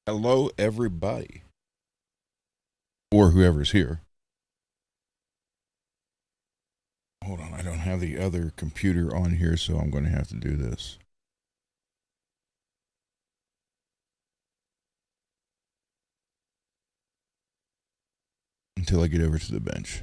Hello, everybody, or whoever's here. Hold on, I don't have the other computer on here, so I'm going to have to do this until I get over to the bench.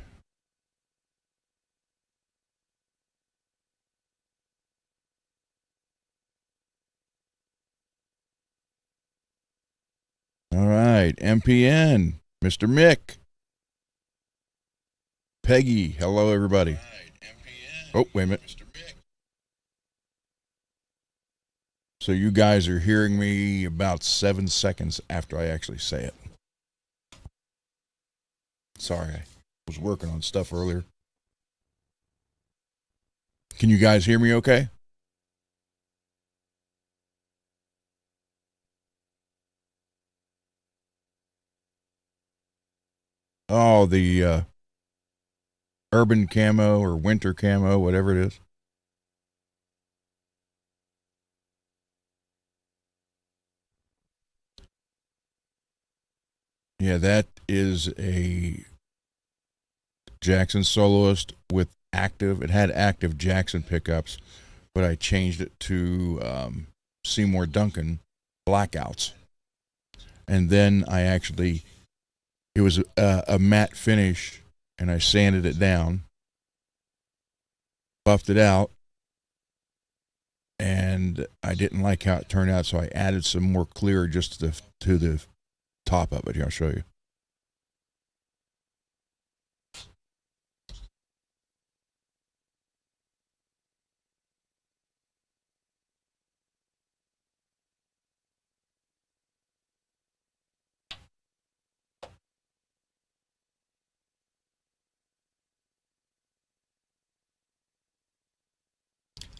All right, MPN, Mr. Mick, Peggy. Hello, everybody. Oh, wait a minute. So you guys are hearing me about 7 seconds after I actually say it. Sorry, I was working on stuff earlier. Can you guys hear me okay? Oh, the urban camo or winter camo, whatever it is. Yeah, that is a Jackson soloist with active. It had active Jackson pickups, but I changed it to Seymour Duncan blackouts, and then I actually it was a matte finish, and I sanded it down, buffed it out, and I didn't like how it turned out, so I added some more clear just to the top of it. Here, I'll show you.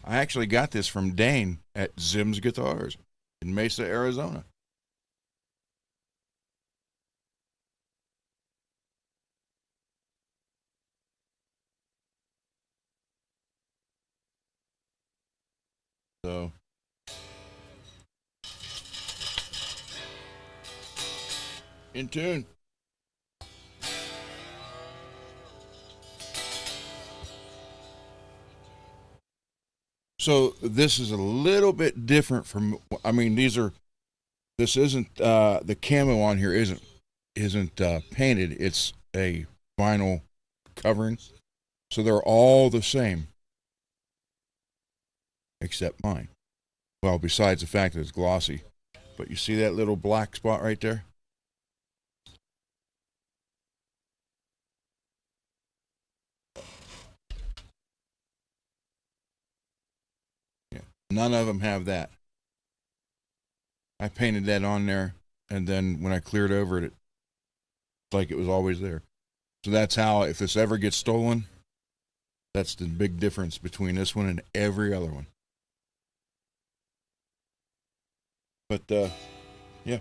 I actually got this from Dane at Zim's Guitars in Mesa, Arizona. So in tune. So this is a little bit different from. I mean, these are. This isn't the camo on here isn't painted. It's a vinyl covering, so they're all the same except mine. Well, besides the fact that it's glossy, but you see that little black spot right there? Yeah. None of them have that. I painted that on there, and then when I cleared over it, it's like it was always there. So that's how, if this ever gets stolen, that's the big difference between this one and every other one. But yeah,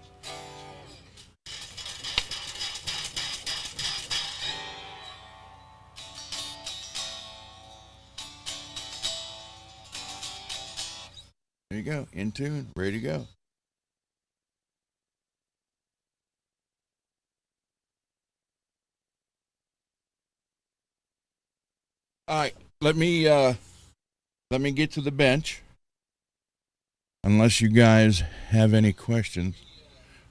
there you go, in tune, ready to go. All right, let me get to the bench. Unless you guys have any questions,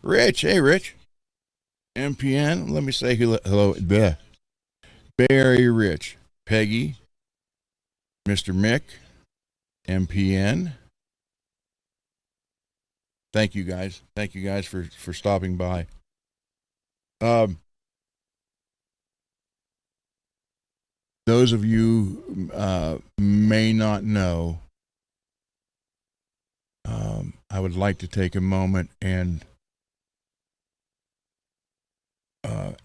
Rich, hey Rich, MPN. Let me say hello. Bleh. Barry, Rich, Peggy, Mr. Mick, MPN. Thank you guys. Thank you guys for stopping by. Um, those of you may not know, I would like to take a moment and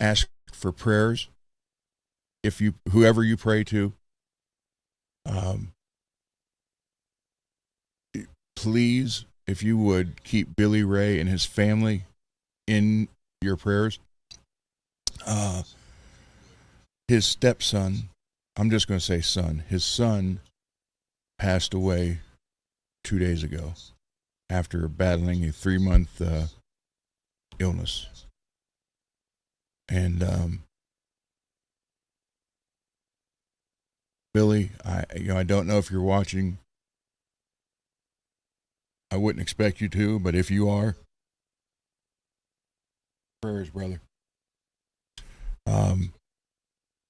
ask for prayers. If you, whoever you pray to, um, please, if you would, keep Billy Ray and his family in your prayers. Uh, his stepson, I'm just going to say son, his son passed away 2 days ago after battling a 3 month illness. And Billy, I don't know if you're watching. I wouldn't expect you to, but if you are, prayers, brother. Um,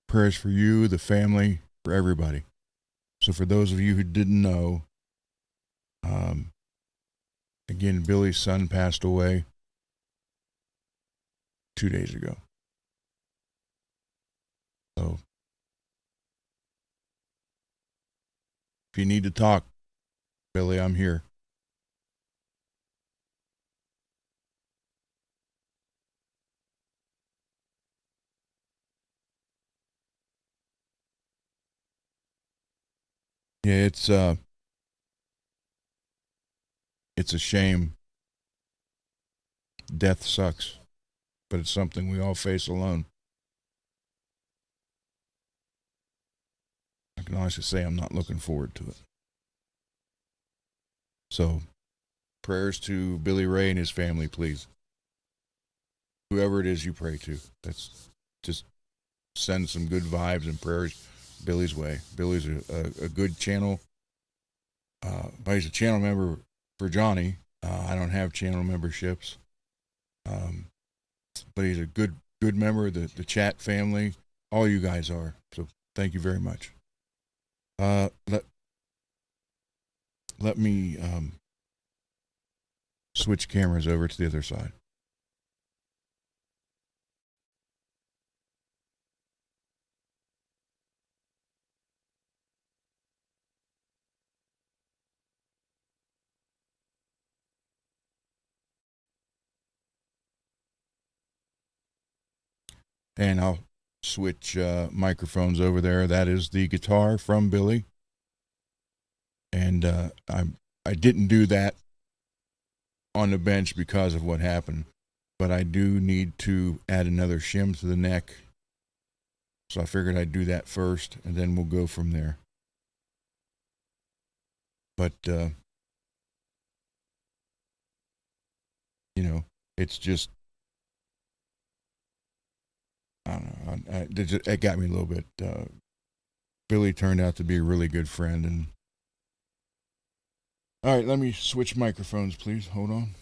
Prayers for you, the family, for everybody. So for those of you who didn't know, um, again, Billy's son passed away 2 days ago. So if you need to talk, Billy, I'm here. Yeah, it's a shame. Death sucks, but it's something we all face alone. I can honestly say I'm not looking forward to it. So prayers to Billy Ray and his family, please. Whoever it is you pray to, that's just send some good vibes and prayers Billy's way. Billy's a good channel. But he's a channel member for Johnny. I don't have channel memberships, um, but he's a good member of the chat family. All you guys are. So thank you very much. Let me switch cameras over to the other side. And I'll switch microphones over there. That is the guitar from Billy, and I didn't do that on the bench because of what happened, but I do need to add another shim to the neck, so I figured I'd do that first, and then we'll go from there. But you know, it's just I don't know. It got me a little bit. Billy turned out to be a really good friend, and all right, let me switch microphones, please. Hold on.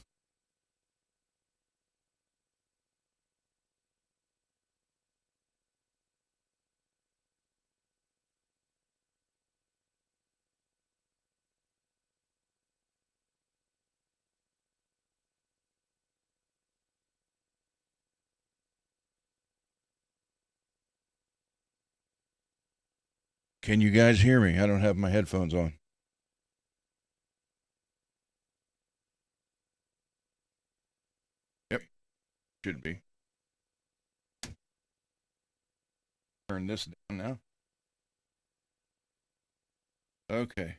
Can you guys hear me? I don't have my headphones on. Yep, should be. Turn this down now. Okay.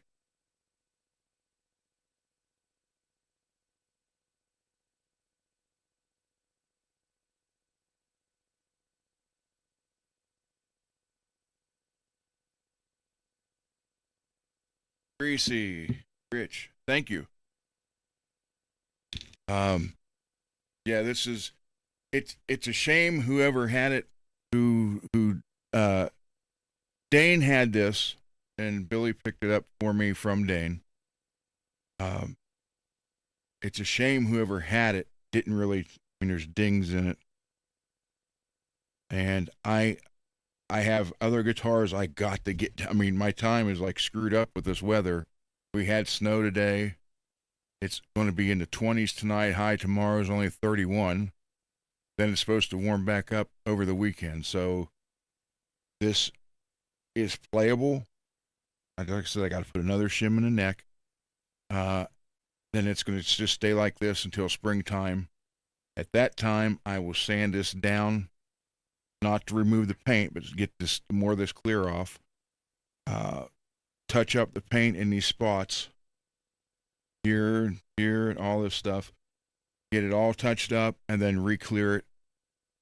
Greasy, Rich, thank you. Um, yeah, this is it's a shame whoever had it, who Dane had this, and Billy picked it up for me from Dane. Um, it's a shame whoever had it didn't really. I mean, there's dings in it, and I have other guitars I got to get. I mean, my time is like screwed up with this weather. We had snow today. It's going to be in the 20s tonight. High tomorrow is only 31. Then it's supposed to warm back up over the weekend. So this is playable. Like I said, I got to put another shim in the neck. Uh, then it's going to just stay like this until springtime. At that time, I will sand this down, not to remove the paint, but to get this more of this clear off. Touch up the paint in these spots here, here, and all this stuff. Get it all touched up, and then re-clear it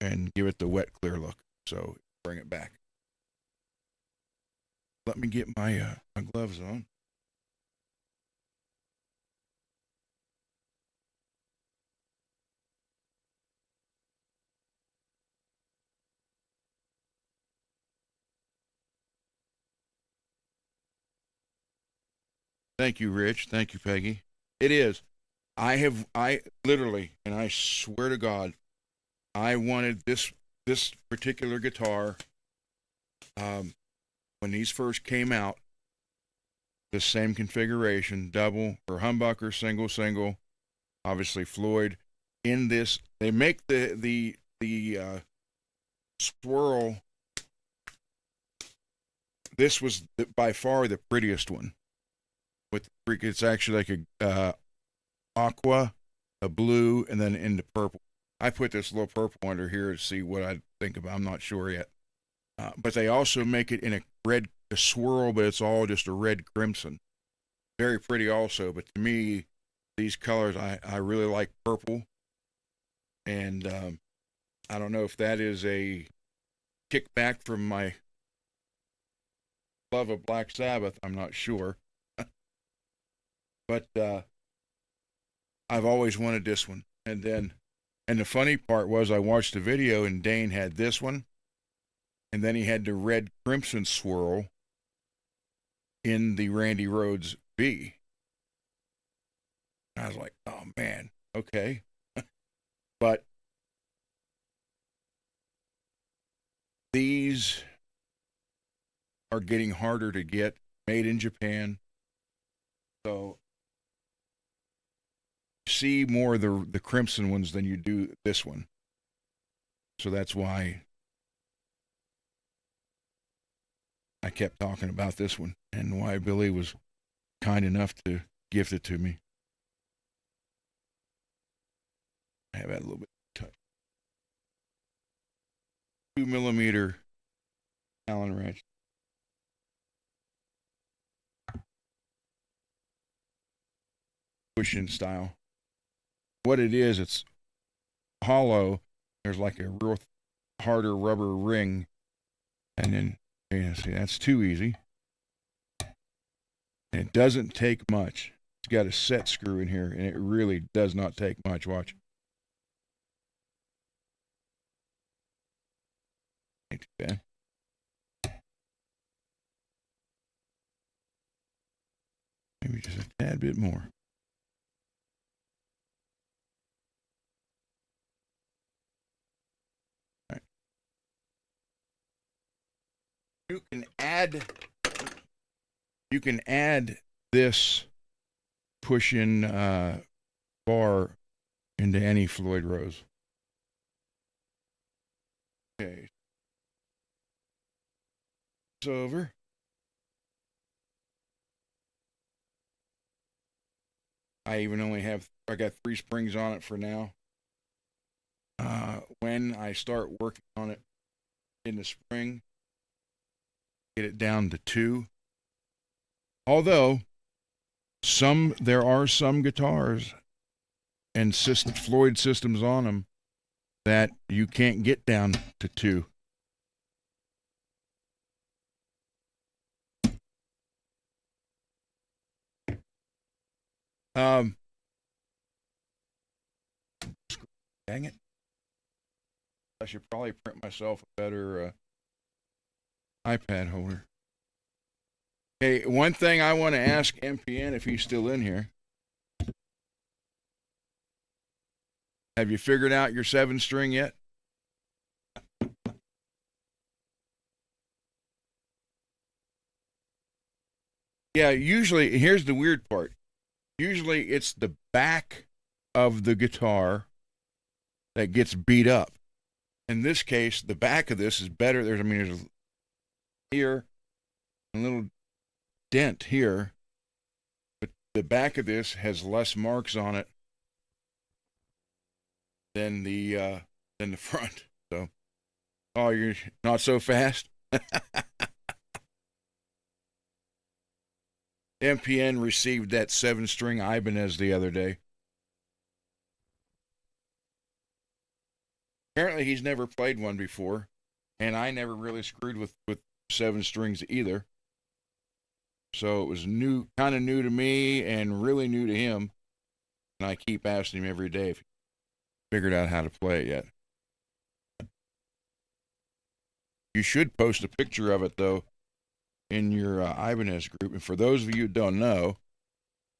and give it the wet clear look. So bring it back. Let me get my gloves on. Thank you, Rich. Thank you, Peggy. It is. I literally, and I swear to God, I wanted this particular guitar um, when these first came out. The same configuration, double or humbucker, single, single. Obviously, Floyd. In this, they make the swirl. This was by far the prettiest one. It's actually like a aqua, a blue, and then into purple. I put this little purple under here to see what I think about. I'm not sure yet. But they also make it in a red a swirl, but it's all just a red crimson. Very pretty also. But to me, these colors, I really like purple. And I don't know if that is a kickback from my love of Black Sabbath. I'm not sure. But I've always wanted this one. And the funny part was I watched the video and Dane had this one. And then he had the red crimson swirl in the Randy Rhoads V. I was like, oh man, okay. But these are getting harder to get, made in Japan. So see more of the crimson ones than you do this one. So that's why I kept talking about this one and why Billy was kind enough to gift it to me. I have that a little bit touch. 2mm Allen wrench. Push-in style. What it is, it's hollow. There's like a real harder rubber ring. And then, yeah, see, that's too easy. And it doesn't take much. It's got a set screw in here, and it really does not take much. Watch. Ain't too bad. Maybe just a tad bit more. All right. You can add this push-in bar into any Floyd Rose. Okay. It's over. I got 3 springs on it for now. When I start working on it in the spring, get it down to 2. Although there are some guitars and Floyd systems on them that you can't get down to 2. Dang it. I should probably print myself a better iPad holder. Hey, one thing I want to ask MPN if he's still in here. Have you figured out your 7-string yet? Yeah, usually, here's the weird part. Usually it's the back of the guitar that gets beat up. In this case, the back of this is better. There's here, a little dent here, but the back of this has less marks on it than the front. So, oh, you're not so fast. MPN received that 7-string Ibanez the other day. Apparently, he's never played one before, and I never really screwed with 7 strings either. So it was kind of new to me, and really new to him. And I keep asking him every day if he figured out how to play it yet. You should post a picture of it though in your Ibanez group. And for those of you who don't know,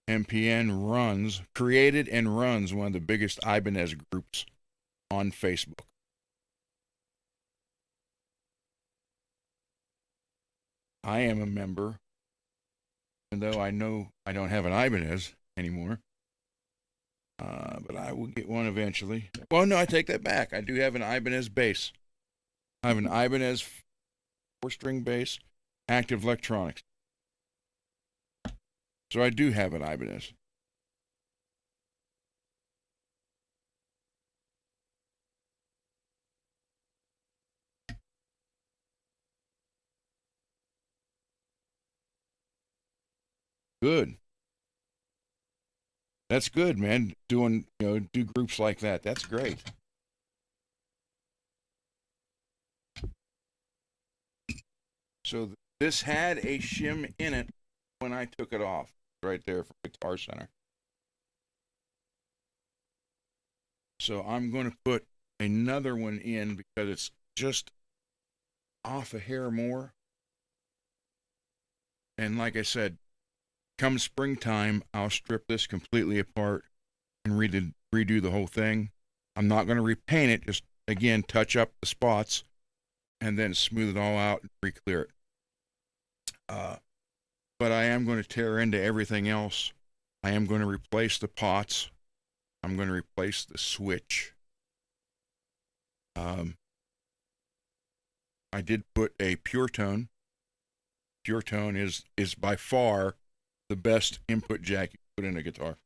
MPN created and runs one of the biggest Ibanez groups on Facebook. I am a member, even though I know I don't have an Ibanez anymore. But I will get one eventually. Well, no, I take that back. I do have an Ibanez bass. I have an Ibanez 4-string bass, active electronics. So I do have an Ibanez. Good. That's good, man. Doing, do groups like that. That's great. So this had a shim in it when I took it off, right there from Guitar Center. So I'm going to put another one in because it's just off a hair more. And like I said, come springtime, I'll strip this completely apart and redo the whole thing. I'm not going to repaint it, just again touch up the spots and then smooth it all out and re-clear it. But I am going to tear into everything else. I am going to replace the pots. I'm going to replace the switch. I did put a Pure Tone. Pure Tone is by far the best input jack you can put in a guitar.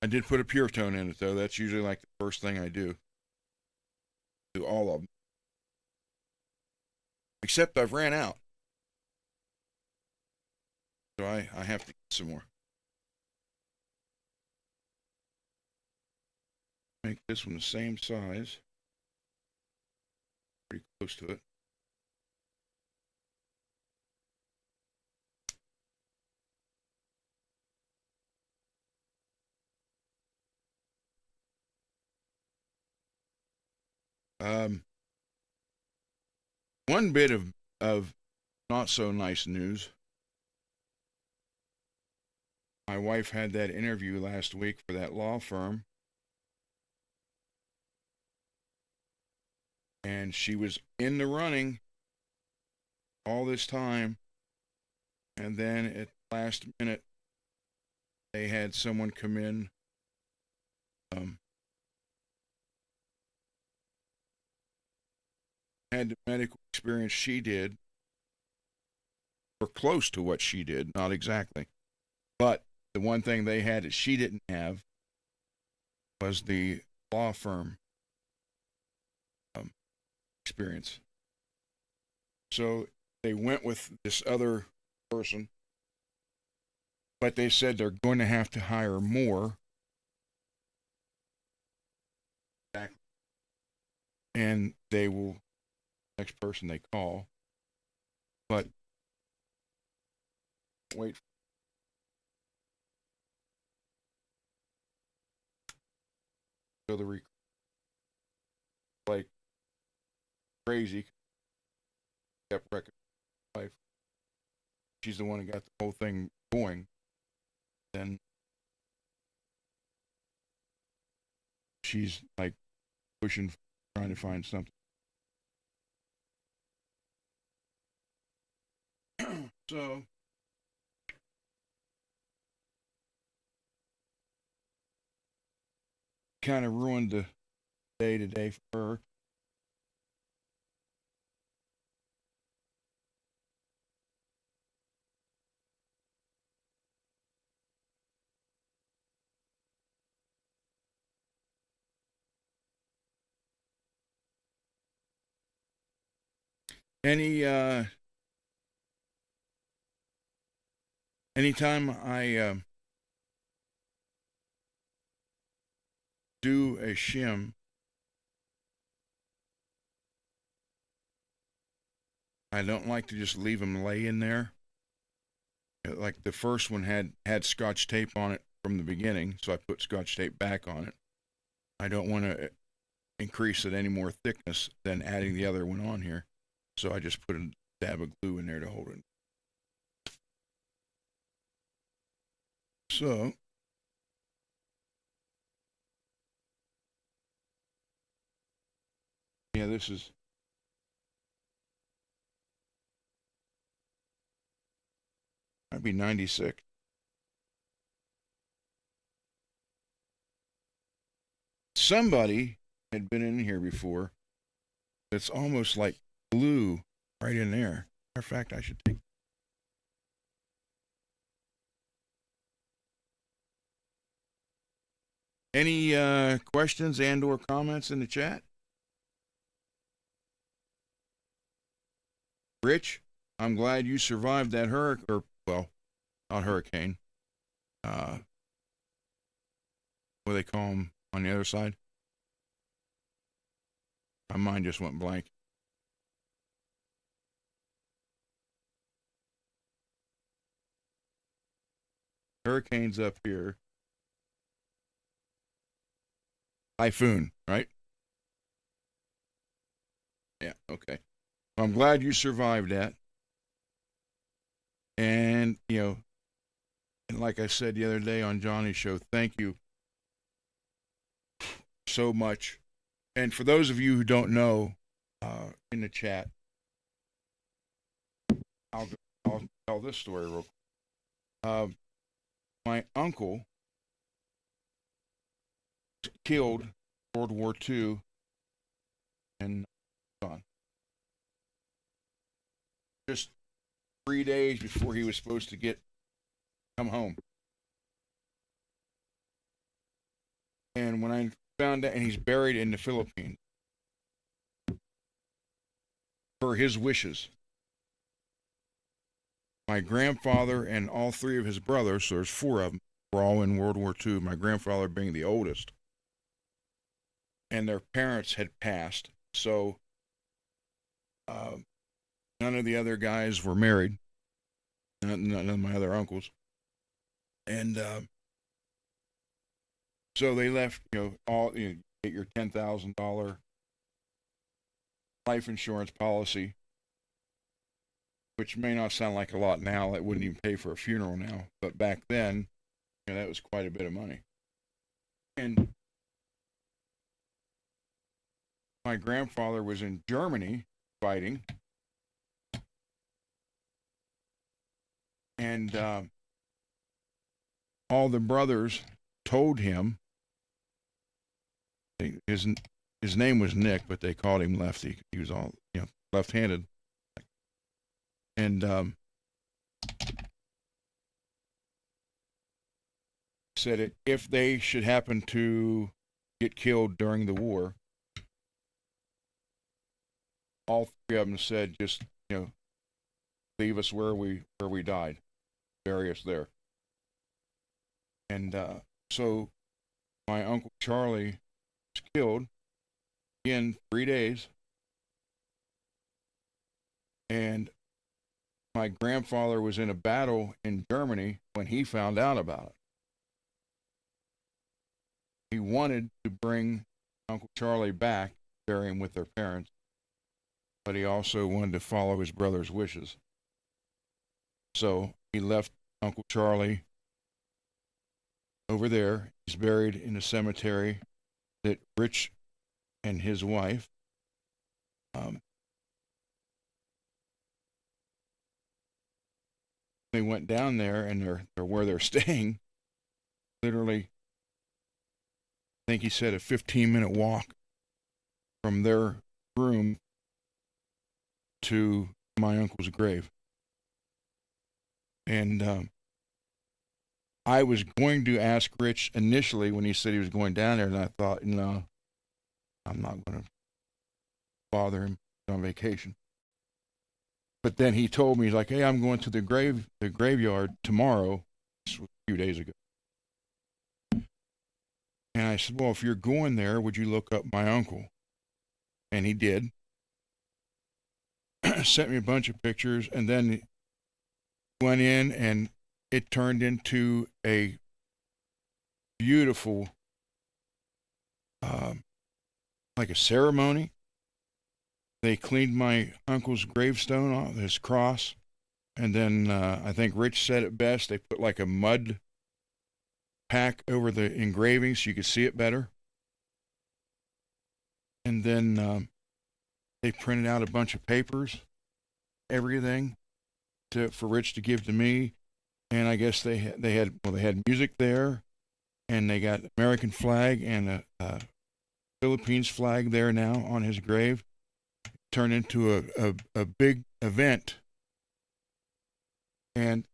I did put a Pure Tone in it though. That's usually like the first thing I do. Do all of them. Except I've ran out. So I have to get some more. Make this one the same size. Pretty close to it. One bit of not so nice news. My wife had that interview last week for that law firm. And she was in the running all this time. And then at the last minute, they had someone come in. Had the medical experience she did, or close to what she did, not exactly. But the one thing they had that she didn't have was the law firm experience. So they went with this other person, but they said they're going to have to hire more. And they will, next person they call, but wait. So the like crazy kept record life. She's the one who got the whole thing going. Then she's like pushing, trying to find something. So kind of ruined the day today for her. Anytime I do a shim, I don't like to just leave them lay in there. Like the first one had Scotch tape on it from the beginning, so I put Scotch tape back on it. I don't want to increase it any more thickness than adding the other one on here, so I just put a dab of glue in there to hold it. So, yeah, this is might be 96. Somebody had been in here before. It's almost like glue right in there. Matter of fact, I should take. Any questions and/or comments in the chat? Rich, I'm glad you survived that hurricane, or well, not hurricane. What do they call them on the other side? My mind just went blank. Hurricane's up here. Typhoon, right? Yeah, okay. Well, I'm glad you survived that. And, and like I said the other day on Johnny's show, thank you so much. And for those of you who don't know, in the chat, I'll, I'll tell this story real quick. My uncle killed World War II and gone. Just 3 days before he was supposed to come home. And when I found out, and he's buried in the Philippines for his wishes. My grandfather and all three of his brothers, so there's four of them, were all in World War II, my grandfather being the oldest. And their parents had passed, so none of the other guys were married, none of my other uncles. And so they left, get your $10,000 life insurance policy, which may not sound like a lot now. It wouldn't even pay for a funeral now. But back then, that was quite a bit of money. And my grandfather was in Germany fighting. And all the brothers told him, his name was Nick, but they called him Lefty. He was all, left-handed. And said if they should happen to get killed during the war, all three of them said, just leave us where we died, bury us there. And so my Uncle Charlie was killed in 3 days, and my grandfather was in a battle in Germany when he found out about it. He wanted to bring Uncle Charlie back, bury him with their parents, but he also wanted to follow his brother's wishes. So he left Uncle Charlie over there. He's buried in a cemetery that Rich and his wife they went down there, and they're where they're staying. Literally, I think he said a 15-minute walk from their room to my uncle's grave. And I was going to ask Rich initially when he said he was going down there, and I thought, no, I'm not going to bother him on vacation. But then he told me, he's like, hey, I'm going to the graveyard tomorrow. This was a few days ago. And I said, well, if you're going there, would you look up my uncle? And he did. Sent me a bunch of pictures, and then went in, and it turned into a beautiful, like a ceremony. They cleaned my uncle's gravestone off, his cross, and then I think Rich said it best. They put like a mud pack over the engraving so you could see it better. And then they printed out a bunch of papers, everything for Rich to give to me. And I guess they had music there, and they got American flag and a Philippines flag there now on his grave. Turned into a big event. And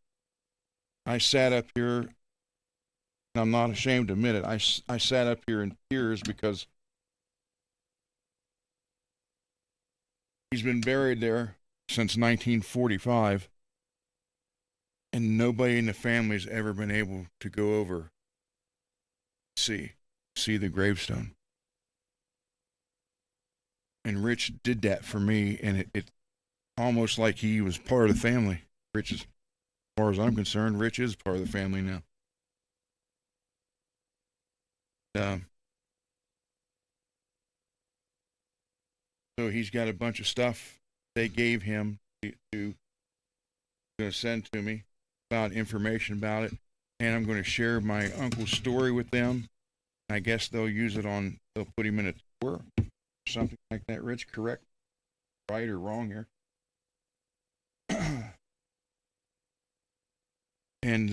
I sat up here, and I'm not ashamed to admit it, I sat up here in tears because he's been buried there since 1945, and nobody in the family's ever been able to go over, see the gravestone. And Rich did that for me, and it almost like he was part of the family. Rich is, as far as I'm concerned, Rich is part of the family now. So he's got a bunch of stuff they gave him to send to me about information about it, and I'm going to share my uncle's story with them. I guess they'll put him in a tour, something like that. Rich, correct, right or wrong here? And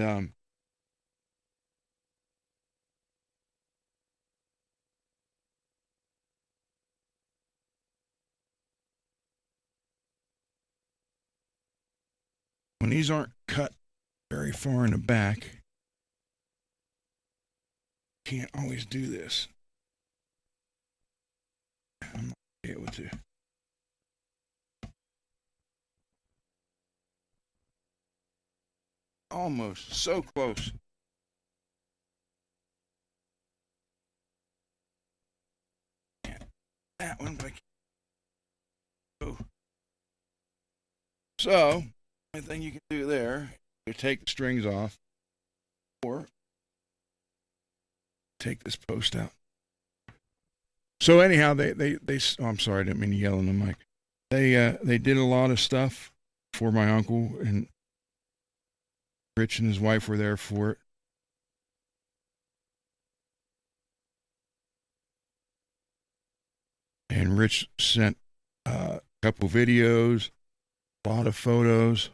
when these aren't cut very far in the back, can't always do this. I'm not able to. Almost, so close. That one, but so the thing you can do there, you take the strings off, or take this post out. So anyhow, they oh, I'm sorry, I didn't mean to yell in the mic. They did a lot of stuff for my uncle, and Rich and his wife were there for it. And Rich sent a couple videos, a lot of photos,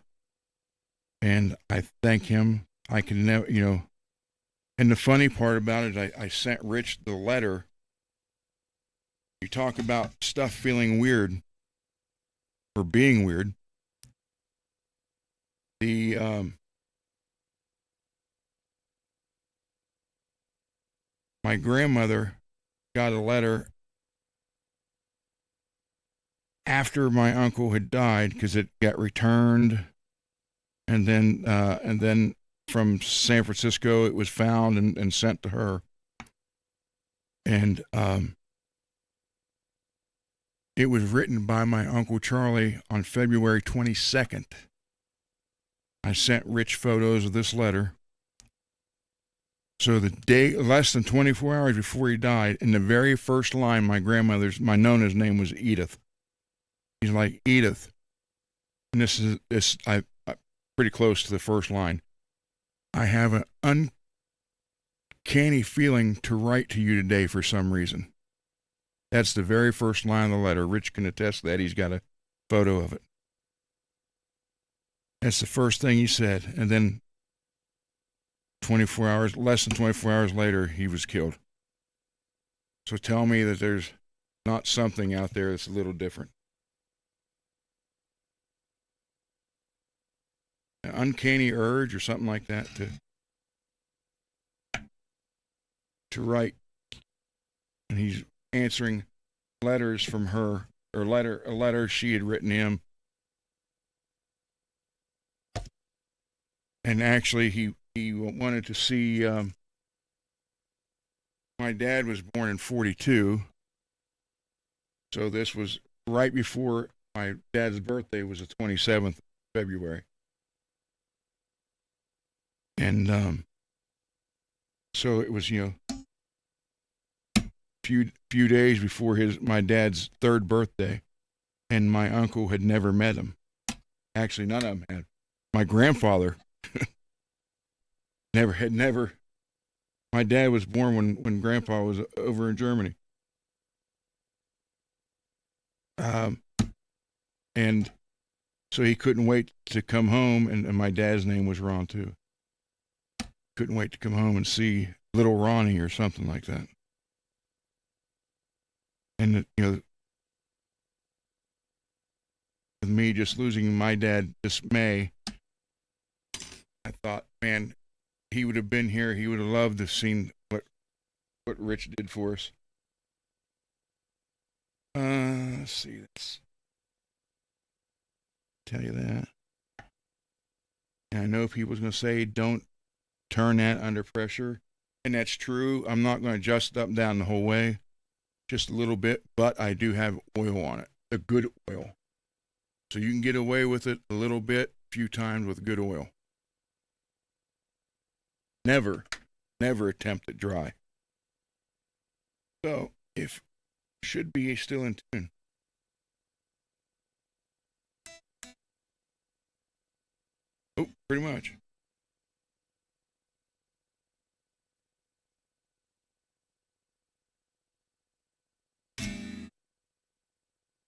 and I thank him. I can never, and the funny part about it, I sent Rich the letter. You talk about stuff feeling weird or being weird. My grandmother got a letter after my uncle had died because it got returned, and then from San Francisco it was found and sent to her, and it was written by my Uncle Charlie on February 22nd. I sent Rich photos of this letter. So the day, less than 24 hours before he died, in the very first line, my Nona's name was Edith. He's like, Edith, and this is pretty close to the first line. I have an uncanny feeling to write to you today for some reason. That's the very first line of the letter. Rich can attest to that. He's got a photo of it. That's the first thing he said. And then less than 24 hours later, he was killed. So tell me that there's not something out there that's a little different. An uncanny urge or something like that to write. And he's answering letters from her, or a letter she had written him. And actually, he wanted to see. My dad was born in 42, so this was right before my dad's birthday was the 27th of February. And so it was, few days before my dad's third birthday, and my uncle had never met him. Actually, none of them had. My grandfather never My dad was born when Grandpa was over in Germany. Um, and so he couldn't wait to come home, and my dad's name was Ron too. Couldn't wait to come home and see little Ronnie or something like that. And with me just losing my dad this May, I thought, man, he would have been here. He would have loved to have seen what Rich did for us. Let's see. Let's tell you that. And I know people's going to say, don't turn that under pressure. And that's true. I'm not going to adjust it up and down the whole way, just a little bit, but I do have oil on it, a good oil. So you can get away with it a little bit, a few times with good oil. Never attempt it dry. So if should be still in tune. Oh, pretty much.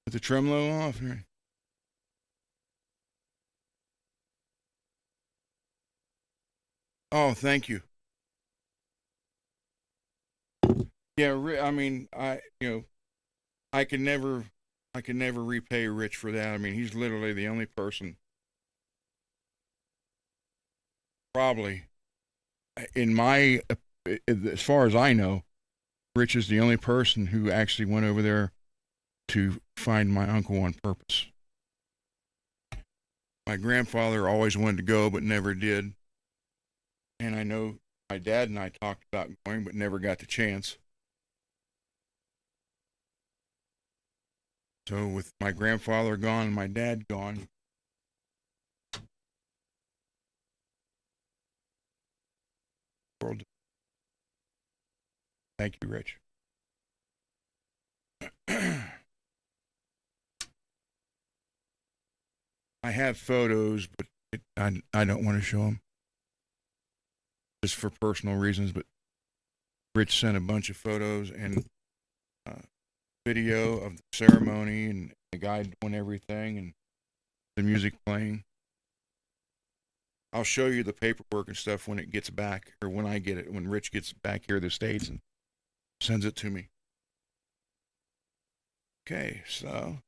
With the tremolo off. Oh, thank you. Yeah, I mean, I can never repay Rich for that. I mean, he's literally the only person, probably, in my, as far as I know, Rich is the only person who actually went over there to find my uncle on purpose. My grandfather always wanted to go, but never did. And I know my dad and I talked about going, but never got the chance. So with my grandfather gone and my dad gone, world. Thank you, Rich. I have photos, but I don't want to show them just for personal reasons. But Rich sent a bunch of photos and video of the ceremony and the guy doing everything and the music playing. I'll show you the paperwork and stuff when it gets back, or when I get it, when Rich gets back here to the States and sends it to me. Okay, so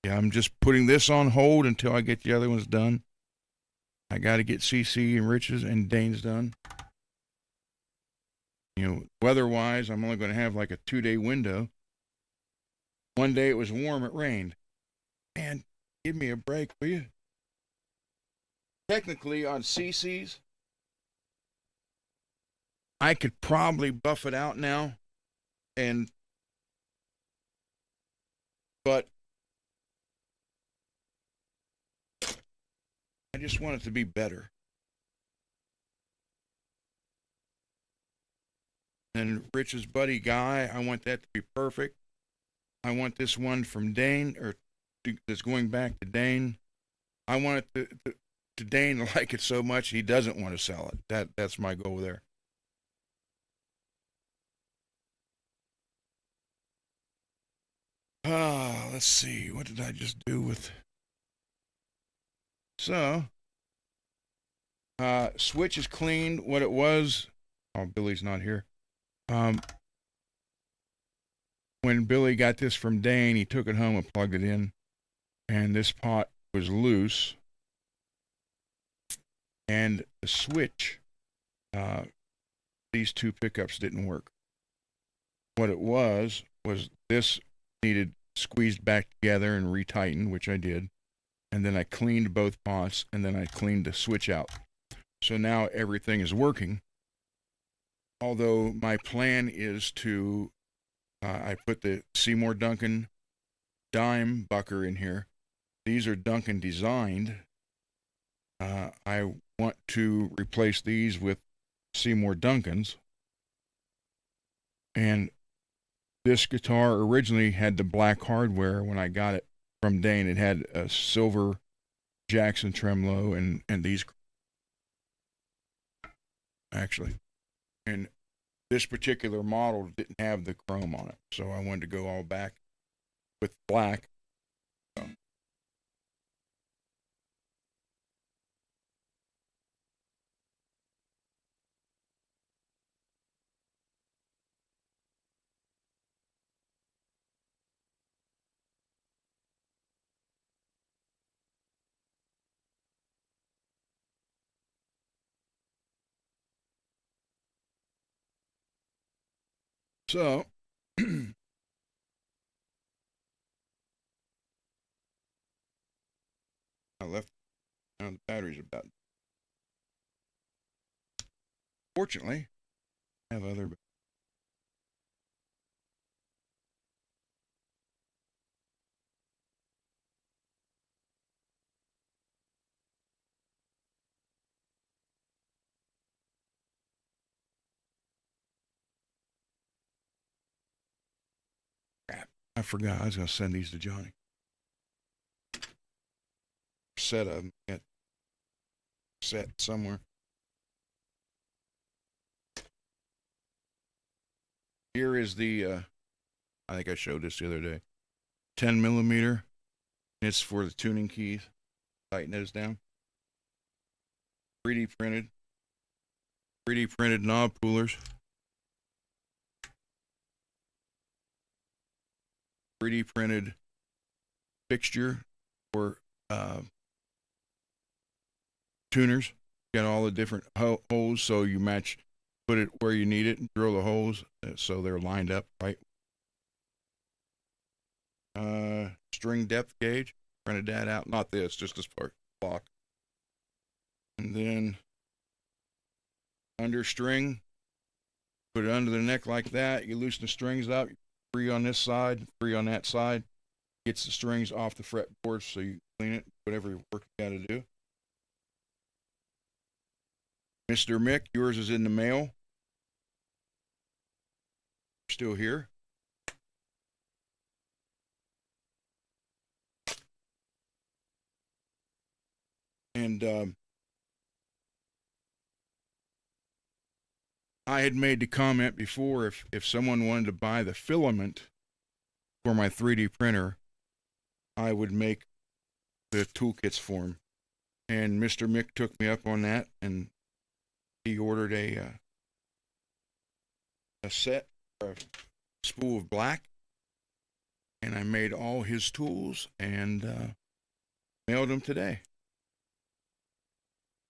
yeah, I'm just putting this on hold until I get the other ones done. I got to get CC and Rich's and Dane's done. Weather-wise, I'm only going to have like a 2-day window. One day it was warm, it rained. Man, give me a break, will you? Technically, on CC's, I could probably buff it out now, but I just want it to be better. And Rich's buddy Guy, I want that to be perfect. I want this one from Dane, or that's going back to Dane. I want it to Dane to like it so much he doesn't want to sell it. That's my goal there. Let's see. What did I just do with? So, switch is cleaned. What it was. Oh, Billy's not here. When Billy got this from Dane, he took it home and plugged it in, and this pot was loose, and the switch, these two pickups didn't work. What it was this needed squeezed back together and retightened, which I did, and then I cleaned both pots, and then I cleaned the switch out. So now everything is working. Although my plan is to, I put the Seymour Duncan dime bucker in here. These are Duncan designed. I want to replace these with Seymour Duncans. And this guitar originally had the black hardware when I got it from Dane. It had a silver Jackson tremolo and these actually, and this particular model didn't have the chrome on it, so I wanted to go all back with black. So I left. Now the battery's about. Fortunately, I have other. Crap! I forgot. I was gonna send these to Johnny. Set of them at set somewhere. Here is the. I think I showed this the other day. 10 millimeter. It's for the tuning keys. Tighten those down. 3D printed. 3D printed knob pullers. 3D printed fixture for tuners. Got all the different holes so you match, put it where you need it, and drill the holes so they're lined up right. String depth gauge. Printed that out. Not this, just this part. Block. And then under string. Put it under the neck like that. You loosen the strings up. 3 on this side, 3 on that side. Gets the strings off the fretboard so you clean it, whatever work you got to do. Mr. Mick, yours is in the mail. Still here. And I had made the comment before if someone wanted to buy the filament for my 3D printer, I would make the toolkits for him. And Mr. Mick took me up on that, and he ordered a set, a spool of black, and I made all his tools and mailed them today.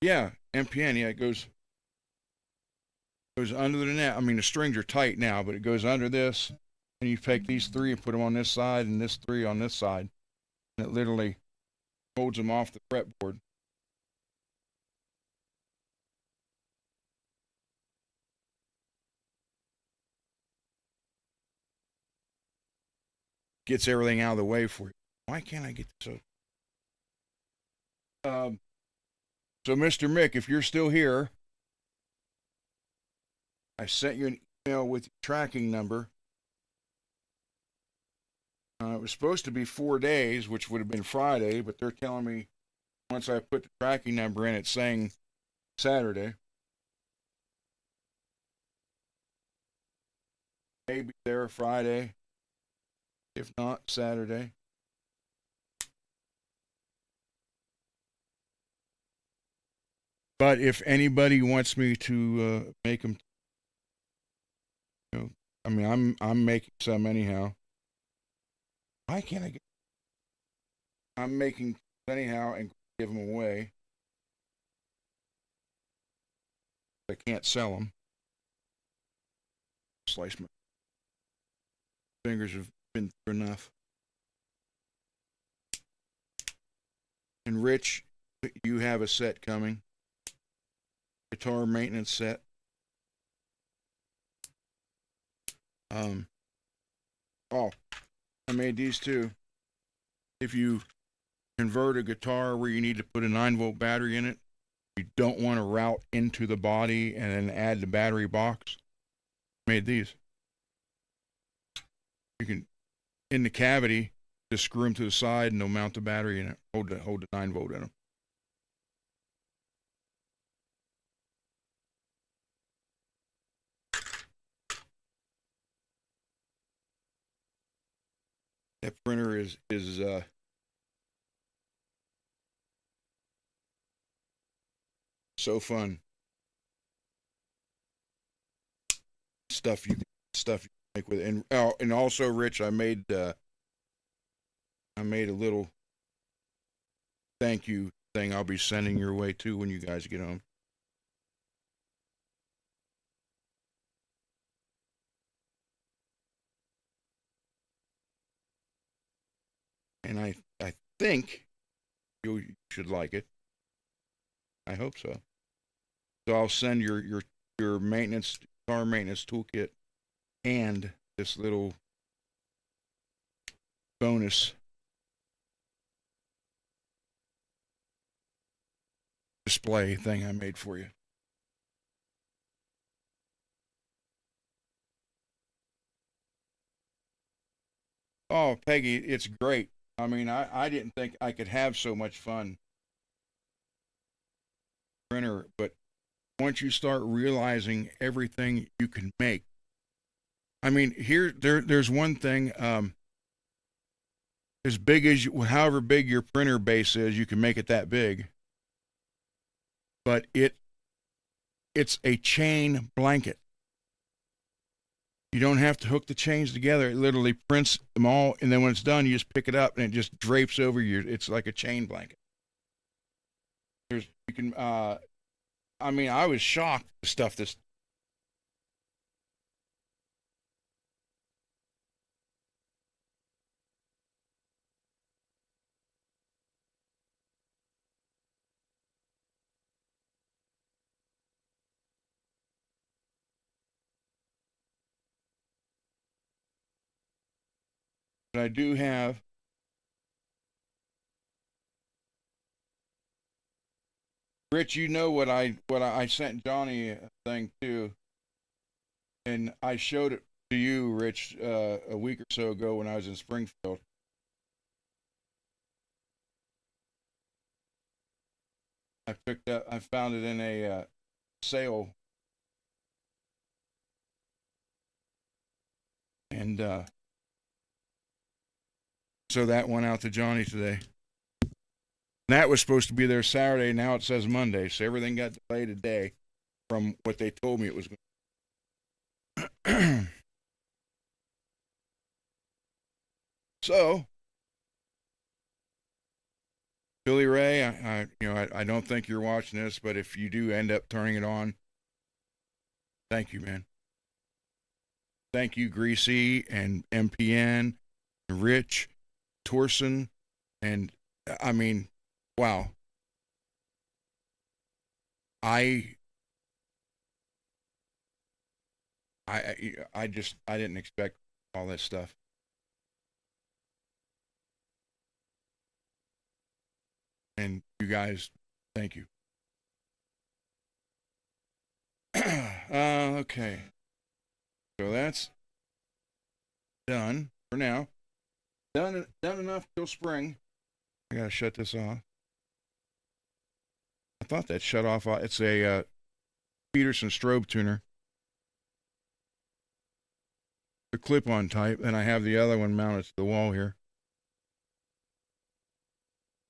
Yeah, MPN. Yeah, it goes under the net. I mean, the strings are tight now, but it goes under this, and you take these 3 and put them on this side, and this 3 on this side, and it literally holds them off the fretboard. Gets everything out of the way for you. Why can't I get this? So Mr. Mick, if you're still here, I sent you an email with your tracking number. It was supposed to be 4 days, which would have been Friday, but they're telling me once I put the tracking number in, it's saying Saturday. Maybe there Friday. If not, Saturday. But if anybody wants me to make them, I mean, I'm making some anyhow. Why can't I get? I'm making anyhow and give them away. I can't sell them. Slice my fingers have been through enough. And Rich, you have a set coming. Guitar maintenance set. Oh, I made these too. If you convert a guitar where you need to put a 9-volt battery in it, you don't want to route into the body and then add the battery box. Made these. You can, in the cavity, just screw them to the side and they'll mount the battery and hold the 9-volt in them. That printer is so fun. Stuff you stuff you make with it. And also, Rich, I made a little thank you thing I'll be sending your way too when you guys get home. And I think you should like it. I hope so. So I'll send your maintenance car maintenance toolkit and this little bonus display thing I made for you. Oh, Peggy, it's great. I mean, I didn't think I could have so much fun printer, but once you start realizing everything you can make, I mean, there's one thing. As big as however big your printer base is, you can make it that big. But it's a chain blanket. You don't have to hook the chains together. It literally prints them all, and then when it's done, you just pick it up and it just drapes over you. It's like a chain blanket. There's you can. I mean, I was shocked the stuff this. But I do have. Rich, you know what I sent Johnny a thing too, and I showed it to you, Rich, a week or so ago when I was in Springfield. I found it in a sale, and so that went out to Johnny today. And that was supposed to be there Saturday. Now it says Monday, so everything got delayed a day from what they told me it was going. So, Billy Ray, I don't think you're watching this, but if you do end up turning it on, thank you, man. Thank you, Greasy and MPN, Rich, Torson, and I mean, wow. I I didn't expect all that stuff. And you guys, thank you. Okay, so that's done for now. Done enough till spring. I gotta shut this off. I thought that shut off. It's a Peterson strobe tuner, the clip-on type, and I have the other one mounted to the wall here.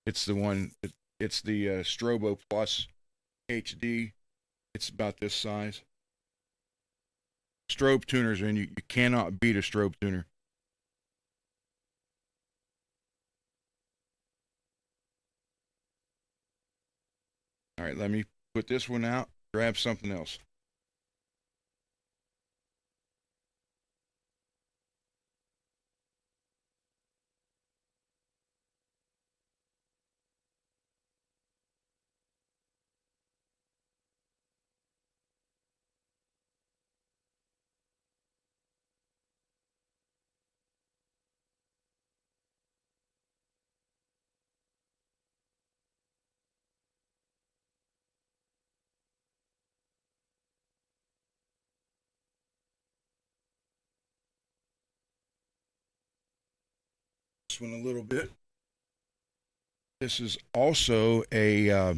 It's the one. It's the Strobo Plus HD. It's about this size. Strobe tuners, and you cannot beat a strobe tuner. All right, let me put this one out, grab something else. This one a little bit. This is also a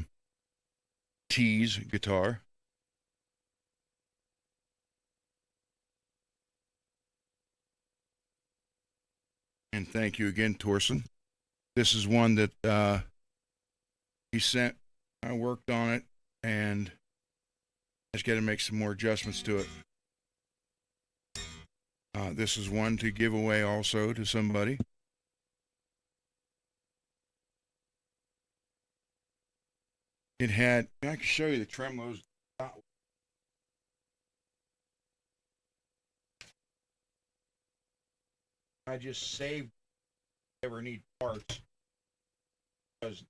Tease guitar. And thank you again, Torsen. This is one that he sent. I worked on it, and I just got to make some more adjustments to it. This is one to give away also to somebody. It had, I can show you the tremolos. I just saved ever need parts because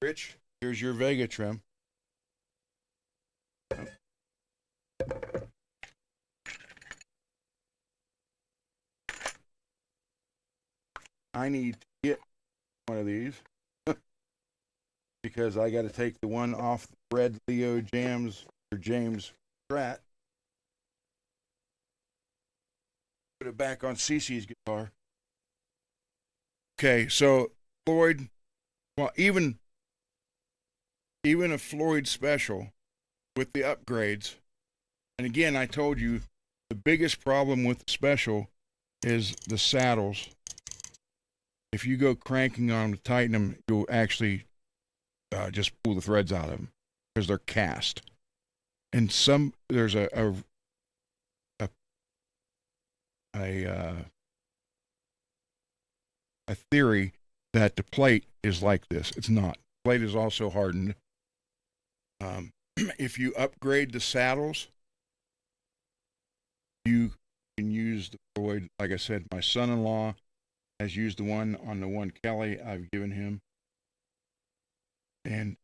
Rich, here's your Vega trim. I need to get one of these because I got to take the one off the red Leo James or James Strat, put it back on Cece's guitar. Okay, so Floyd, well, even a Floyd special with the upgrades, and again, I told you the biggest problem with the special is the saddles. If you go cranking on them to tighten them, you'll actually just pull the threads out of them because they're cast. And there's a theory that the plate is like this. It's not. The plate is also hardened. If you upgrade the saddles, you can use the Floyd. Like I said, my son-in-law has used the one on the one Kelly I've given him, and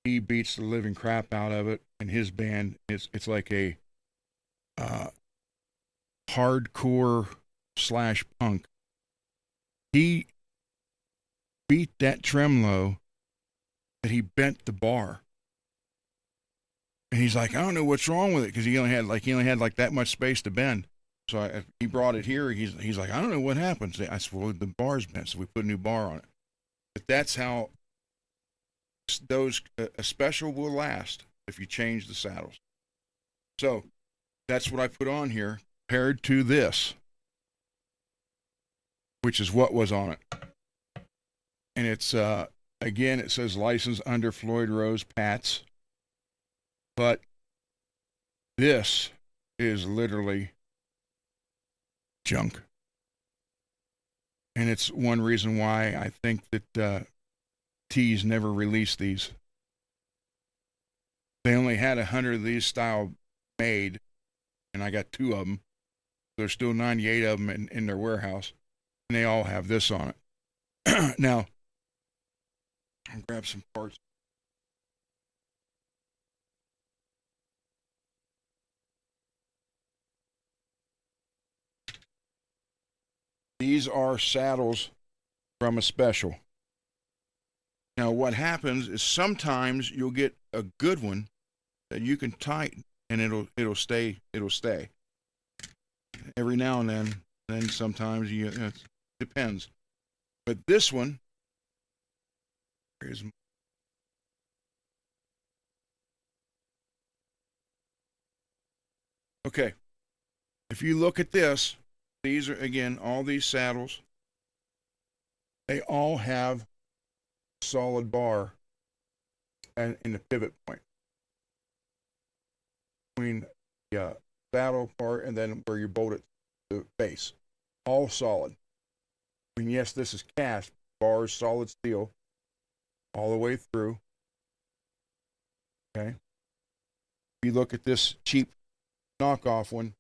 he beats the living crap out of it. And his band, it's like a hardcore / punk. He beat that tremolo that he bent the bar. And he's like, I don't know what's wrong with it because he only had like that much space to bend. So he brought it here. He's like, I don't know what happened. I said, well, the bar's bent, so we put a new bar on it. But that's how a special will last if you change the saddles. So that's what I put on here compared to this, which is what was on it. And it's again, it says licensed under Floyd Rose Pats. But this is literally junk. And it's one reason why I think that Tees never released these. They only had 100 of these style made, and I got 2 of them. There's still 98 of them in their warehouse, and they all have this on it. Now, I'll grab some parts. These are saddles from a special. Now, what happens is sometimes you'll get a good one that you can tighten, and it'll stay. Every now and then sometimes it depends. But this one is okay. If you look at this, these are again all these saddles. They all have solid bar and in the pivot point between the saddle part and then where you bolt it to the base. All solid. I mean, yes, this is cast, bars, solid steel, all the way through. Okay. If you look at this cheap knockoff one,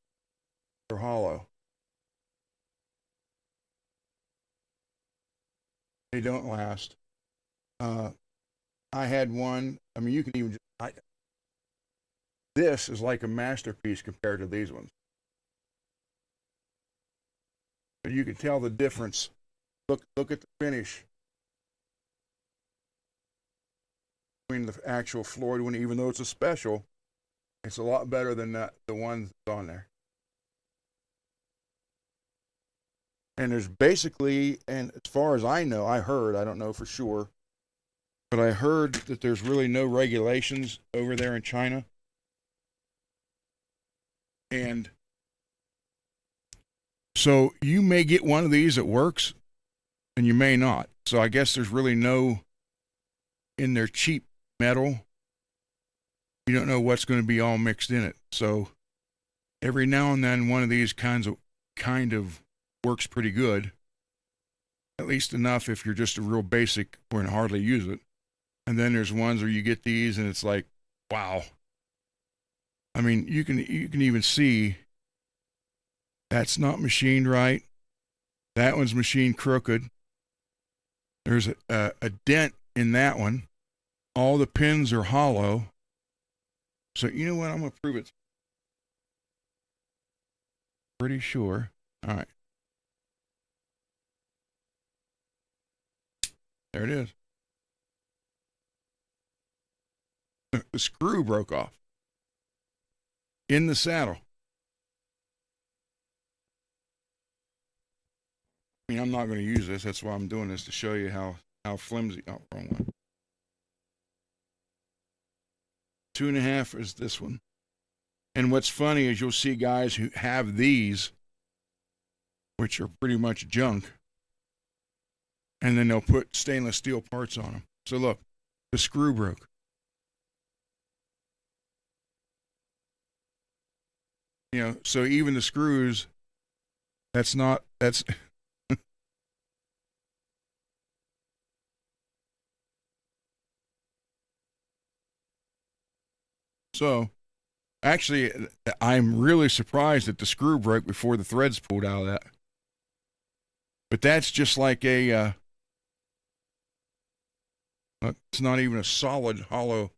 they're hollow. They don't last. I had one. I mean, you can even this is like a masterpiece compared to these ones. But you can tell the difference. Look at the finish between the actual Floyd one, even though it's a special. It's a lot better than the ones on there. And there's basically, and as far as I know, I don't know for sure, but I heard that there's really no regulations over there in China. And so you may get one of these that works and you may not. So I guess there's really no, in their cheap metal, you don't know what's going to be all mixed in it. So every now and then one of these kind of works pretty good. At least enough if you're just a real basic or hardly use it. And then there's ones where you get these and it's like, wow. I mean, you can even see that's not machined right. That one's machined crooked. There's a dent in that one. All the pins are hollow. So you know what? I'm going to prove it. Pretty sure. All right. There it is. The screw broke off in the saddle. I mean, I'm not going to use this. That's why I'm doing this, to show you how flimsy. Oh, wrong one. 2.5 is this one. And what's funny is you'll see guys who have these, which are pretty much junk, and then they'll put stainless steel parts on them. So look, the screw broke. You know, so even the screws, that's so actually, I'm really surprised that the screw broke before the threads pulled out of that. But that's just like a, it's not even a solid hollow.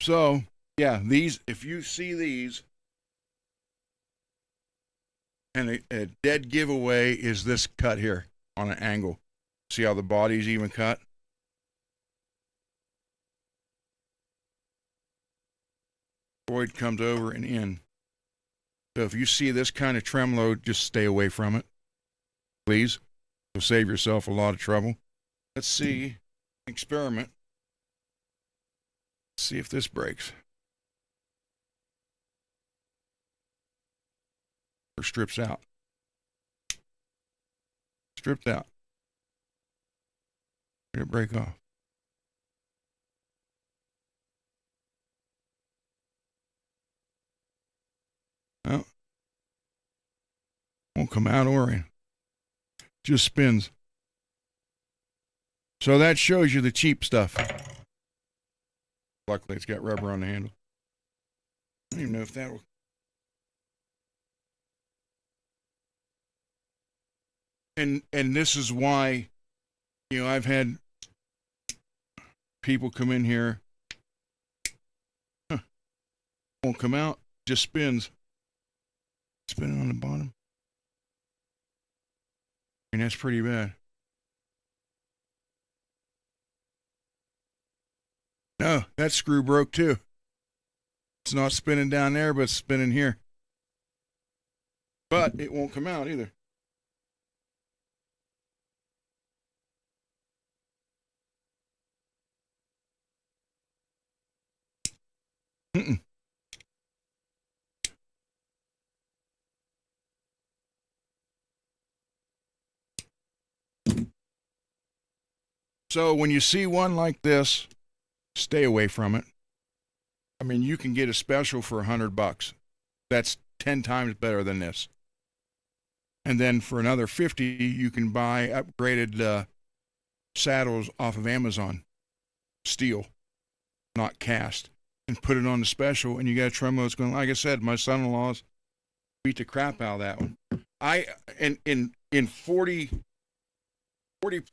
So, yeah, these, if you see these, and a dead giveaway is this cut here on an angle. See how the body's even cut? Void comes over and in. So if you see this kind of tremolo, just stay away from it, please. You'll save yourself a lot of trouble. Let's see, experiment. Let's see if this breaks. Or strips out. Stripped out. Did it break off? No. Won't come out or in. Just spins. So that shows you the cheap stuff. Luckily, it's got rubber on the handle. I don't even know if that will. And this is why, you know, I've had people come in here. Won't come out. Just spins. Spinning on the bottom. And that's pretty bad. No, that screw broke too. It's not spinning down there, but it's spinning here. But it won't come out either. Mm-mm. So when you see one like this, stay away from it. I mean, you can get a special for $100. That's 10 times better than this. And then for another 50, you can buy upgraded saddles off of Amazon, steel, not cast, and put it on the special. And you got a tremolo that's going. Like I said, my son-in-law's beat the crap out of that one. In 40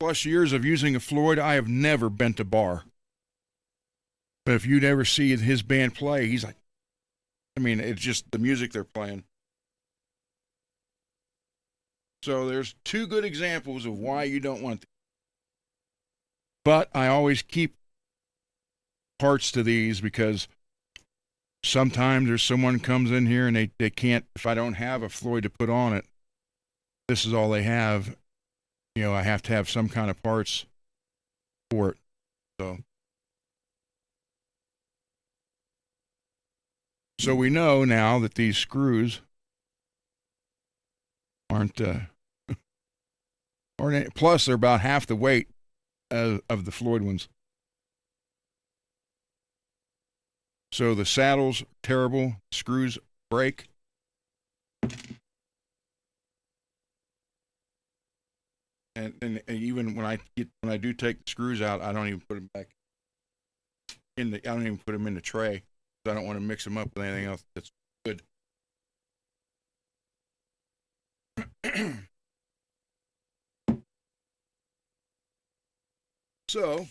plus years of using a Floyd, I have never bent a bar. But if you'd ever see his band play, he's like, I mean, it's just the music they're playing. So there's 2 good examples of why you don't want them. But I always keep parts to these because sometimes there's someone comes in here and they can't, if I don't have a Floyd to put on it, this is all they have. I have to have some kind of parts for it. So we know now that these screws aren't, plus they're about half the weight of the Floyd ones. So the saddle's terrible, screws break. And even when I do take the screws out, I don't even put them back I don't even put them in the tray. I don't want to mix them up with anything else that's good. So,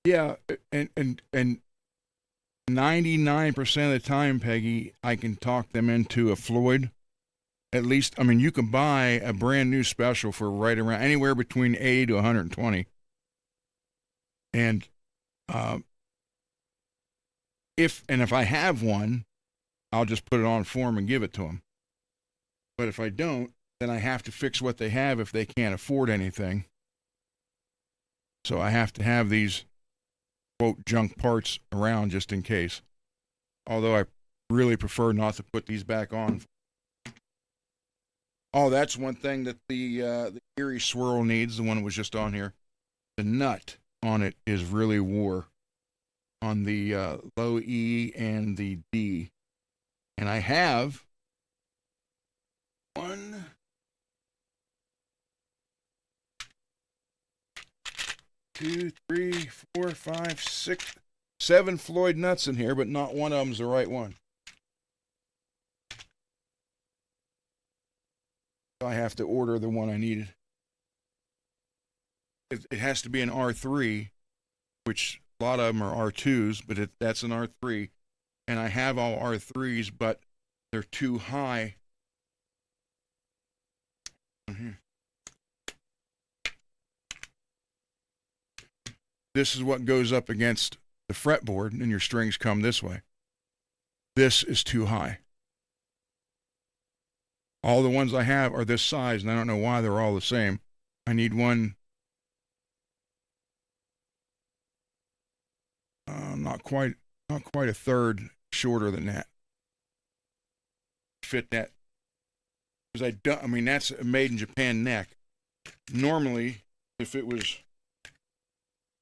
yeah, and 99% of the time, Peggy, I can talk them into a Floyd. At least, I mean, you can buy a brand new special for right around anywhere between 80 to 120. And if I have one, I'll just put it on for them and give it to them. But if I don't, then I have to fix what they have if they can't afford anything. So I have to have these, quote, junk parts around just in case. Although I really prefer not to put these back on. Oh, that's one thing that the Erie Swirl needs, the one that was just on here. The nut on it is really wore on the low E and the D. And I have 1, 2, 3, 4, 5, 6, 7 Floyd nuts in here, but not one of them's the right one. I have to order the one I needed. It has to be an R3, which a lot of them are R2s, but that's an R3. And I have all R3s, but they're too high. This is what goes up against the fretboard, and your strings come this way. This is too high. All the ones I have are this size, and I don't know why they're all the same. I need one not quite a third shorter than that. Fit that. Because that's a made in Japan neck. Normally, if it was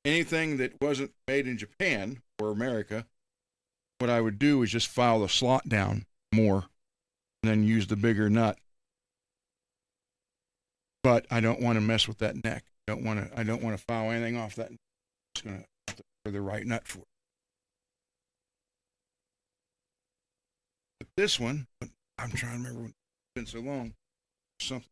anything that wasn't made in Japan or America, what I would do is just file the slot down more and then use the bigger nut. But I don't want to mess with that neck. I don't want to file anything off that. I'm just going to have to for the right nut for it. But this one, I'm trying to remember when it's been so long. Something.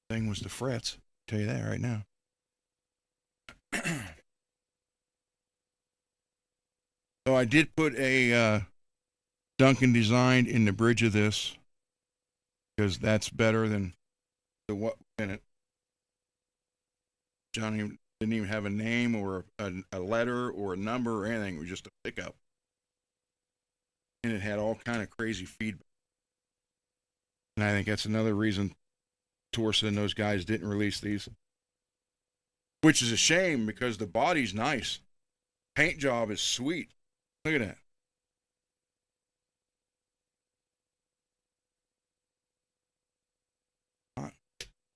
Thing was the frets. I'll tell you that right now. So I did put a Duncan design in the bridge of this because that's better than the what in it. Johnny didn't even have a name or a letter or a number or anything. It was just a pickup, and it had all kind of crazy feedback. And I think that's another reason Torsen and those guys didn't release these, which is a shame because the body's nice. Paint job is sweet. Look at that.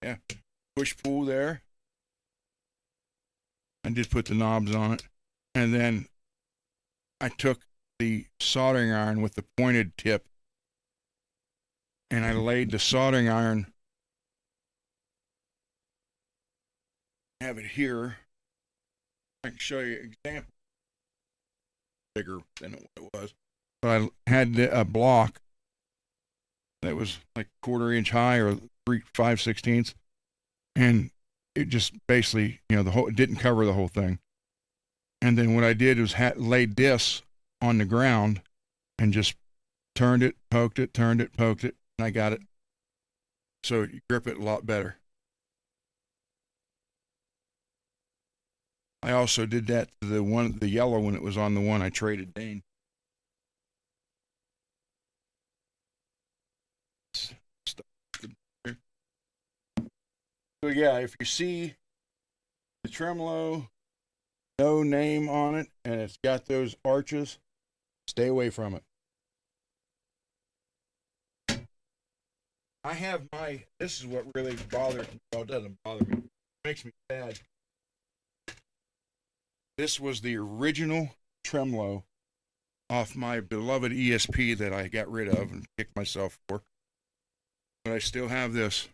Yeah. Push pull there. I did put the knobs on it. And then I took the soldering iron with the pointed tip and I laid the soldering iron. I have it here. I can show you an example. Bigger than it was. But I had a block that was like 1/4 inch high or 3/5/16, and it just basically, it didn't cover the whole thing. And then what I did was laid this on the ground and just turned it, poked it, turned it, poked it, and I got it. So you grip it a lot better. I also did that to the yellow one. It was on the one I traded Dane. So yeah, if you see the tremolo, no name on it, and it's got those arches, stay away from it. I have this is what really bothers me. Well, it doesn't bother me. It makes me sad. This was the original tremolo off my beloved ESP that I got rid of and kicked myself for. But I still have this.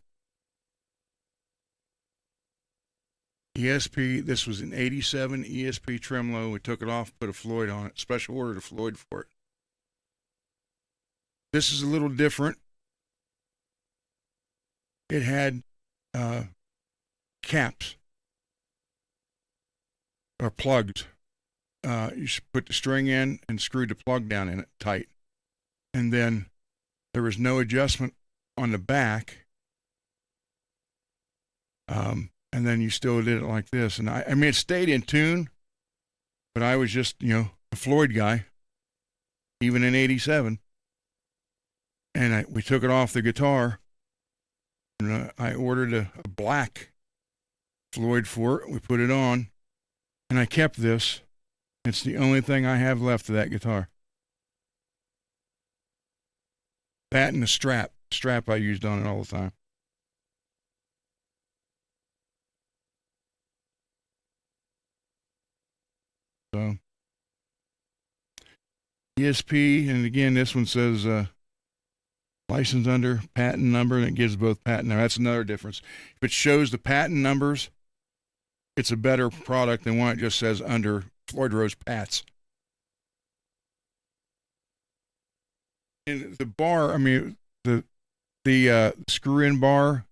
ESP, this was an 87 ESP tremolo. We took it off, put a Floyd on it. Special ordered a Floyd for it. This is a little different. It had caps or plugs. You should put the string in and screw the plug down in it tight. And then there was no adjustment on the back. And then you still did it like this. And I mean, it stayed in tune, but I was just, a Floyd guy, even in 87. And we took it off the guitar, and I ordered a black Floyd for it. We put it on, and I kept this. It's the only thing I have left of that guitar. That and the strap. Strap I used on it all the time. So, ESP, and again, this one says license under patent number, and it gives both patent numbers. That's another difference. If it shows the patent numbers, it's a better product than one that just says under Floyd Rose Pats. And the bar, I mean, the screw-in bar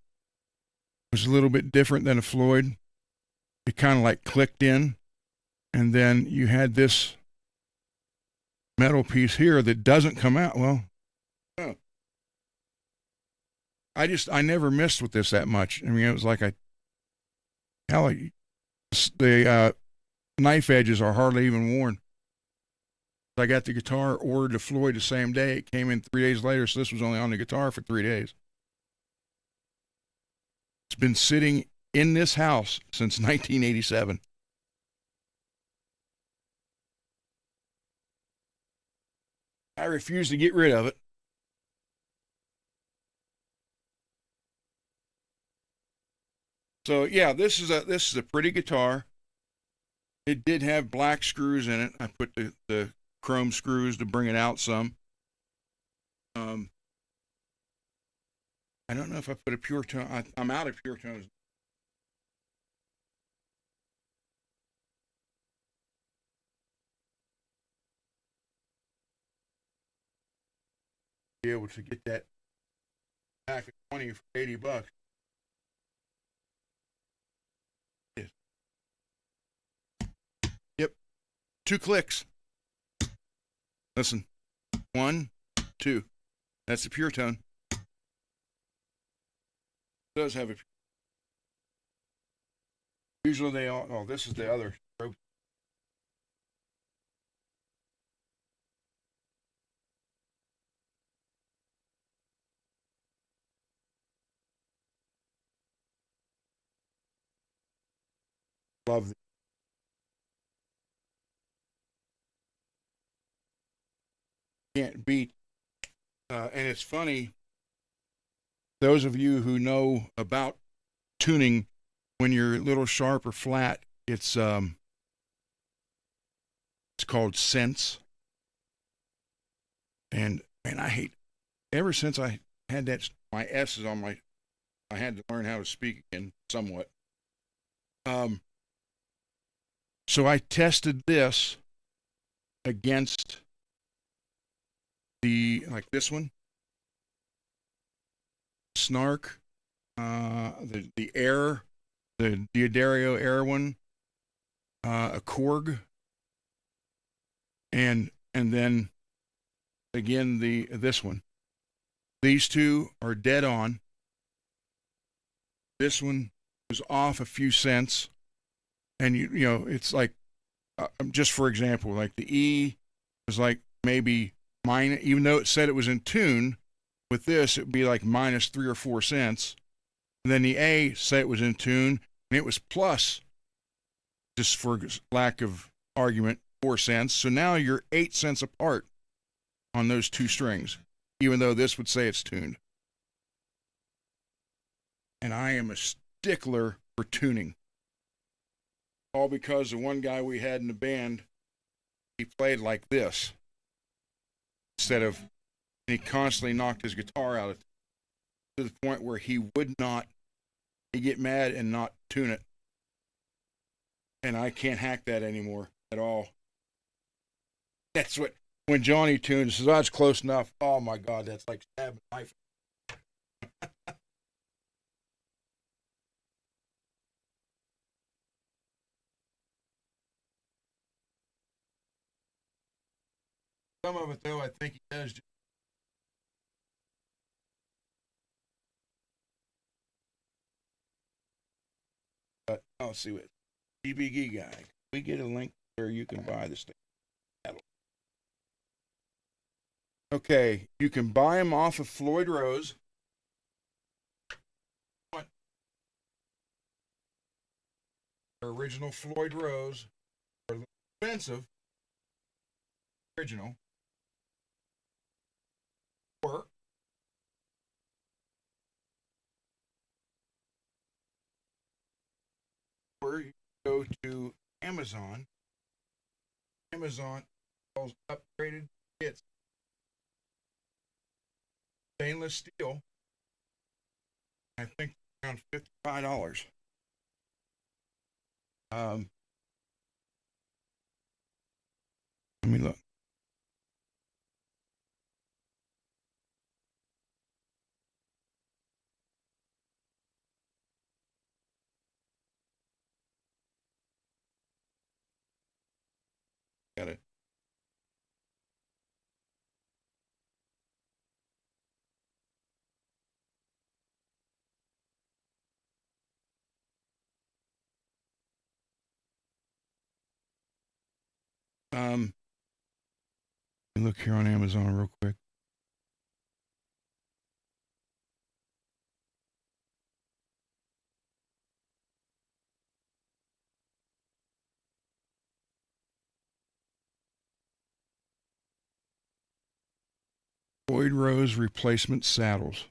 was a little bit different than a Floyd. It kind of like clicked in, and then you had this metal piece here that doesn't come out. Well, I never messed with this that much. I mean, it was like the knife edges are hardly even worn. I got the guitar, ordered the Floyd the same day. It came in 3 days later, so this was only on the guitar for 3 days. It's been sitting in this house since 1987. I refuse to get rid of it. So yeah, this is a pretty guitar. It did have black screws in it. I put the chrome screws to bring it out some. I don't know if I put a pure tone. I'm out of pure tones. Be able to get that pack of 20 for $80. Yep, 2 clicks. Listen, 1, 2. That's the pure tone. It does have a. Usually they all. Oh, this is the other. Love. Can't beat. And it's funny. Those of you who know about tuning, when you're a little sharp or flat, it's called sense. And I hate. Ever since I had that, my S is on my. I had to learn how to speak again somewhat. So I tested this against like this one, Snark, the Air, the D'Addario Air one, a Korg, and then again, this one. These two are dead on. This one was off a few cents, and you know it's like just for example, like the E was like maybe minus, even though it said it was in tune. With this, it would be like minus 3 or 4 cents. And then the A said it was in tune, and it was plus, just for lack of argument, 4 cents. So now you're 8 cents apart on those two strings, even though this would say it's tuned. And I am a stickler for tuning. All because the one guy we had in the band, he played like this instead of, and he constantly knocked his guitar out to the point where he would not, he'd get mad and not tune it. And I can't hack that anymore at all. That's what, when Johnny tuned, says, oh, it's close enough. Oh my God, that's like stabbing a knife. Some of it, though, I think he does. But I'll see what GBG guy. Can we get a link where you can buy this thing? Okay, you can buy them off of Floyd Rose. Original Floyd Rose. They're expensive. Original. Or you go to Amazon. Amazon sells upgraded kits. Stainless steel. I think around $55. Let me look. Got it. Let me look here on Amazon real quick. Floyd Rose replacement saddles.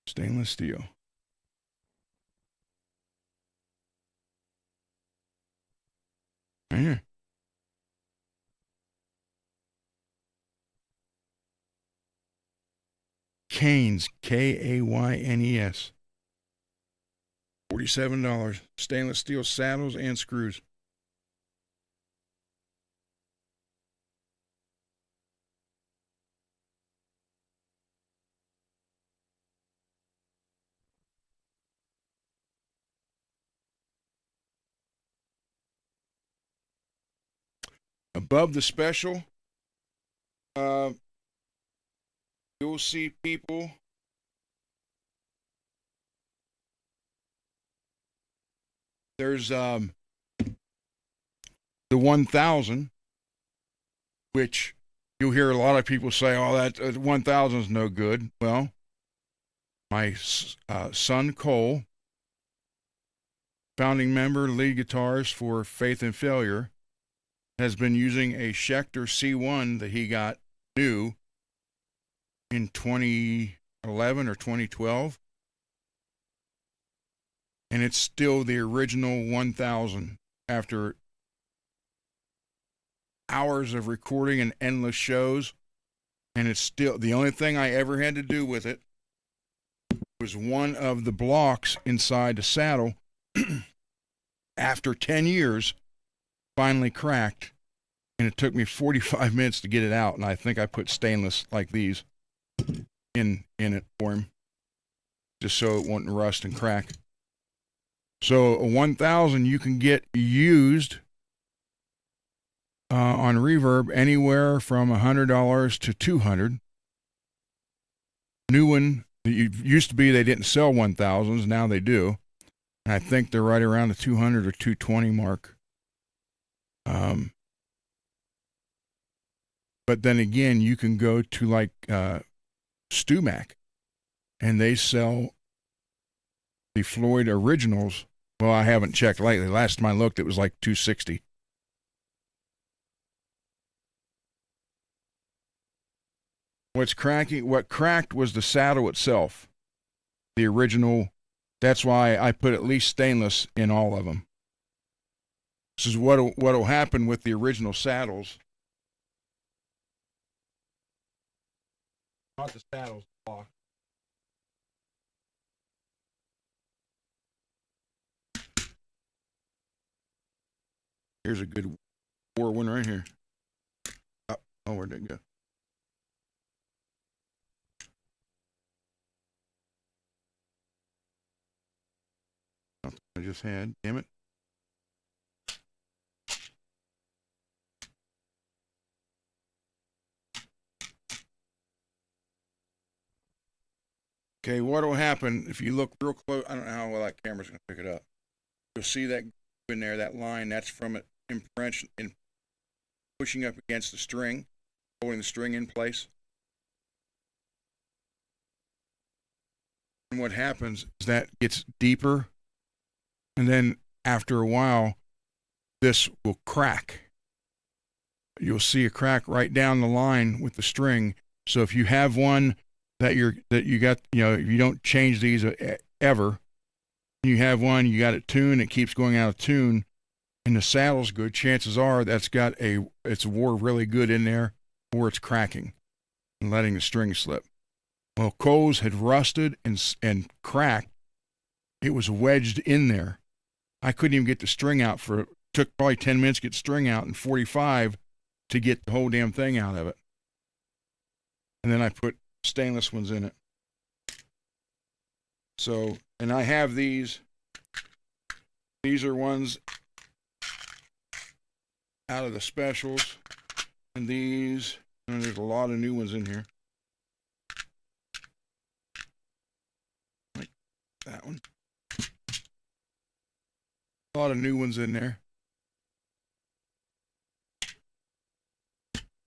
Stainless steel. Right here. Kaynes, Kaynes. $47. Stainless steel saddles and screws. Above the special, you'll see people there's the 1000, which you'll hear a lot of people say, oh, that 1000 is no good. Well, my son Cole, founding member, lead guitarist for Faith and Failure, has been using a Schecter C1 that he got new in 2011 or 2012. And it's still the original 1000 after hours of recording and endless shows. And it's still, the only thing I ever had to do with it was one of the blocks inside the saddle after 10 years finally cracked, and it took me 45 minutes to get it out. And I think I put stainless like these in it for him, just so it wouldn't rust and crack. So a 1000 you can get used on Reverb anywhere from $100 to $200. New one, it used to be they didn't sell 1000s, now they do. And I think they're right around the 200 or 220 mark. But then again, you can go to like StewMac, and they sell the Floyd originals. Well, I haven't checked lately. Last time I looked, it was like 260. What cracked was the saddle itself, the original. That's why I put at least stainless in all of them. This is what'll happen with the original saddles. Not the saddles, the block. Here's a good war one right here. Oh, where'd it go? Something I just had. Damn it. Okay, what'll happen if you look real close? I don't know how well that camera's gonna pick it up. You'll see that in there, that line. That's from it impression in pushing up against the string, holding the string in place. And what happens is that gets deeper, and then after a while, this will crack. You'll see a crack right down the line with the string. So if you have one that you got, if you don't change these ever, you have one, you got it tuned, it keeps going out of tune, and the saddle's good, chances are it's wore really good in there, or it's cracking and letting the string slip. Well, Cole's had rusted and cracked. It was wedged in there. I couldn't even get the string out took probably 10 minutes to get the string out and 45 to get the whole damn thing out of it. And then I put stainless ones in it. So, and I have these are ones out of the specials, and there's a lot of new ones in here, like that one. A lot of new ones in there.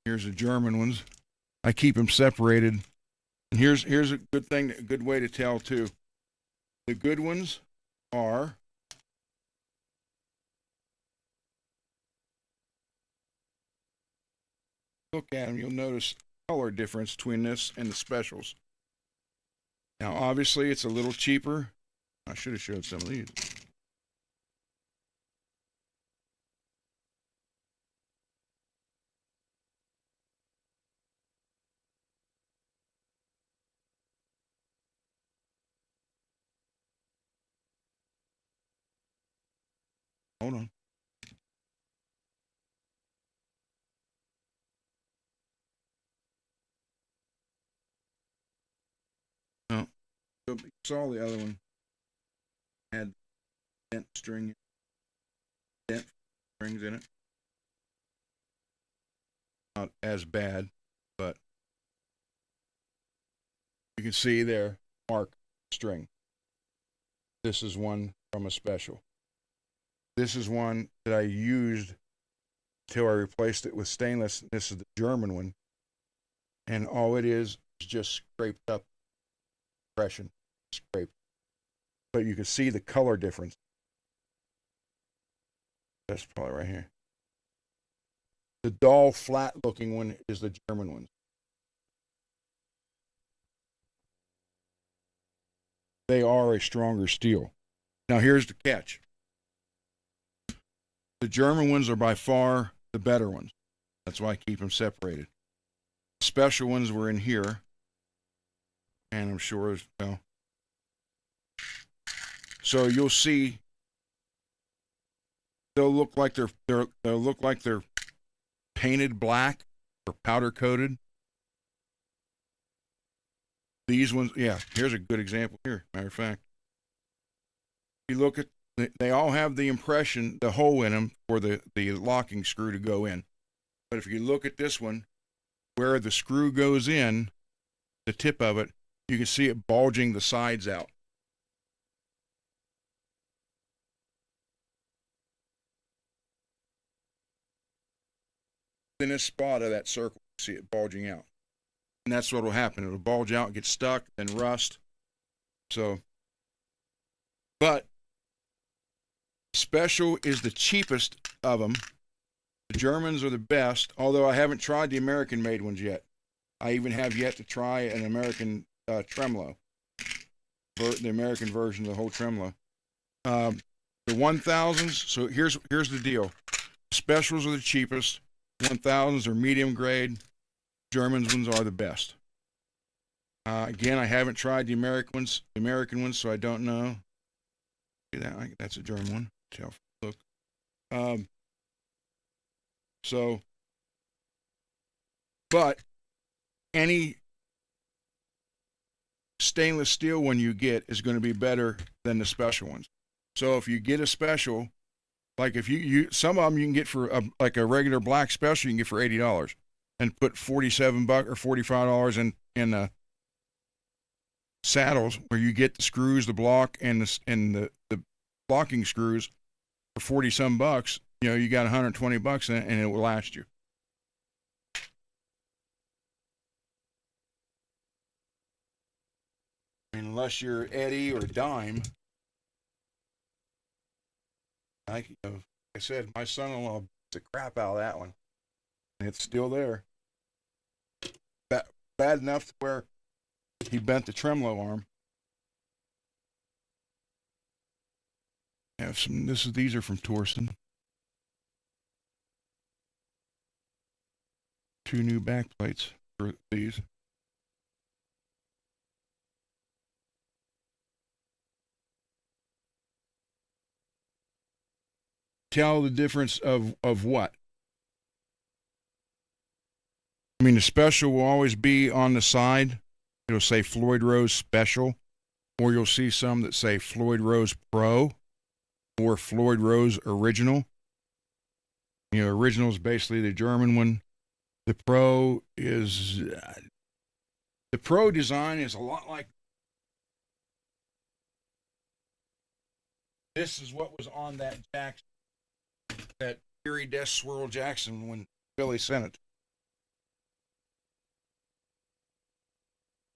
Here's the German ones. I keep them separated. And here's a good thing, a good way to tell too. The good ones are look at them, you'll notice color difference between this and the specials. Now, obviously, it's a little cheaper. I should have showed some of these. Hold on. No, so you saw the other one had dent strings in it. Not as bad, but you can see there, mark string. This is one from a special. This is one that I used till I replaced it with stainless. This is the German one. And all it is just scraped up impression. Scraped. But you can see the color difference. That's probably right here. The dull, flat looking one is the German one. They are a stronger steel. Now here's the catch. The German ones are by far the better ones. That's why I keep them separated. Special ones were in here. And I'm sure as well. So you'll see they'll look like they're painted black or powder coated. These ones, yeah, here's a good example here. Matter of fact, you look at, they all have the impression, the hole in them for the locking screw to go in. But if you look at this one, where the screw goes in, the tip of it, you can see it bulging the sides out. In this spot of that circle, you see it bulging out. And that's what will happen. It'll bulge out, get stuck, then rust. So, but Special is the cheapest of them. The Germans are the best, although I haven't tried the American-made ones yet. I even have yet to try an American tremolo, the American version of the whole tremolo. The 1000s, so here's the deal. Specials are the cheapest. 1000s are medium grade. Germans ones are the best. Again, I haven't tried the American ones, so I don't know. That's a German one. Look. So, but any stainless steel one you get is going to be better than the special ones. So if you get a special, like if you some of them you can get for like a regular black special, you can get for $80 and put $47 or $45 in the saddles where you get the screws, the block, and the blocking screws for 40 some bucks. You know, you got $120 in it, and it will last you. I mean, unless you're Eddie or Dime. Like I said, my son-in-law beat the crap out of that one, and it's still there. Bad enough to where he bent the tremolo arm. Have some. These are from Torsen. 2 new back plates for these. Tell the difference of what? I mean, the special will always be on the side. It'll say Floyd Rose Special, or you'll see some that say Floyd Rose Pro or Floyd Rose Original. You know, original is basically the German one. The Pro is the Pro design is a lot like this. Is what was on that Jackson, that Erie Death Swirl Jackson when Billy sent it.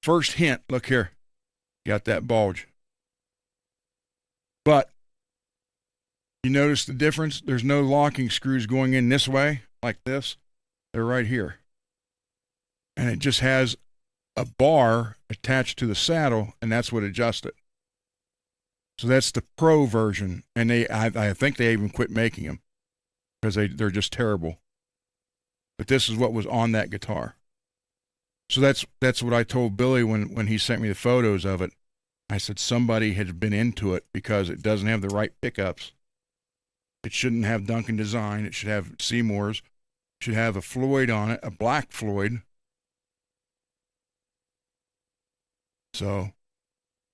First hint, look here, got that bulge. But you notice the difference? There's no locking screws going in this way, like this. They're right here. And it just has a bar attached to the saddle, and that's what adjusts it. So that's the Pro version, and I think they even quit making them because they're just terrible. But this is what was on that guitar. So that's what I told Billy when he sent me the photos of it. I said somebody had been into it because it doesn't have the right pickups. It shouldn't have Duncan design. It should have Seymour's. It should have a Floyd on it, a black Floyd. So,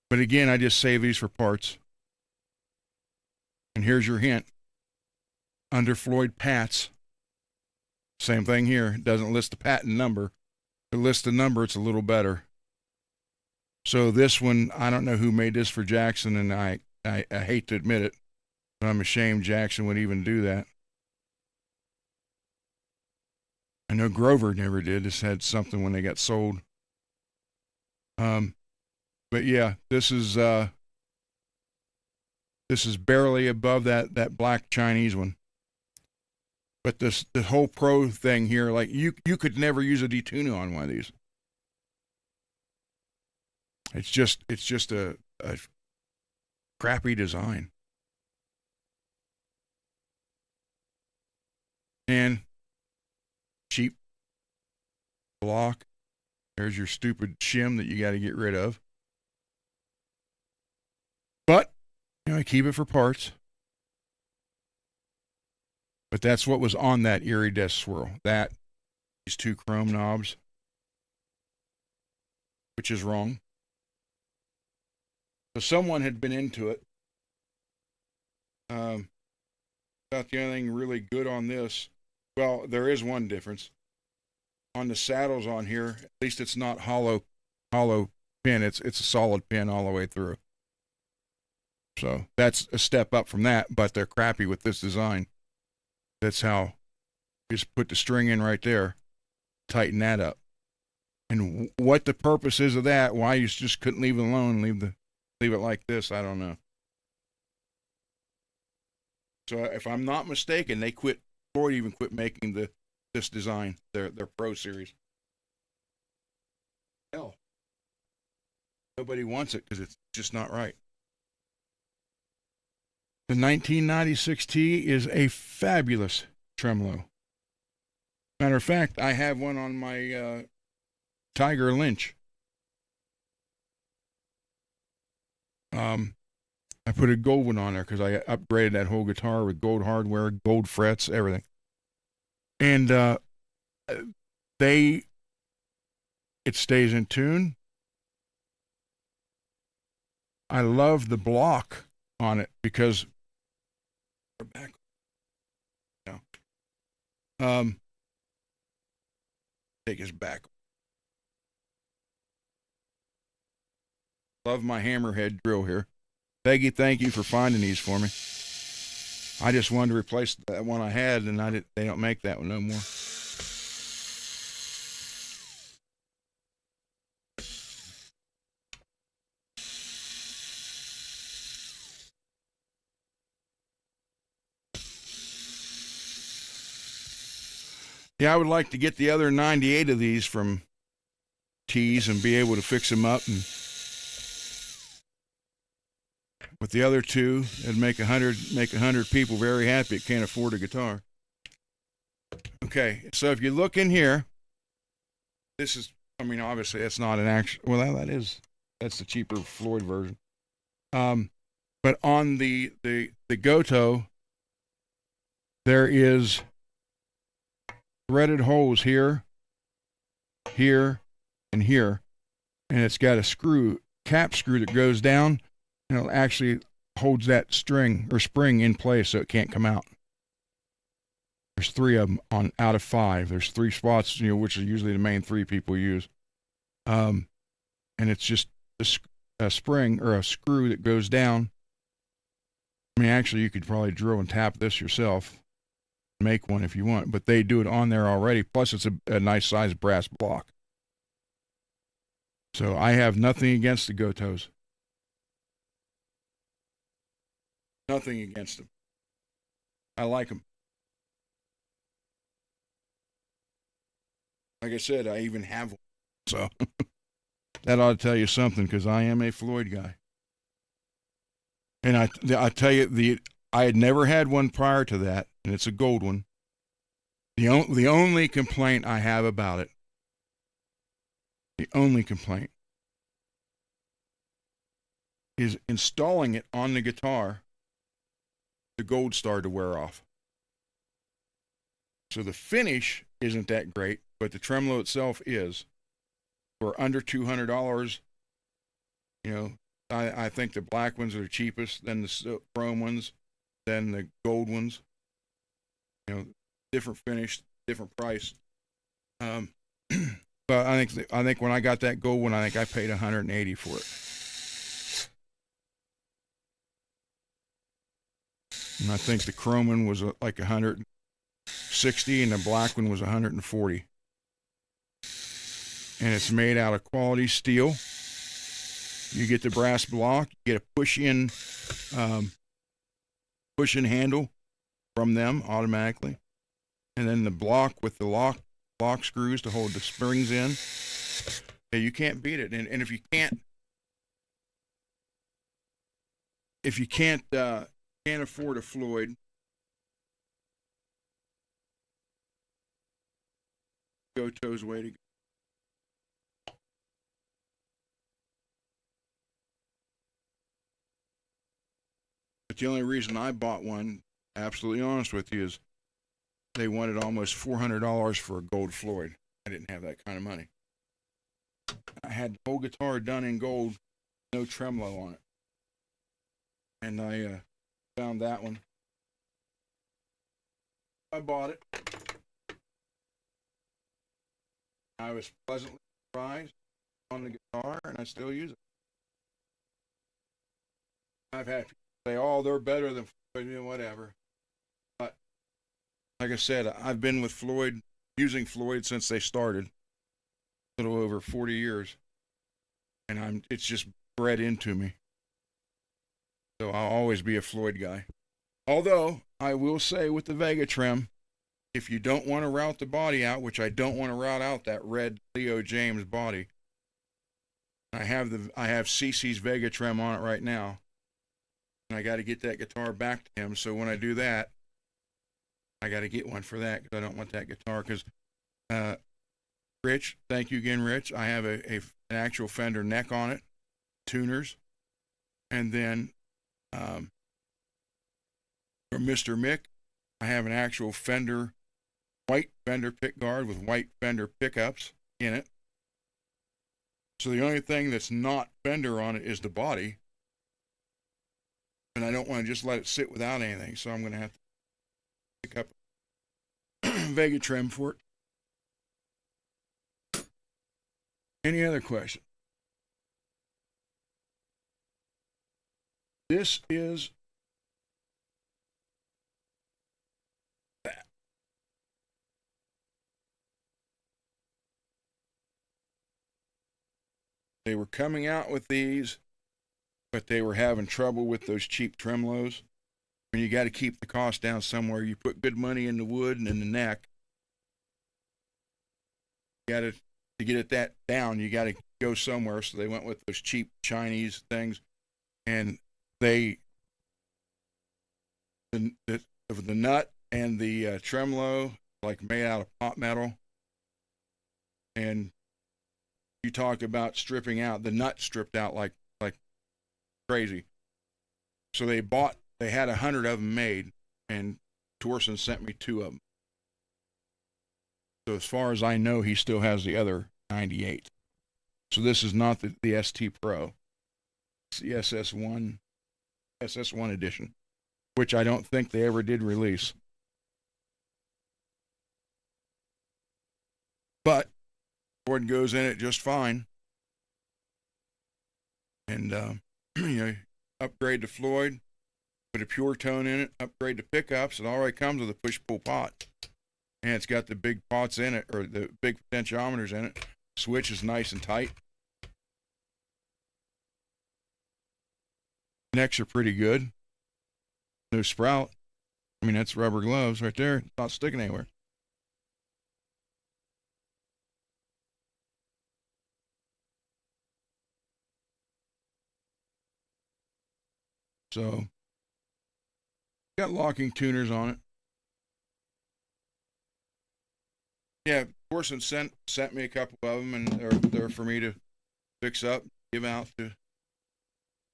but again, I just save these for parts. And here's your hint. Under Floyd Pats, same thing here. It doesn't list the patent number. If it lists the number, it's a little better. So this one, I don't know who made this for Jackson, and I hate to admit it, but I'm ashamed Jackson would even do that. I know Grover never did. This had something when they got sold. But yeah, this is barely above that black Chinese one. But the whole Pro thing here, like you could never use a detuner on one of these. It's just a crappy design. And cheap block. There's your stupid shim that you got to get rid of. But, you know, I keep it for parts. But that's what was on that Erie Death Swirl. These 2 chrome knobs, which is wrong. So someone had been into it. About the only thing really good on this Well, there is one difference. On the saddles on here, at least it's not hollow pin. It's a solid pin all the way through. So that's a step up from that, but they're crappy with this design. That's how you just put the string in right there, tighten that up. And what the purpose is of that, why you just couldn't leave it alone, leave it like this, I don't know. So if I'm not mistaken, Floyd even quit making this design, their Pro Series. Hell, nobody wants it because it's just not right. The 1996 T is a fabulous tremolo. Matter of fact, I have one on my Tiger Lynch. I put a gold one on there because I upgraded that whole guitar with gold hardware, gold frets, everything. And it stays in tune. I love the block on it because we're back. Yeah. Take us back. Love my hammerhead drill here. Peggy, thank you for finding these for me. I just wanted to replace that one I had, and they don't make that one no more. Yeah, I would like to get the other 98 of these from Tees and be able to fix them up. And with the other two, it'd make 100 people very happy that can't afford a guitar. Okay, so if you look in here, this is, I mean, obviously that's not an actual, well, that's the cheaper Floyd version. But on the Goto, there is threaded holes here, here, and here, and it's got a cap screw that goes down, and it actually holds that string or spring in place so it can't come out. There's 3 of them out of 5. There's 3 spots, which are usually the main 3 people use. And it's just a spring or a screw that goes down. I mean, actually, you could probably drill and tap this yourself. Make one if you want, but they do it on there already. Plus, it's a nice size brass block. So I have nothing against the Gotos. Nothing against them. I like them. Like I said, I even have one. So that ought to tell you something, because I am a Floyd guy. And I tell you, I had never had one prior to that, and it's a gold one. The only complaint I have about it, is installing it on the guitar, the gold started to wear off. So the finish isn't that great, but the tremolo itself is. For under $200, I think the black ones are the cheapest, then the chrome ones, then the gold ones. Different finish, different price. But I think when I got that gold one, I think I paid $180 for it. And I think the chrome one was like $160, and the black one was $140. And it's made out of quality steel. You get the brass block, you get a push-in handle from them automatically, and then the block with the lock screws to hold the springs in. Yeah, you can't beat it. And if you can't afford a Floyd, Goto's way to go. But the only reason I bought one, absolutely honest with you, is they wanted almost $400 for a gold Floyd. I didn't have that kind of money. I had the whole guitar done in gold, no tremolo on it. And I found that one. I bought it. I was pleasantly surprised on the guitar, and I still use it. I've had people say, "Oh, they're better than Floyd," you know, whatever. But like I said, I've been with Floyd, using Floyd since they started, a little over 40 years, and it's just bred into me. So I'll always be a Floyd guy. Although I will say with the Vega trim, if you don't want to route the body out, which I don't want to route out that red Leo James body, I have CC's Vega trim on it right now, and I got to get that guitar back to him. So when I do that, I got to get one for that because I don't want that guitar. Because Rich, thank you again, Rich. I have an actual Fender neck on it, tuners, and then from Mr. Mick, I have an actual Fender, white Fender pickguard with white Fender pickups in it. So the only thing that's not Fender on it is the body. And I don't want to just let it sit without anything. So I'm going to have to pick up Vega trim for it. Any other question? This is that. They were coming out with these, but they were having trouble with those cheap tremlos. When you got to keep the cost down somewhere, you put good money in the wood and in the neck. You got to get it that down, you got to go somewhere. So they went with those cheap Chinese things, and the nut and the tremolo like made out of pot metal. And you talked about stripping out, the nut stripped out like crazy. So they had 100 of them made, and Torsen sent me 2 of them. So as far as I know, he still has the other 98. So this is not the ST Pro. It's the SS1 edition, which I don't think they ever did release. But Ford goes in it just fine. And, upgrade to Floyd, put a pure tone in it, upgrade to pickups. It already comes with a push-pull pot. And it's got the big pots in it, or the big potentiometers in it. Switch is nice and tight. Necks are pretty good. No sprout. I mean, that's rubber gloves right there. It's not sticking anywhere. So, got locking tuners on it. Yeah, Torsen sent me a couple of them, and they're for me to fix up, give out to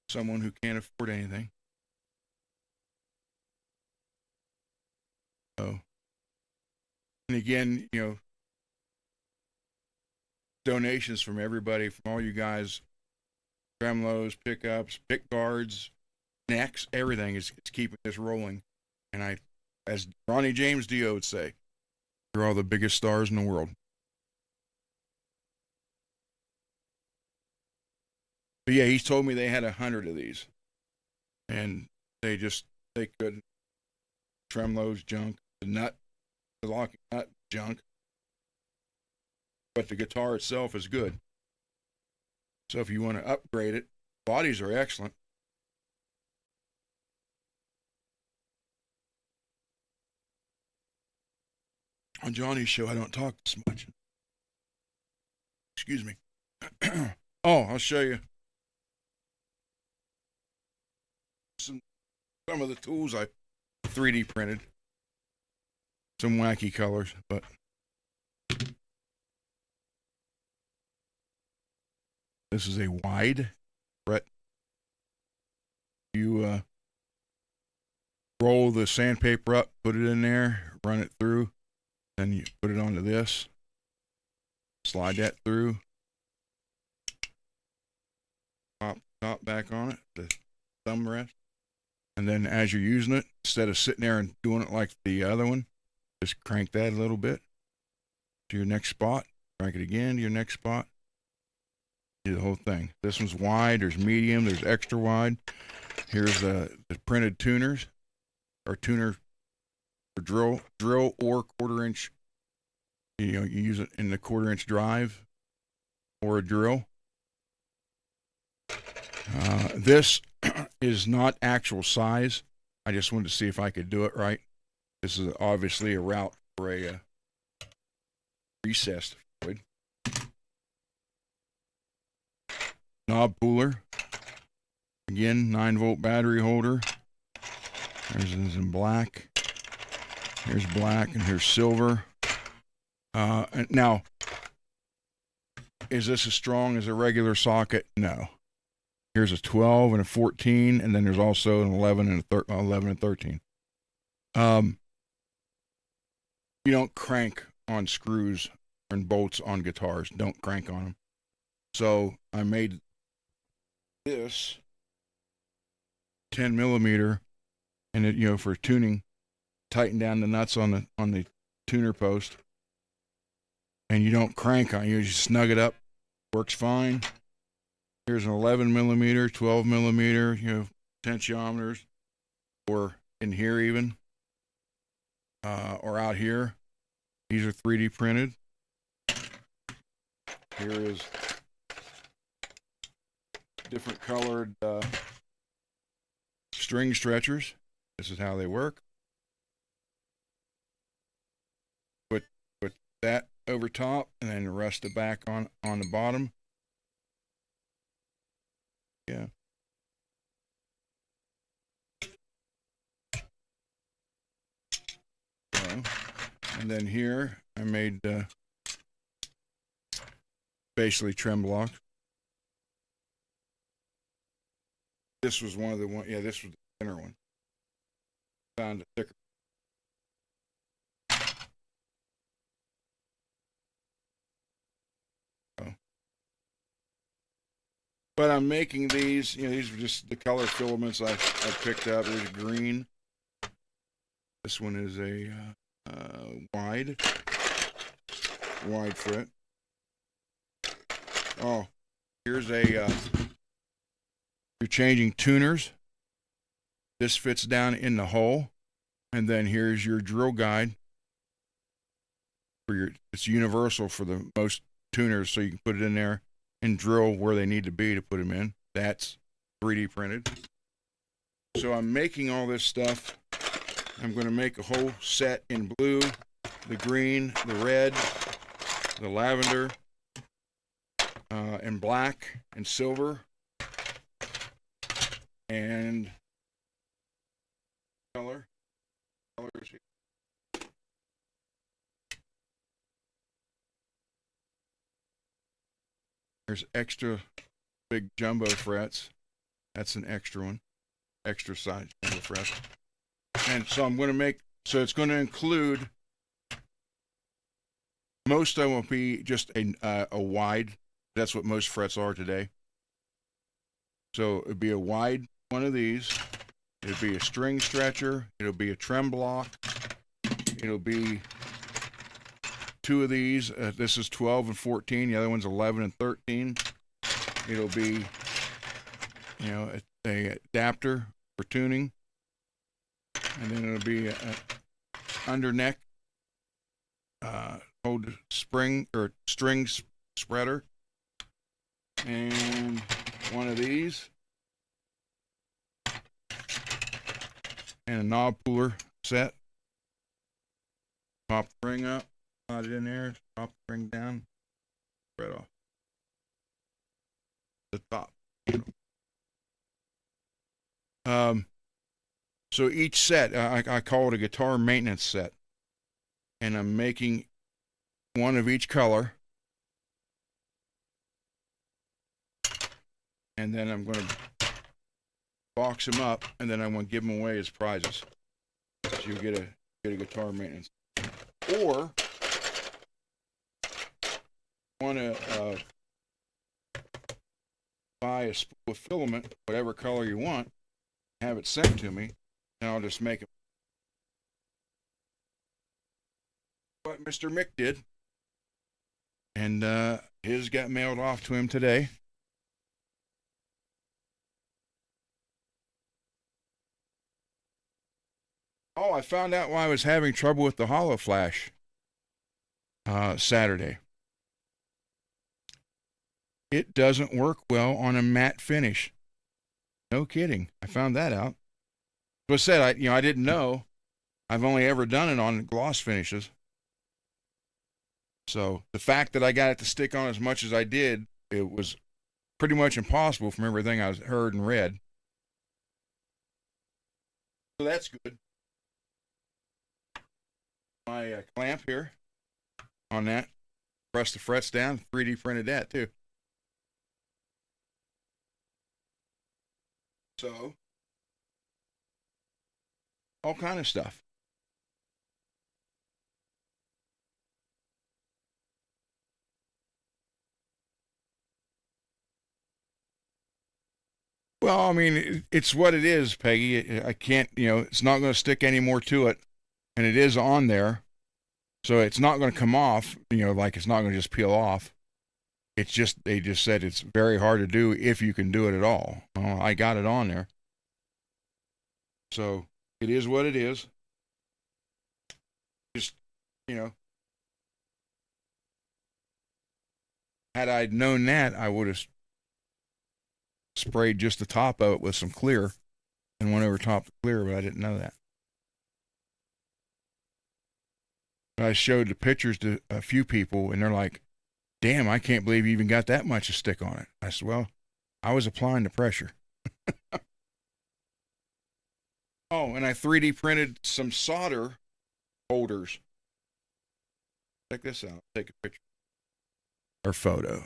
someone who can't afford anything. So, and again, donations from everybody, from all you guys, tremolos, pickups, pick guards, necks, everything is keeping this rolling. And as Ronnie James Dio would say, you're all the biggest stars in the world. But yeah, he's told me they had 100 of these, and they couldn't. Tremolos junk, the locking nut junk, but the guitar itself is good. So if you want to upgrade it, bodies are excellent. On Johnny's show, I don't talk this much. Excuse me. Oh, I'll show you some of the tools I 3D printed. Some wacky colors, but this is a wide fret. You roll the sandpaper up, put it in there, run it through, then you put it onto this, slide that through, pop top back on it, the thumb rest, and then as you're using it, instead of sitting there and doing it like the other one, just crank that a little bit to your next spot, Crank it again to your next spot. Do the whole thing. This one's wide. There's medium. There's extra wide. Here's the printed tuners, or tuner for drill or 1/4 inch. You use it in the 1/4 inch drive or a drill. This is not actual size. I just wanted to see if I could do it right. This is obviously a route for a recessed void. Knob puller. Again, 9-volt battery holder. There's this in black. Here's black and here's silver. Now, is this as strong as a regular socket? No. Here's a 12 and a 14, and then there's also an 11 and 13. You don't crank on screws and bolts on guitars. Don't crank on them. So I made this 10 millimeter, and it, for tuning, tighten down the nuts on the tuner post, and you don't crank on it. You just snug it up. Works fine. Here's an 11 millimeter, 12 millimeter, potentiometers, or in here even, or out here. These are 3D printed. Here is different colored string stretchers. This is how they work. Put that over top, and then rest it back on the bottom. Yeah. And then here I made basically trim blocks. This was one of the one. Yeah, this was the thinner one. Found a thicker. But I'm making these. These are just the color filaments I picked up. There's green. This one is a wide foot. Oh, here's a. You're changing tuners. This fits down in the hole, and then here's your drill guide. It's universal for the most tuners, so you can put it in there and drill where they need to be to put them in. That's 3D printed. So I'm making all this stuff. I'm going to make a whole set in blue, the green, the red, the lavender, and black and silver, and colors. There's extra big jumbo frets. That's an extra one. Extra size jumbo frets. And so I'm going to make, so it's going to include, most of them will be just a wide. That's what most frets are today. So it'd be a wide one of these. It'll be a string stretcher. It'll be a trem block. It'll be 2 of these. This is 12 and 14. The other one's 11 and 13. It'll be, a adapter for tuning. And then it'll be a under neck hold spring or string spreader. And one of these. And a knob puller set. Pop the ring up, slide it in there, pop the ring down, spread off the top. So each set, I call it a guitar maintenance set. And I'm making one of each color. And then I'm going to box them up, and then I'm going to give them away as prizes. So you get a guitar maintenance. Or want to buy a spool of filament, whatever color you want, have it sent to me, and I'll just make it. What Mr. Mick did. And his got mailed off to him today. Oh, I found out why I was having trouble with the Hollow Flash Saturday. It doesn't work well on a matte finish. No kidding. I found that out. So I said, I didn't know. I've only ever done it on gloss finishes. So the fact that I got it to stick on as much as I did, it was pretty much impossible from everything I heard and read. So that's good. My clamp here on that, press the frets down, 3D printed that too. So, all kind of stuff. Well, I mean, it's what it is, Peggy. I can't, it's not going to stick any more to it, and it is on there, so it's not going to come off. Like it's not going to just peel off. It's just they just said it's very hard to do if you can do it at all. Well, I got it on there, so it is what it is. Just had I known that, I would have sprayed just the top of it with some clear and went over top the clear, but I didn't know that. I showed the pictures to a few people, and they're like, damn, I can't believe you even got that much of stick on it. I said, well, I was applying the pressure. Oh, and I 3D printed some solder holders. Check this out. Take a picture or photo.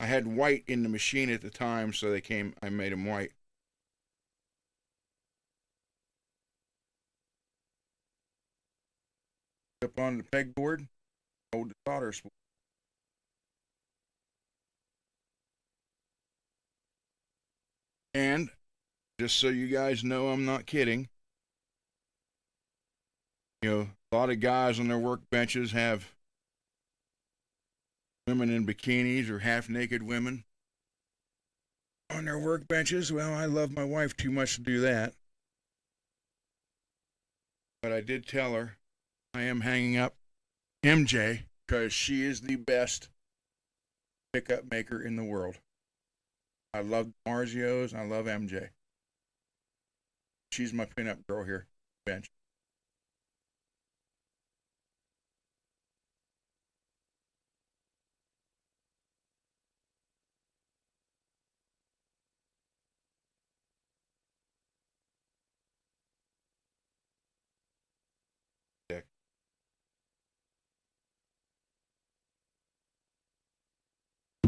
I had white in the machine at the time, so I made them white. Up on the pegboard, hold the solder spool. And just so you guys know, I'm not kidding. A lot of guys on their workbenches have women in bikinis or half naked women on their workbenches. Well, I love my wife too much to do that. But I did tell her I am hanging up MJ because she is the best pickup maker in the world. I love Marzios and I love MJ. She's my pinup girl here, bench.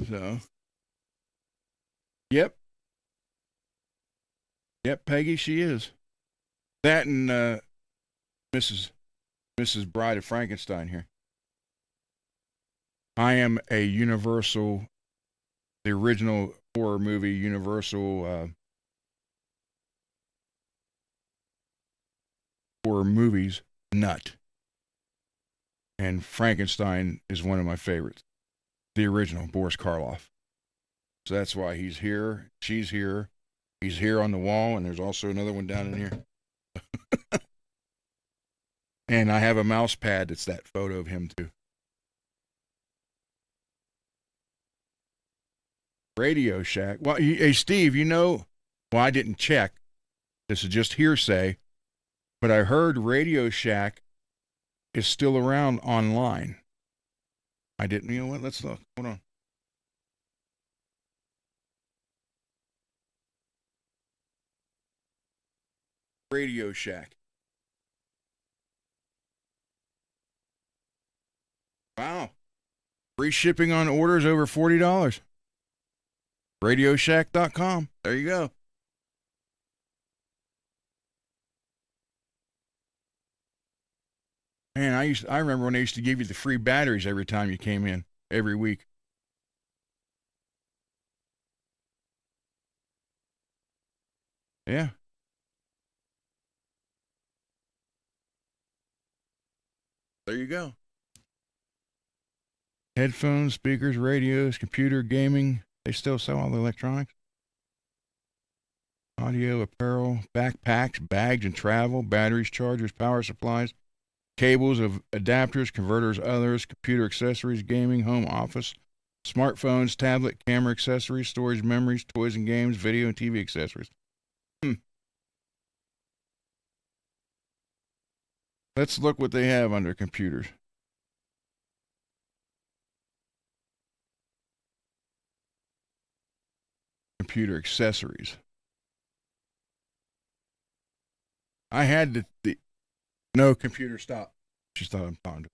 So, yep, Peggy, she is. That and Mrs. Bride of Frankenstein here. I am a Universal, the original horror movie Universal horror movies nut, and Frankenstein is one of my favorites. The original Boris Karloff. So that's why he's here. She's here. He's here on the wall, and there's also another one down in here. And I have a mouse pad that's that photo of him too. Radio Shack. Well, hey Steve, well, I didn't check. This is just hearsay, but I heard Radio Shack is still around online. I didn't. You know what? Let's look. Hold on. Radio Shack. Wow. Free shipping on orders over $40. RadioShack.com. There you go. Man, I remember when they used to give you the free batteries every time you came in, every week. Yeah. you go. Headphones, speakers, radios, computer, gaming. They still sell all the electronics. Audio, apparel, backpacks, bags and travel, batteries, chargers, power supplies, cables of adapters, converters, others, computer accessories, gaming, home office, smartphones, tablet, camera accessories, storage, memories, toys and games, video and TV accessories. Let's look what they have under computers. Computer accessories. I had the no computer stop. She thought I'm talking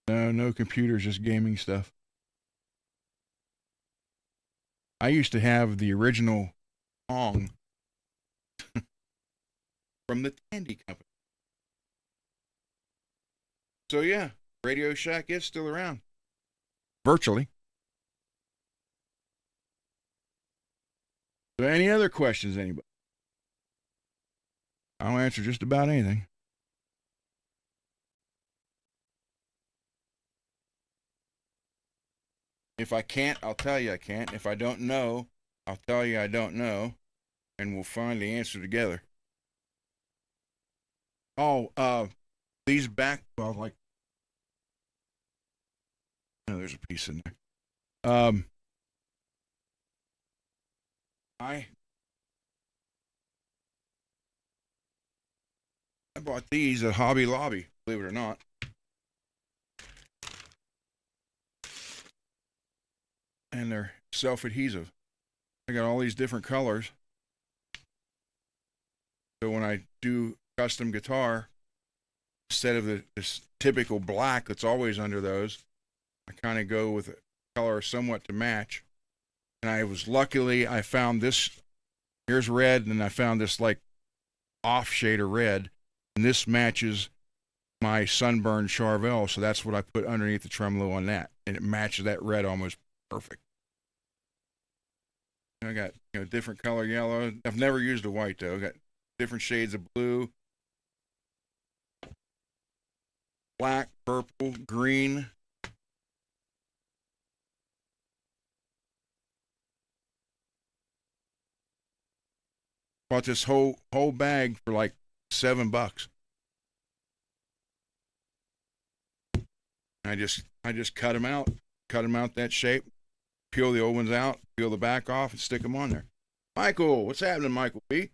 to. No computers, just gaming stuff. I used to have the original Pong from the Tandy Company. So yeah, Radio Shack is still around. Virtually. So any other questions, anybody? I'll answer just about anything. If I can't, I'll tell you I can't. If I don't know, I'll tell you I don't know, and we'll find the answer together. Oh, these back, well, like, oh, there's a piece in there. I bought these at Hobby Lobby, believe it or not. And they're self-adhesive. I got all these different colors. So when I do custom guitar, instead of this typical black that's always under those, I kind of go with a color somewhat to match. And I found this, here's red, and I found this like off shade of red, and this matches my sunburned Charvel, so that's what I put underneath the tremolo on that, and it matches that red almost perfect. I got different color yellow. I've never used a white though. I got different shades of blue, black, purple, green. Bought this whole bag for like $7. I just cut them out that shape, peel the old ones out, peel the back off, and stick them on there. Michael, what's happening, Michael B?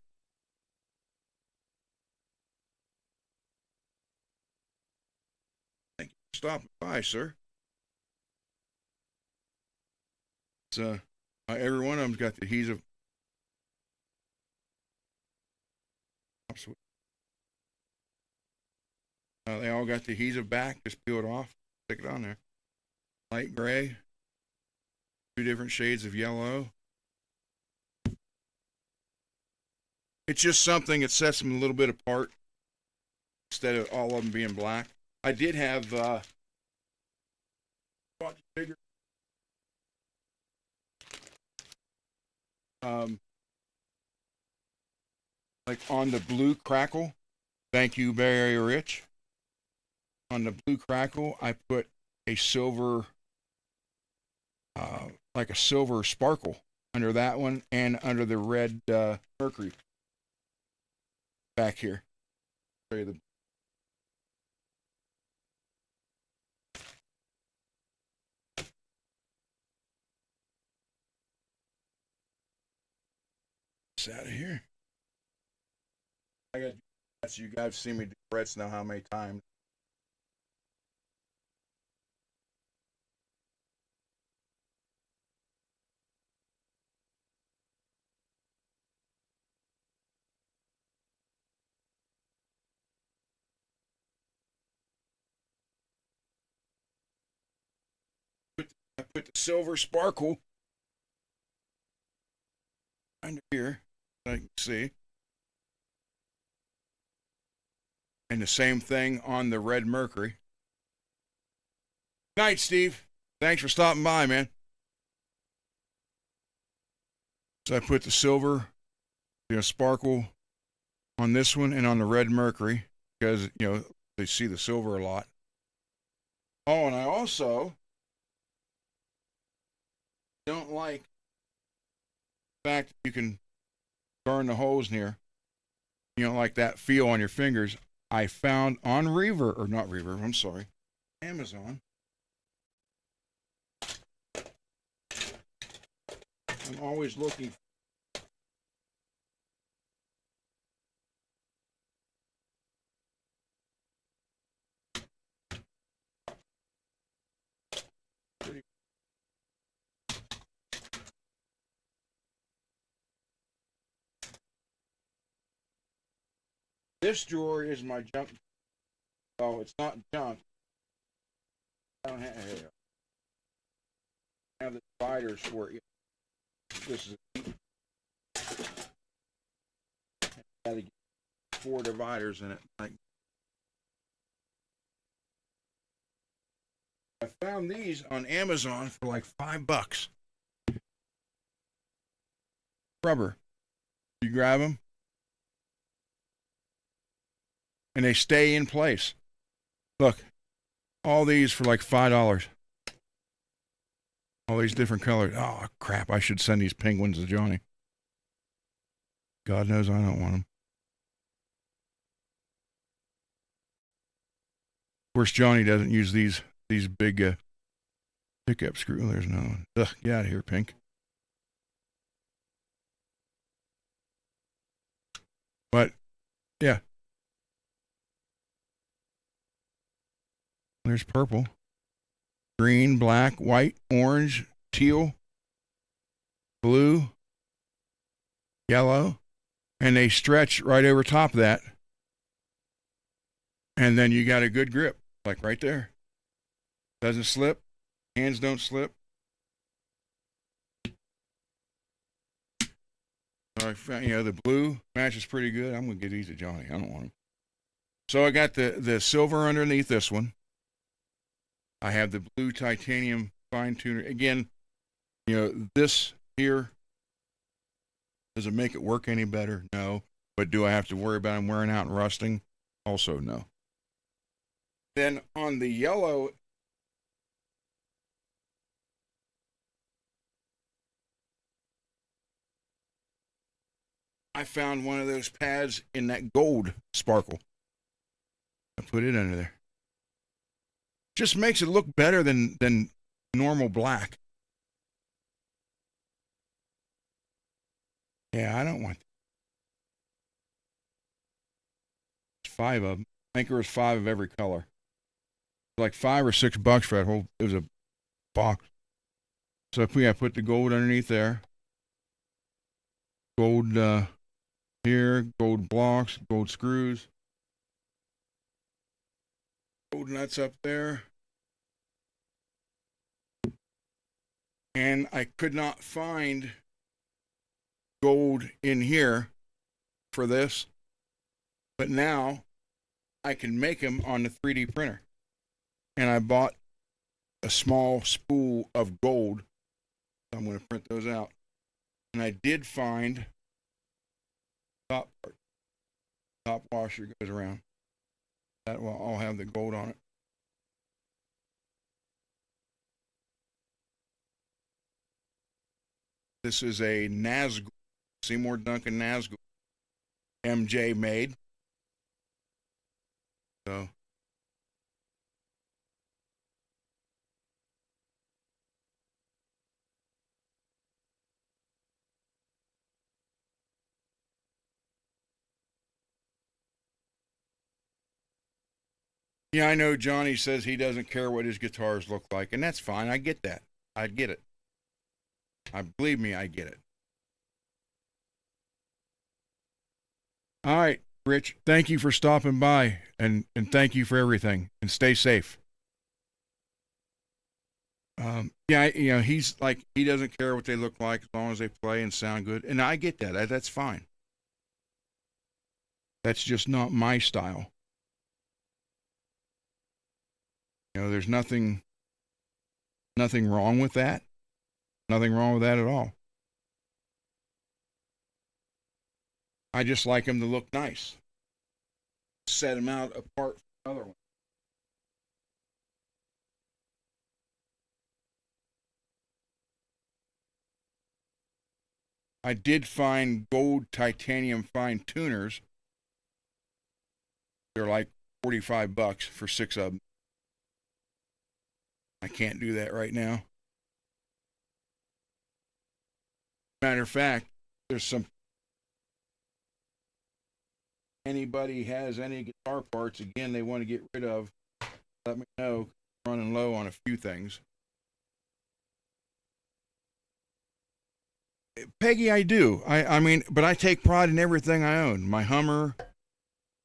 Thank you for stopping by, sir. It's every one of them's got the adhesive. They all got the adhesive back. Just peel it off, stick it on there. Light gray, 2 different shades of yellow. It's just something that sets them a little bit apart instead of all of them being black. I did have bigger. Like on the Blue Crackle. Thank you, Barry Rich. On the Blue Crackle, I put a silver, like a silver sparkle under that one and under the red Mercury back here. Show you the out of here. I got that's you guys see me do frets now how many times. I put the silver sparkle under here, I can see. And the same thing on the red Mercury. Night, Steve. Thanks for stopping by, man. So I put the silver, sparkle on this one and on the Red Mercury because, you know, they see the silver a lot. Oh, and I also don't like the fact that you can burn the holes near. You don't like that feel on your fingers. I found on Reverb, or not Reverb, I'm sorry, Amazon. I'm always looking. This drawer is my junk. Oh, it's not junk. I don't have the dividers for it. This is got to get 4 dividers in it. I found these on Amazon for like $5. Rubber. You grab them, and they stay in place. Look, all these for like $5. All these different colors. Oh, crap. I should send these penguins to Johnny. God knows I don't want them. Of course, Johnny doesn't use these big pickup screws. There's no one. Ugh, get out of here, Pink. But, yeah. There's purple. Green, black, white, orange, teal, blue, yellow, and they stretch right over top of that. And then you got a good grip, like right there. Doesn't slip. Hands don't slip. So I found, you know, the blue matches pretty good. I'm going to give these to Johnny. I don't want them. So I got the silver underneath this one. I have the blue titanium fine tuner. Again, you know, this here, does it make it work any better? No. But do I have to worry about them wearing out and rusting? Also, no. Then on the yellow, I found one of those pads in that gold sparkle. I put it under there. Just makes it look better than normal black. Yeah, I don't want 5 of them. I think there was 5 of every color. Like $5 or $6 for that whole. It was a box. So if we put the gold underneath there, gold here, gold blocks, gold screws, gold nuts up there. And I could not find gold in here for this, but now I can make them on the 3D printer. And I bought a small spool of gold. I'm going to print those out. And I did find top part. Top washer goes around. That will all have the gold on it. This is a Nazgul, Seymour Duncan Nazgul, MJ made. So yeah, I know Johnny says he doesn't care what his guitars look like, and that's fine. I get that. I get it. Believe me, I get it. All right, Rich, thank you for stopping by, and thank you for everything, and stay safe. Yeah, you know, he's like, he doesn't care what they look like as long as they play and sound good, and I get that. That's fine. That's just not my style. You know, there's nothing wrong with that. Nothing wrong with that at all. I just like them to look nice. Set them out apart from other ones. I did find gold titanium fine tuners. They're like $45 for 6 of them. I can't do that right now. Matter of fact, there's some. Anybody has any guitar parts again they want to get rid of, let me know. I'm running low on a few things. Peggy, I do. I mean, but I take pride in everything I own. My Hummer,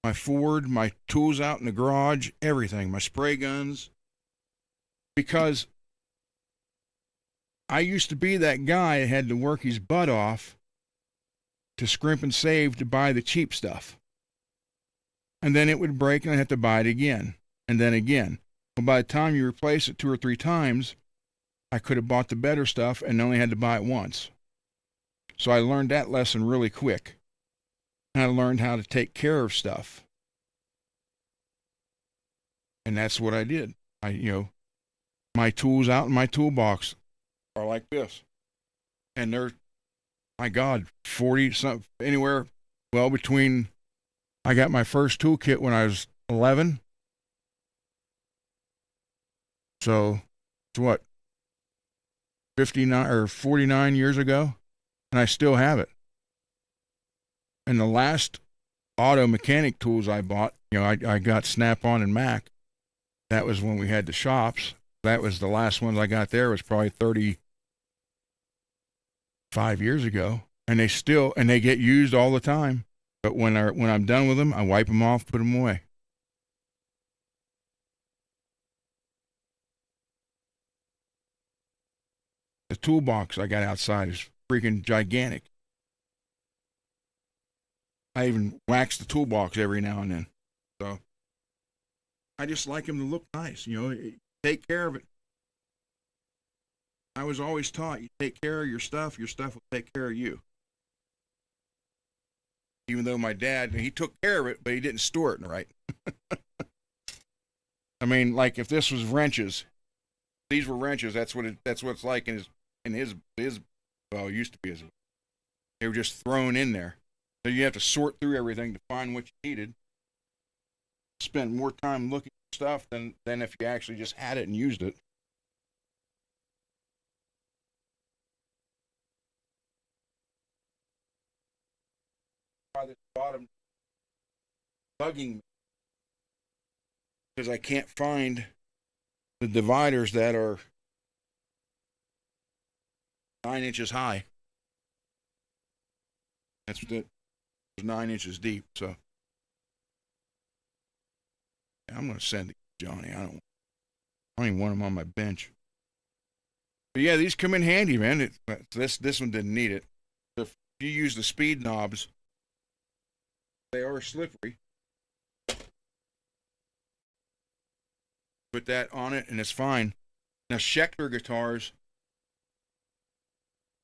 my Ford, my tools out in the garage, everything. My spray guns. Because I used to be that guy that had to work his butt off to scrimp and save to buy the cheap stuff. And then it would break and I'd have to buy it again. And then again. Well, by the time you replace it 2 or 3 times, I could have bought the better stuff and only had to buy it once. So I learned that lesson really quick. And I learned how to take care of stuff. And that's what I did. My tools out in my toolbox are like this. And they're, my God, 40 something, anywhere, well, between, I got my first toolkit when I was 11. So, it's what, 59 or 49 years ago? And I still have it. And the last auto mechanic tools I bought, I got Snap-on and Mac. That was when we had the shops. That was the last ones I got there, was probably 35 years ago. And they get used all the time. But when I'm done with them, I wipe them off, put them away. The toolbox I got outside is freaking gigantic. I even wax the toolbox every now and then. So I just like them to look nice. Take care of it. I was always taught you take care of your stuff will take care of you. Even though my dad, he took care of it, but he didn't store it right. I mean, like if this was wrenches, these were wrenches. That's what it's like in his well, it used to be his. They were just thrown in there. So you have to sort through everything to find what you needed. Spend more time looking for stuff than if you actually just had it and used it. Why this bottom bugging me, because I can't find the dividers that are 9 inches high. That's what 9 inches deep. So I'm going to send it to Johnny. I don't even want them on my bench. But yeah, these come in handy, man. This one didn't need it. So if you use the speed knobs, they are slippery. Put that on it and it's fine. Now Schecter guitars,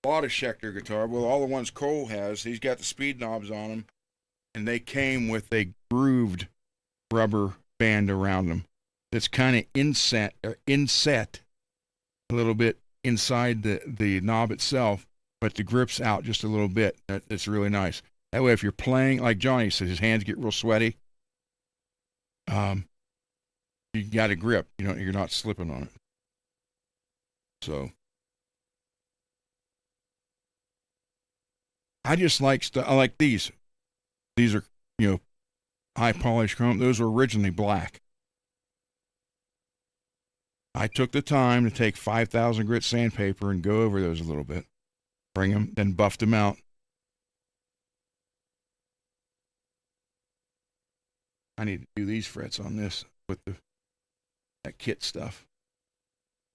a lot of Schecter guitar, well, all the ones Cole has, he's got the speed knobs on them, and they came with a grooved rubber band around them that's kind of inset a little bit inside the knob itself, but the grip's out just a little bit. That's really nice. That way, if you're playing, like Johnny says, his hands get real sweaty. You got a grip. You're not slipping on it. So I just like stuff. I like these. These are high polished chrome. Those were originally black. I took the time to take 5,000 grit sandpaper and go over those a little bit, bring them, then buffed them out. I need to do these frets on this with that kit stuff.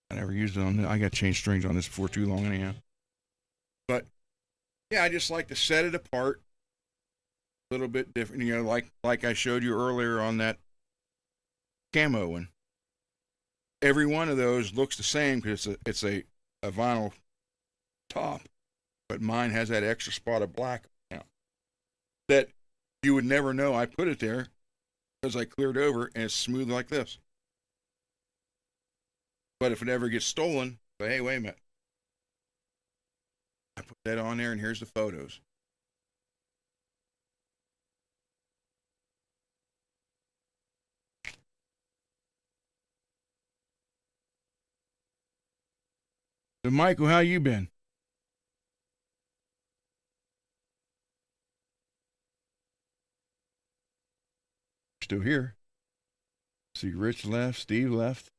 I never used it on this. I got to change strings on this before too long anyhow. But yeah, I just like to set it apart a little bit different. Like I showed you earlier on that camo one. Every one of those looks the same because it's a vinyl top, but mine has that extra spot of black now. that you would never know I put it there because I cleared over and it's smooth like this. But if it ever gets stolen, say, hey, wait a minute. I put that on there and here's the photos. So, Michael, how you been? Still here. See, Rich left, Steve left.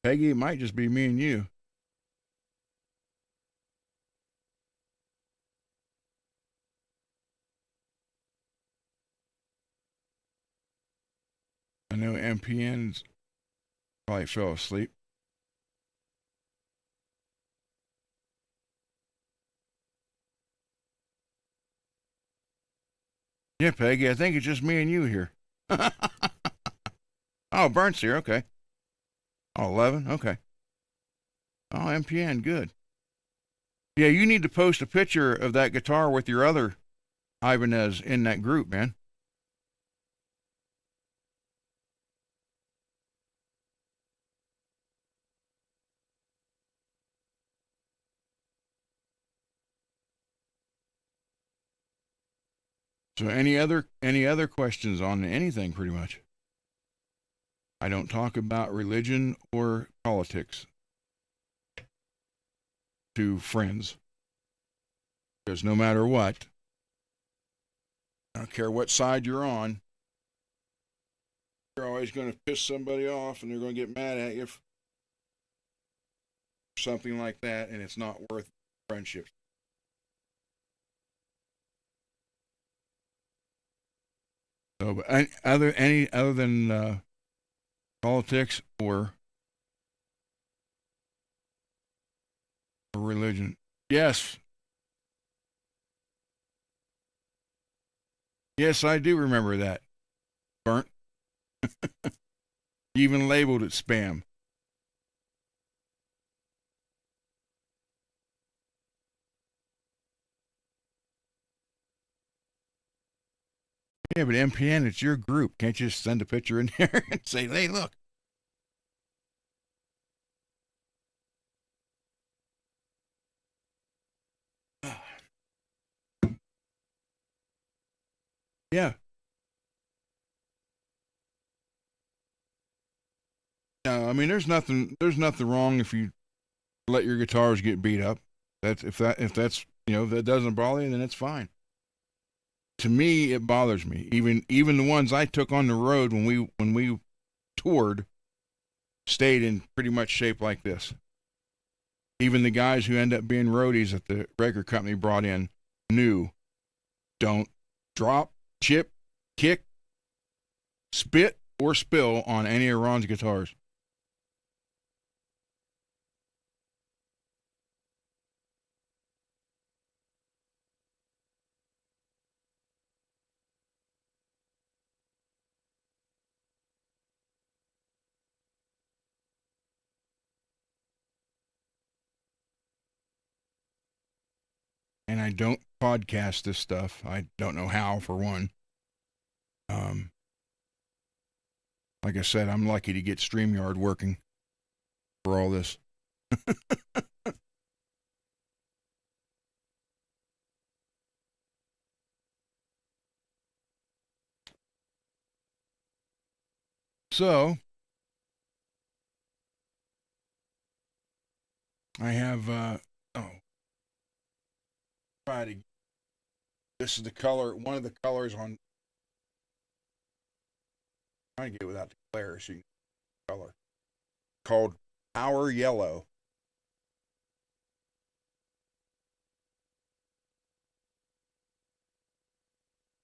Peggy, it might just be me and you. I know MPN's probably fell asleep. Yeah, Peggy, I think it's just me and you here. Oh, Burnt's here. Okay. Oh, 11. Okay. Oh, MPN. Good. Yeah, you need to post a picture of that guitar with your other Ibanez in that group, man. So any other questions on anything pretty much? I don't talk about religion or politics to friends. Because no matter what, I don't care what side you're on, you're always going to piss somebody off and they're going to get mad at you for something like that, and it's not worth friendship. So, but any other than politics or religion? Yes, yes, I do remember that. Burnt. You even labeled it spam. Yeah, but MPN, it's your group. Can't you just send a picture in there and say, hey, look? Yeah. No, I mean, there's nothing wrong if you let your guitars get beat up. If that's that doesn't bother you, then it's fine. To me, it bothers me. Even the ones I took on the road when we toured stayed in pretty much shape like this. Even the guys who end up being roadies that the record company brought in knew, don't drop, chip, kick, spit, or spill on any of Ron's guitars. And I don't podcast this stuff. I don't know how, for one. Um, like I said, I'm lucky to get StreamYard working for all this. So I have try to. This is the color. One of the colors on. I'm trying to get it without the glare. So you can color called Power Yellow.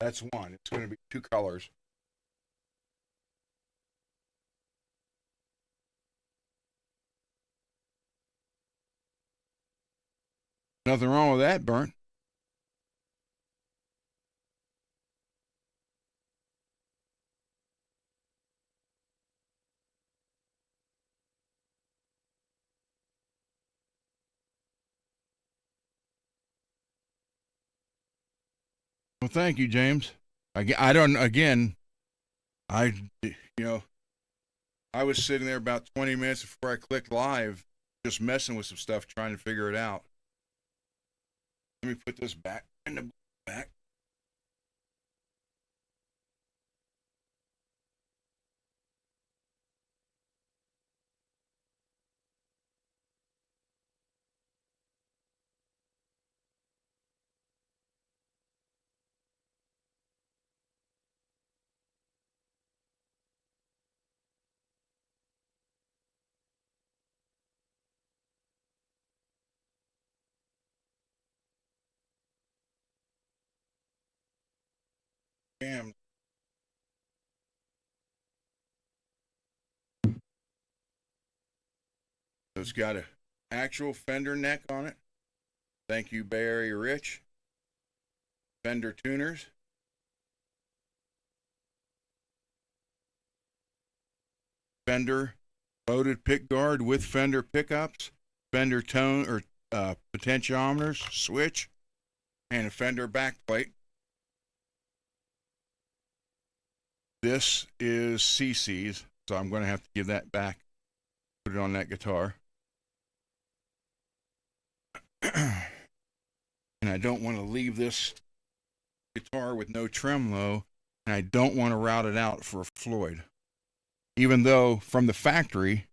That's one. It's going to be two colors. Nothing wrong with that, Burnt. Well, thank you, James. I don't, again, I, you know, I was sitting there about 20 minutes before I clicked live, just messing with some stuff, trying to figure it out. Let me put this back in the back. Bam. So it's got a actual fender neck on it. Thank you, Bay Area Rich. Fender tuners. Fender loaded pick guard with Fender pickups. Fender tone or potentiometers, switch, and a Fender backplate. This is CC's, so I'm going to have to give that back, put it on that guitar. And I don't want to leave this guitar with no tremolo, and I don't want to route it out for a Floyd. Even though from the factory,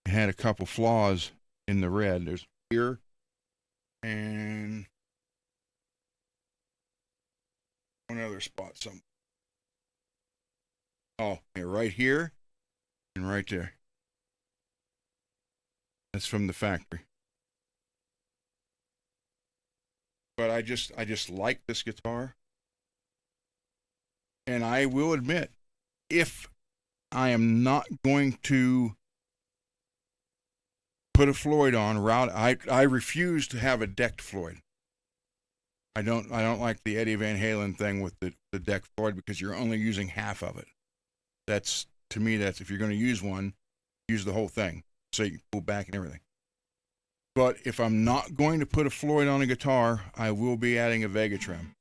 it had a couple flaws in the red. There's here and one other spot somewhere. Oh, yeah, right here and right there. That's from the factory. But I just like this guitar. And I will admit, if I am not going to put a Floyd on route, I refuse to have a decked Floyd. I don't like the Eddie Van Halen thing with the decked Floyd because you're only using half of it. That's, to me, that's, if you're going to use one, use the whole thing so you can pull back and everything. But if I'm not going to put a Floyd on a guitar, I will be adding a Vega Trem.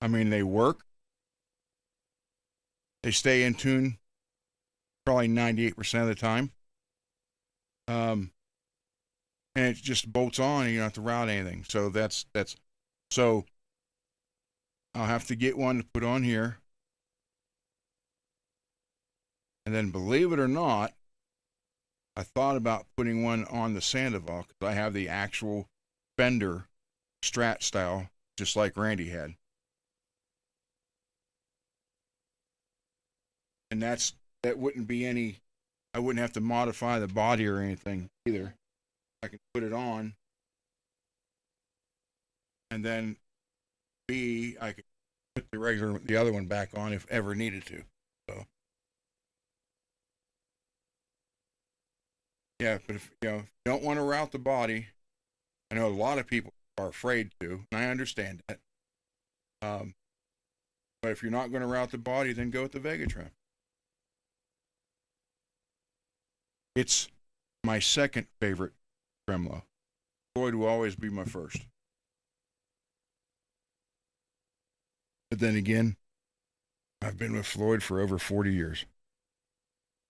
I mean, they work. They stay in tune probably 98% of the time. And it just bolts on and you don't have to route anything. So so I'll have to get one to put on here. And then, believe it or not, I thought about putting one on the Sandoval because I have the actual Fender Strat style, just like Randy had. And that wouldn't be any, I wouldn't have to modify the body or anything either. I can put it on, and then I could put the other one back on if ever needed to. So yeah, but if you don't want to route the body, I know a lot of people are afraid to, and I understand that. But if you're not going to route the body, then go with the Vega Trem. It's my second favorite tremolo. Floyd will always be my first. But then again, I've been with Floyd for over 40 years.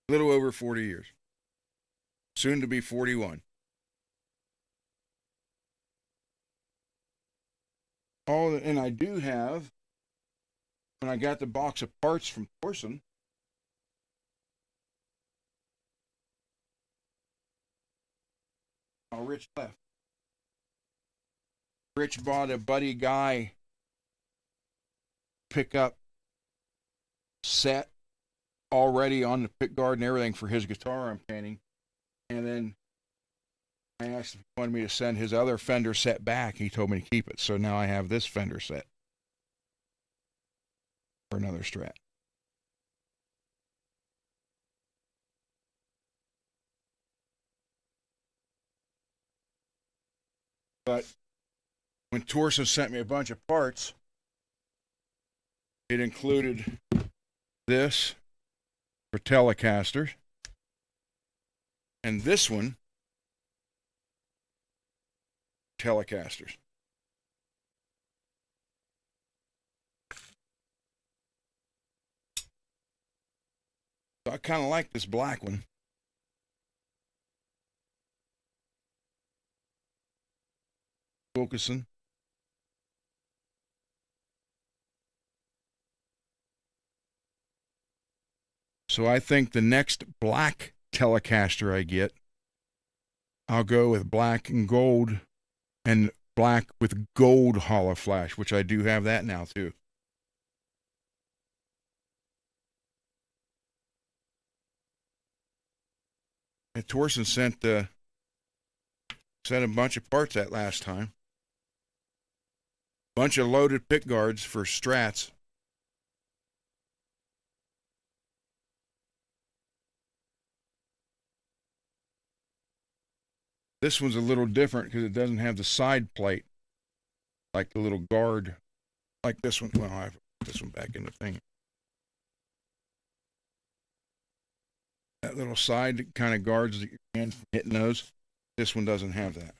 A little over 40 years. Soon to be 41. And I do have, when I got the box of parts from Thorson, Rich left. Rich bought a Buddy Guy pickup set already on the pick guard and everything for his guitar I'm painting. And then I asked if he wanted me to send his other Fender set back. He told me to keep it. So now I have this Fender set for another Strat. But when Thorson sent me a bunch of parts, it included this for Telecasters, and this one Telecasters. So I kind of like this black one. Wilkinson. So I think the next black Telecaster I get, I'll go with black and gold and black with gold hollow flash, which I do have that now too. And Torsen sent a bunch of parts that last time. Bunch of loaded pick guards for Strats. This one's a little different because it doesn't have the side plate like the little guard, like this one. Well, I have this one back in the thing. That little side kind of guards your hand from hitting those. This one doesn't have that.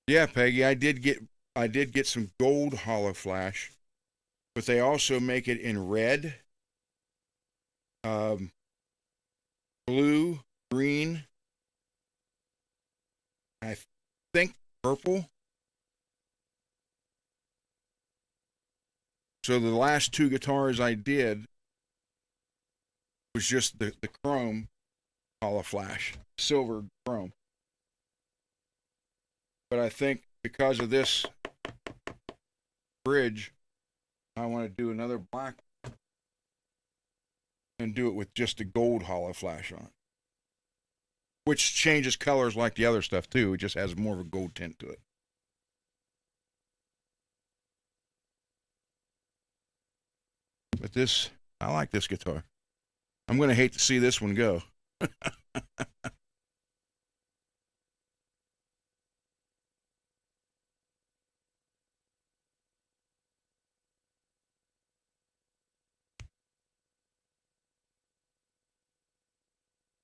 Yeah, Peggy, I did get some gold hollow flash, but they also make it in red, blue, green, I think purple. So the last two guitars I did was just the chrome hollow flash, silver chrome. But I think because of this bridge, I want to do another black and do it with just the gold hollow flash on it, which changes colors like the other stuff too. It just has more of a gold tint to it. But this, I like this guitar. I'm going to hate to see this one go.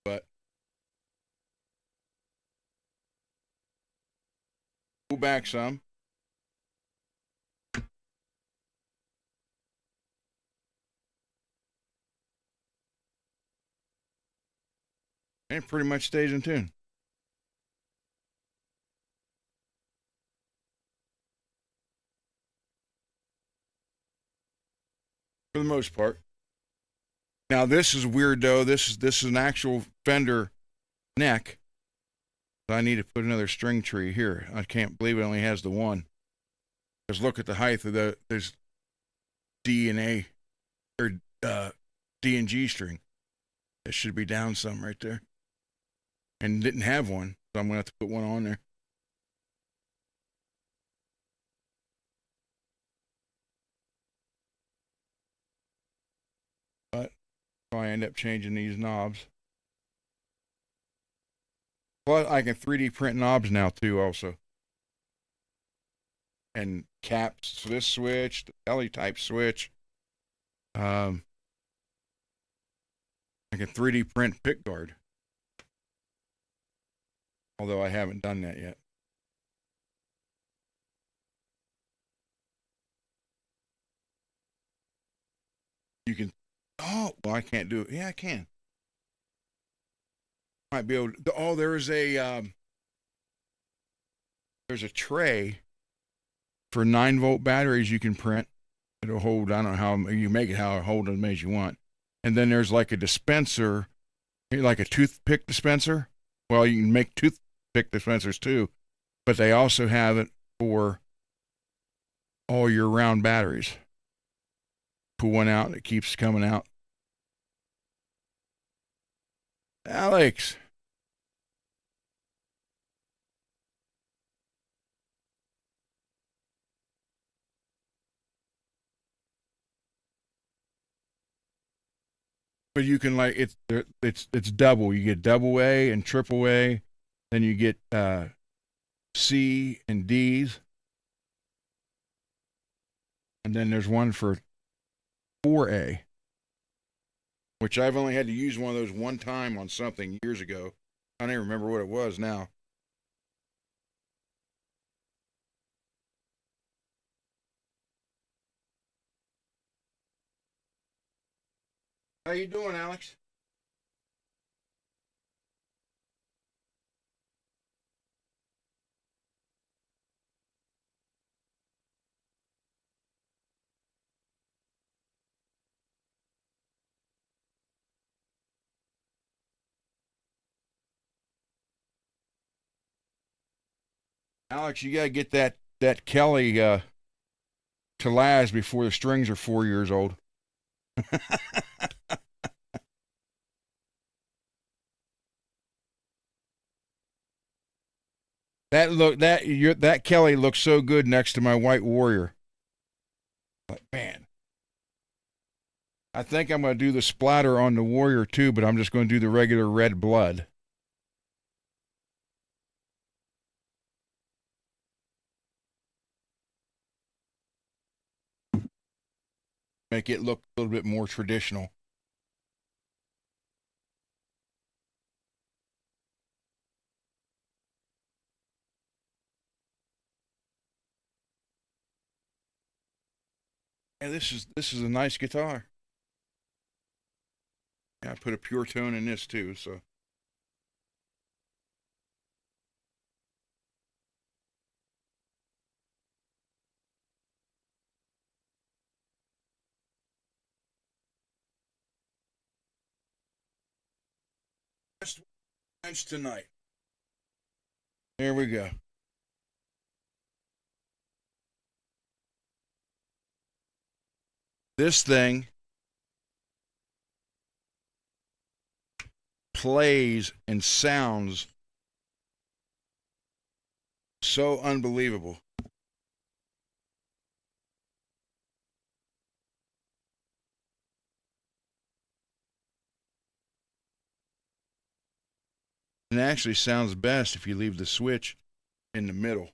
But pull back some. And it pretty much stays in tune. For the most part. Now this is weird though. This is an actual Fender neck. I need to put another string tree here. I can't believe it only has the one. Because look at the height of there's D and A or D and G string. It should be down some right there. And didn't have one, so I'm gonna have to put one on there. But if I end up changing these knobs. Plus, I can 3D print knobs now too, also. And caps for this switch, the L type switch. I can 3D print pick guard. Although I haven't done that yet. You can, oh, well, I can't do it. Yeah, I can. Might be able to, oh, there's a tray for 9-volt batteries you can print. It'll hold, I don't know how, you make it how hold as many as you want. And then there's like a dispenser, like a toothpick dispenser. Well, you can make toothpick dispensers too, but they also have it for all your round batteries. Pull one out and it keeps coming out. Alex. But you can like it's double. You get double A and triple A, then you get C and D's, and then there's one for 4A. which I've only had to use one of those one time on something years ago. I don't even remember what it was now. How you doing, Alex? Alex, you gotta get that Kelly to last before the strings are 4 years old. That Kelly looks so good next to my White Warrior. Like, man, I think I'm gonna do the splatter on the Warrior too, but I'm just gonna do the regular red blood. Make it look a little bit more traditional. Yeah, this is a nice guitar. Yeah, I put a pure tone in this too, so just bench tonight. There we go. This thing plays and sounds so unbelievable. It actually sounds best if you leave the switch in the middle.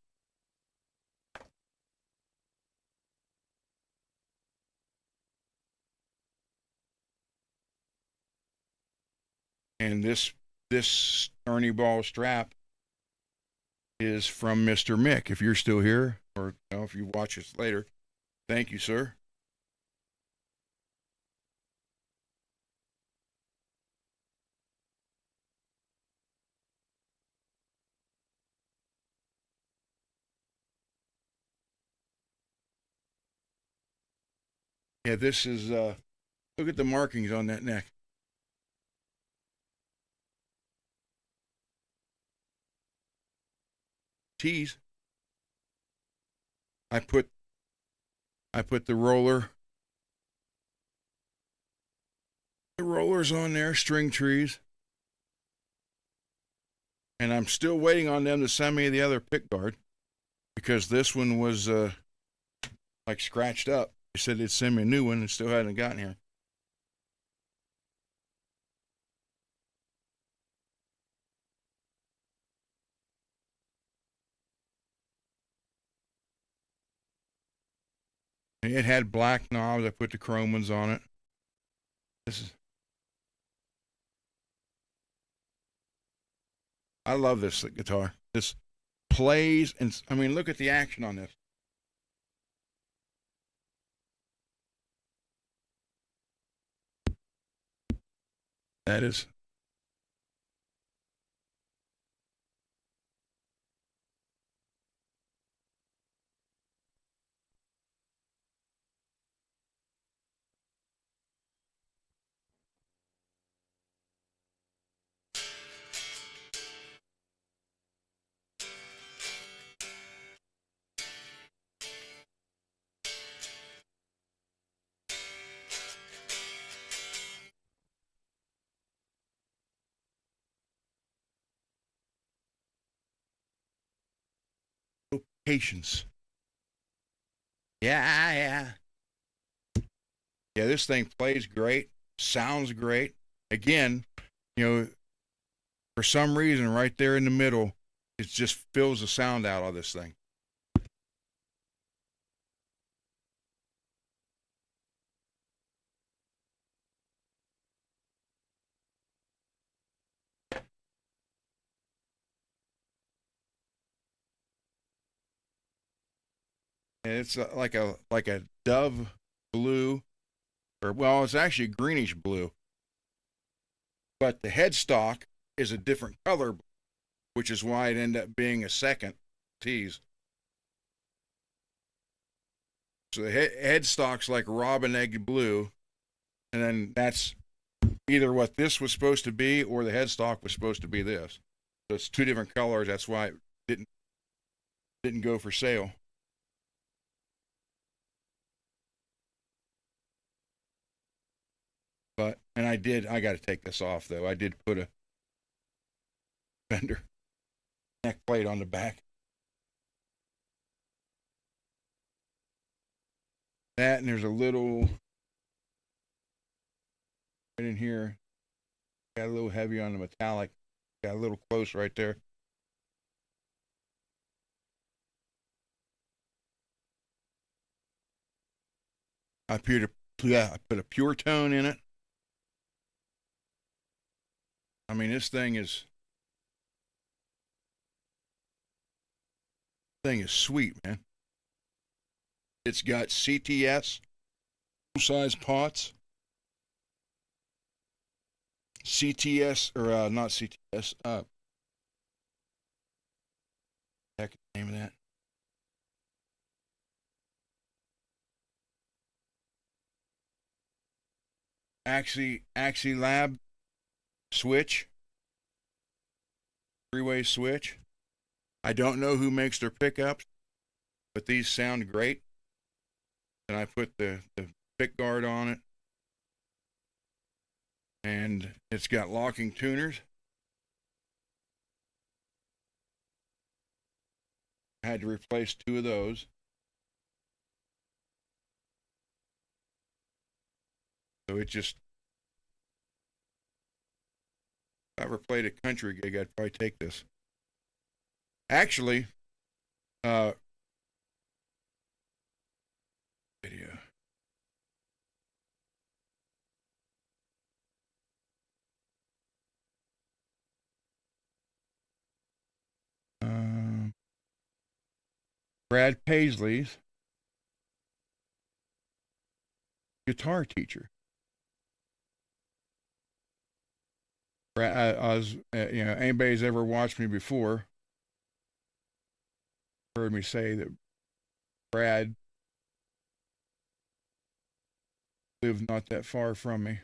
And this Ernie Ball strap is from Mr. Mick. If you're still here, or if you watch us later, thank you, sir. Yeah, this is look at the markings on that neck. Tees. I put the rollers on there, string trees. And I'm still waiting on them to send me the other pick guard because this one was like scratched up. They said they'd send me a new one and still hadn't gotten here. It had black knobs. I put the chrome ones on it. I love this guitar. This plays, and I mean, look at the action on this. That is patience. Yeah. Yeah, this thing plays great, sounds great. Again, you know, for some reason, right there in the middle, it just fills the sound out of this thing. And it's like a dove blue, or well, it's actually greenish blue. But the headstock is a different color, which is why it ended up being a second tease. So the headstock's like robin egg blue, and then that's either what this was supposed to be or the headstock was supposed to be this. So it's two different colors. That's why it didn't go for sale. But and I got to take this off though. I did put a fender neck plate on the back. That, and there's a little right in here. Got a little heavy on the metallic. Got a little close right there. I put a pure tone in it. I mean, this thing is sweet, man. It's got CTS full-size pots. CTS, or not CTS, heck, name of that. Axilab switch, three-way switch. I don't know who makes their pickups, but these sound great. And I put the pick guard on it, and it's got locking tuners. I had to replace 2 of those. So it just, if I ever played a country gig, I'd probably take this. Actually, video. Brad Paisley's guitar teacher. Brad, I was, anybody's ever watched me before heard me say that Brad lived not that far from me.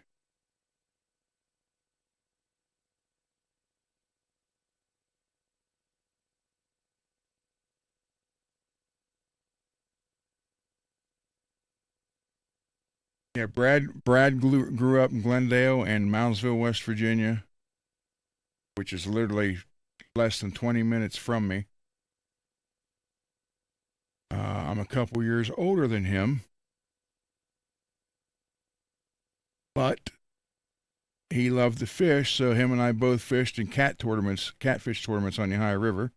Yeah, Brad grew up in Glendale and Moundsville, West Virginia, which is literally less than 20 minutes from me. I'm a couple years older than him, but he loved to fish, so him and I both fished in catfish tournaments on the Ohio River.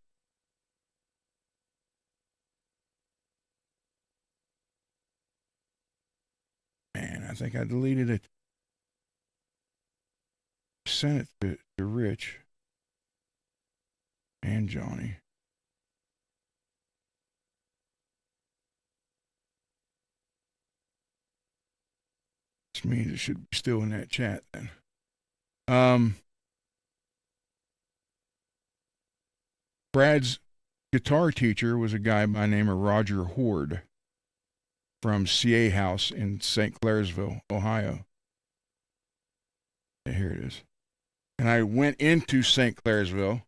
Man, I think I deleted it. Sent it to Rich and Johnny. This means it should be still in that chat then. Brad's guitar teacher was a guy by the name of Roger Horde from CA House in St. Clairsville, Ohio. Yeah, here it is. And I went into St. Clairsville.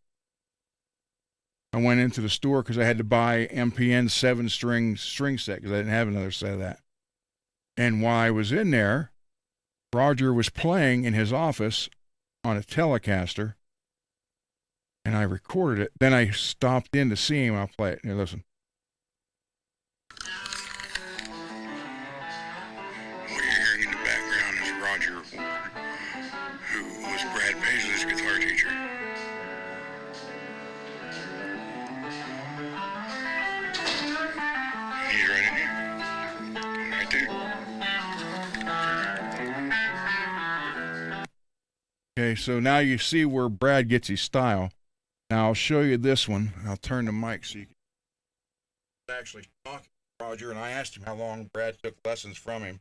I went into the store because I had to buy MPN 7-string set because I didn't have another set of that. And while I was in there, Roger was playing in his office on a Telecaster, and I recorded it. Then I stopped in to see him. I'll play it. Here, listen. What you're hearing in the background is Roger Horde, who was Brad Paisley's guitar teacher. He's right in here. Right there. Okay, so now you see where Brad gets his style. Now I'll show you this one. I'll turn the mic so you can actually talk. Roger, and I asked him how long Brad took lessons from him.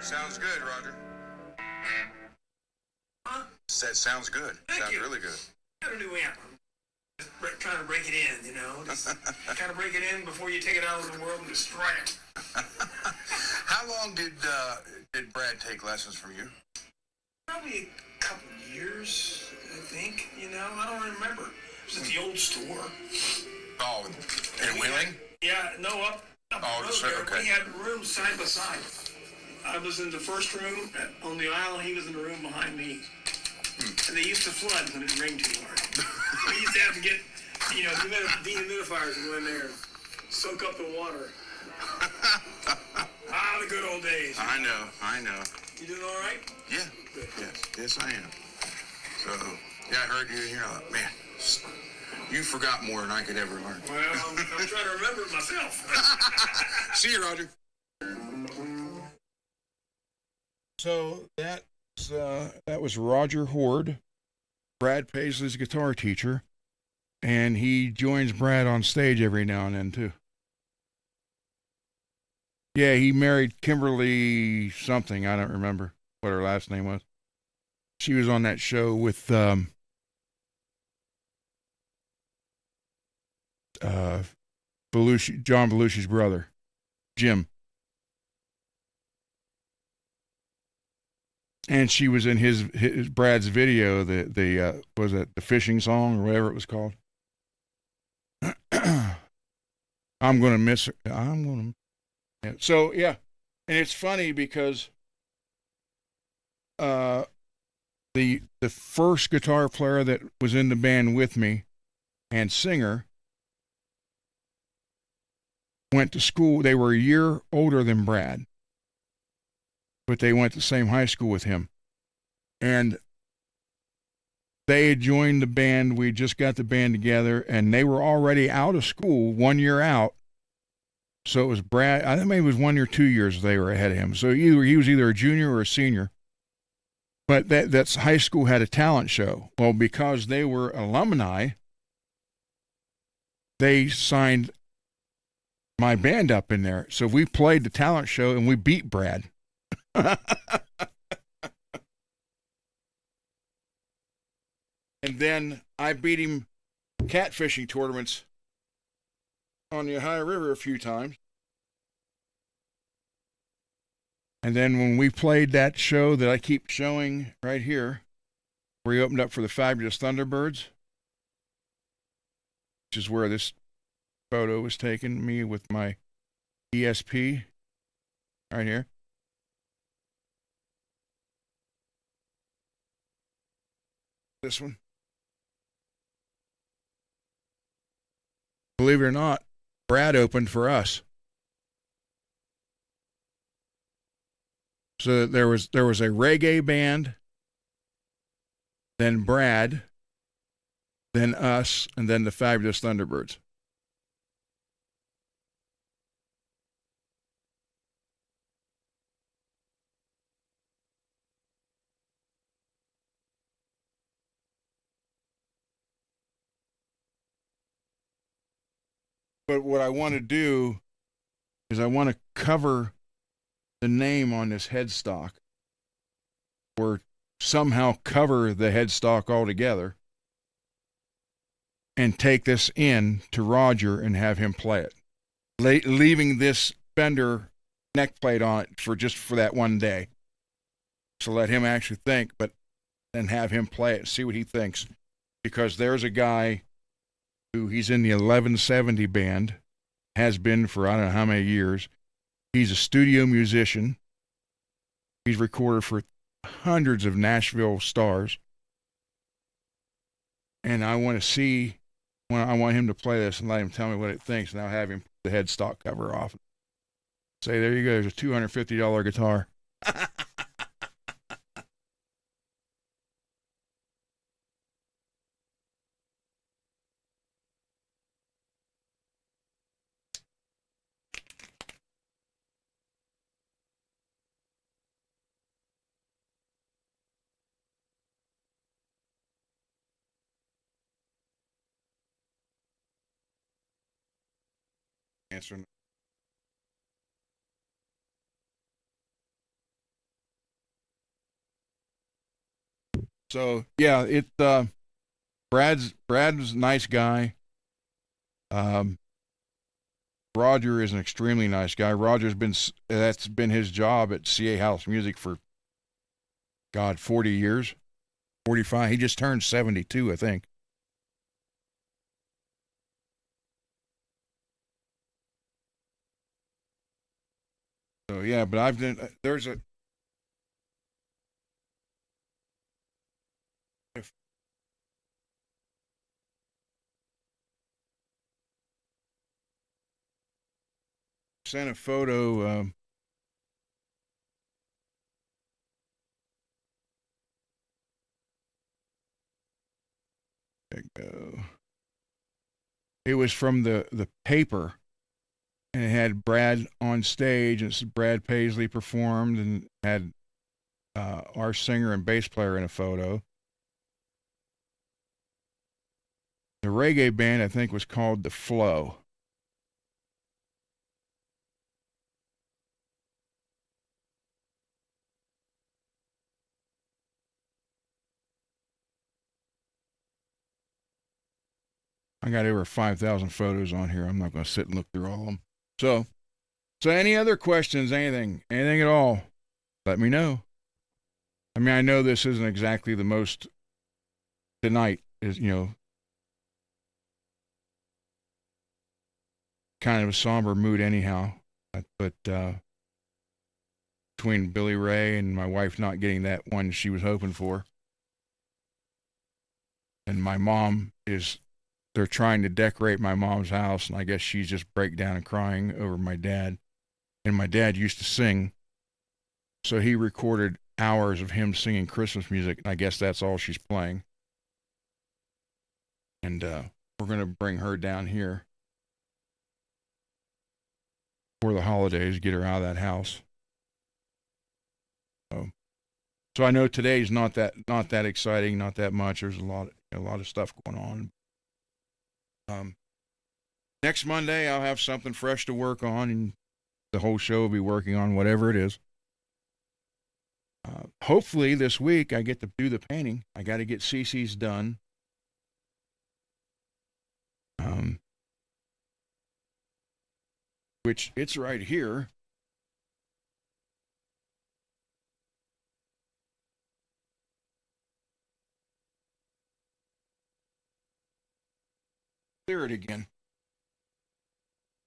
Sounds good, Roger. Huh? That sounds good. Thank Sounds you. really good. Got a new amp. Just trying to break it in, you know. Just kind of break it in before you take it out of the world and destroy it. How long did Brad take lessons from you? Probably a couple years, I think. You know, I don't remember. It was at the old store. Oh, in Wheeling? Yeah, no, up Oh, the road so- there. okay. We had rooms side by side. I was in the first room on the aisle, and he was in the room behind me. And they used to flood when it rained too hard. We used to have to get, you know, dehumidifiers to go in there and soak up the water. The good old days. I know. You doing all right? Yeah. Good. Yes, I am. So, yeah, I heard you here. Like, man, you forgot more than I could ever learn. Well, I'm trying to remember it myself. See you, Roger. So that was Roger Horde, Brad Paisley's guitar teacher, and he joins Brad on stage every now and then too. Yeah, he married Kimberly something. I don't remember what her last name was. She was on that show with Belushi, John Belushi's brother, Jim. And she was in his Brad's video, the was it the fishing song or whatever it was called. I'm gonna miss her. Yeah. So yeah, and it's funny because the first guitar player that was in the band with me and singer went to school. They were a year older than Brad, but they went to the same high school with him. And they had joined the band. We just got the band together, and they were already out of school, 1 year out. So it was Brad. I think maybe it was 1 or 2 years they were ahead of him. So he was either a junior or a senior. But that's high school had a talent show. Well, because they were alumni, they signed my band up in there. So we played the talent show, and we beat Brad. And then I beat him catfishing tournaments on the Ohio River a few times. And then when we played that show that I keep showing right here, where he opened up for the Fabulous Thunderbirds, which is where this photo was taken, me with my ESP right here. This one. Believe it or not, Brad opened for us. So there was a reggae band, then Brad, then us, and then the Fabulous Thunderbirds. But what I want to do is I want to cover the name on this headstock, or somehow cover the headstock altogether, and take this in to Roger and have him play it, leaving this Fender neck plate on it for that one day. So let him actually think, but then have him play it and see what he thinks. Because there's a guy who he's in the 1170 band, has been for I don't know how many years. He's a studio musician. He's recorded for hundreds of Nashville stars. And I want to see, I want him to play this and let him tell me what it thinks, and I'll have him put the headstock cover off. Say, there you go, there's a $250 guitar. answer. So yeah, Brad's a nice guy. Roger is an extremely nice guy. That's been his job at CA House Music for 40 years, 45. He just turned 72, I think. So yeah, but I've done. There's a. If, sent a photo. There you go. It was from the paper, and it had Brad on stage, and Brad Paisley performed, and had our singer and bass player in a photo. The reggae band, I think, was called The Flow. I got over 5,000 photos on here. I'm not going to sit and look through all of them. So any other questions, anything at all, let me know. I mean, I know this isn't exactly the most, tonight is, kind of a somber mood anyhow. But between Billy Ray and my wife not getting that one she was hoping for, and my mom they're trying to decorate my mom's house, and I guess she's just break down and crying over my dad. And my dad used to sing, so he recorded hours of him singing Christmas music, and I guess that's all she's playing. And we're going to bring her down here for the holidays, get her out of that house. So I know today's not that exciting, not that much. There's a lot of stuff going on. Next Monday I'll have something fresh to work on, and the whole show will be working on whatever it is. Hopefully this week I get to do the painting. I got to get CC's done. Which it's right here. Clear it again.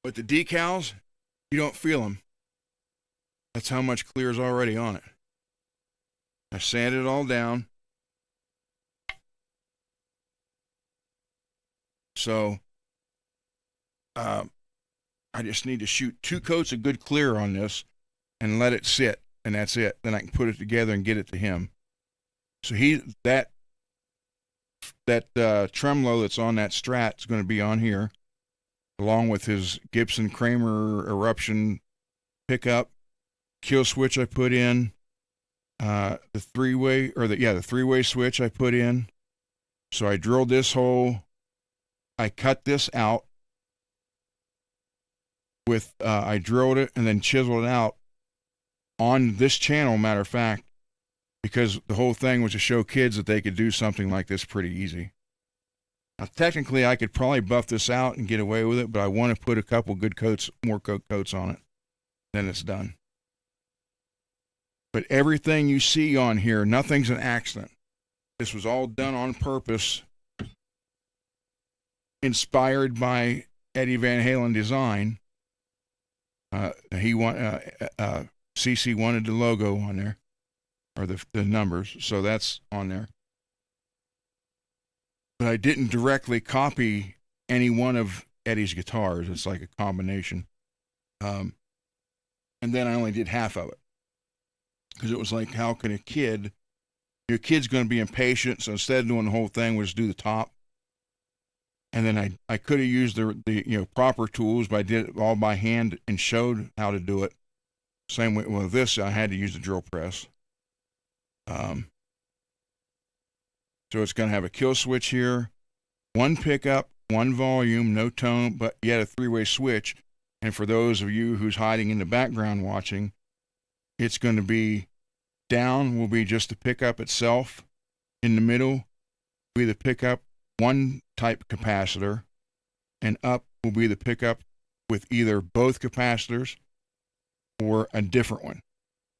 But the decals, you don't feel them. That's how much clear is already on it. I sanded it all down. So, I just need to shoot 2 coats of good clear on this and let it sit, and that's it. Then I can put it together and get it to him. So that tremolo that's on that Strat is going to be on here, along with his Gibson Kramer Eruption pickup, kill switch I put in, the three-way switch I put in. So I drilled this hole. I cut this out with I drilled it and then chiseled it out on this channel, matter of fact, because the whole thing was to show kids that they could do something like this pretty easy. Now, technically, I could probably buff this out and get away with it, but I want to put a couple good more coats on it. Then it's done. But everything you see on here, nothing's an accident. This was all done on purpose, inspired by Eddie Van Halen design. CC wanted the logo on there, or the numbers, so that's on there. But I didn't directly copy any one of Eddie's guitars. It's like a combination. And then I only did half of it, because it was like, how can your kid's going to be impatient, so instead of doing the whole thing, we'll just do the top. And then I could have used the proper tools, but I did it all by hand and showed how to do it. Same way with this, I had to use the drill press. So it's going to have a kill switch here, 1 pickup, 1 volume, no tone, but yet a 3-way switch. And for those of you who's hiding in the background watching, it's going to be down will be just the pickup itself. In the middle will be the pickup, one type capacitor, and up will be the pickup with either both capacitors or a different one.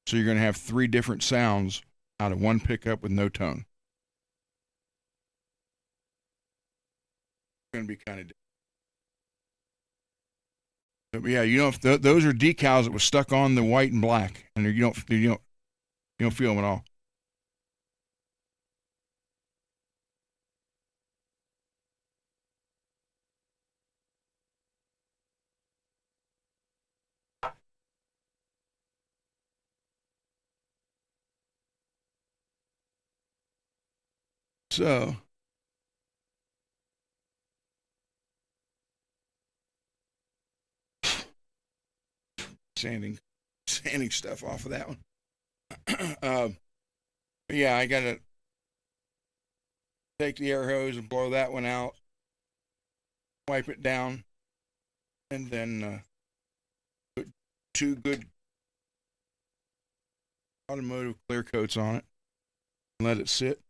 So you're going to have 3 different sounds out of one pickup with no tone. It's going to be kind of different. But yeah, you know, if those are decals that was stuck on the white and black, and you don't feel them at all. So sanding stuff off of that one. Yeah, I gotta take the air hose and blow that one out, wipe it down, and then put 2 good automotive clear coats on it and let it sit,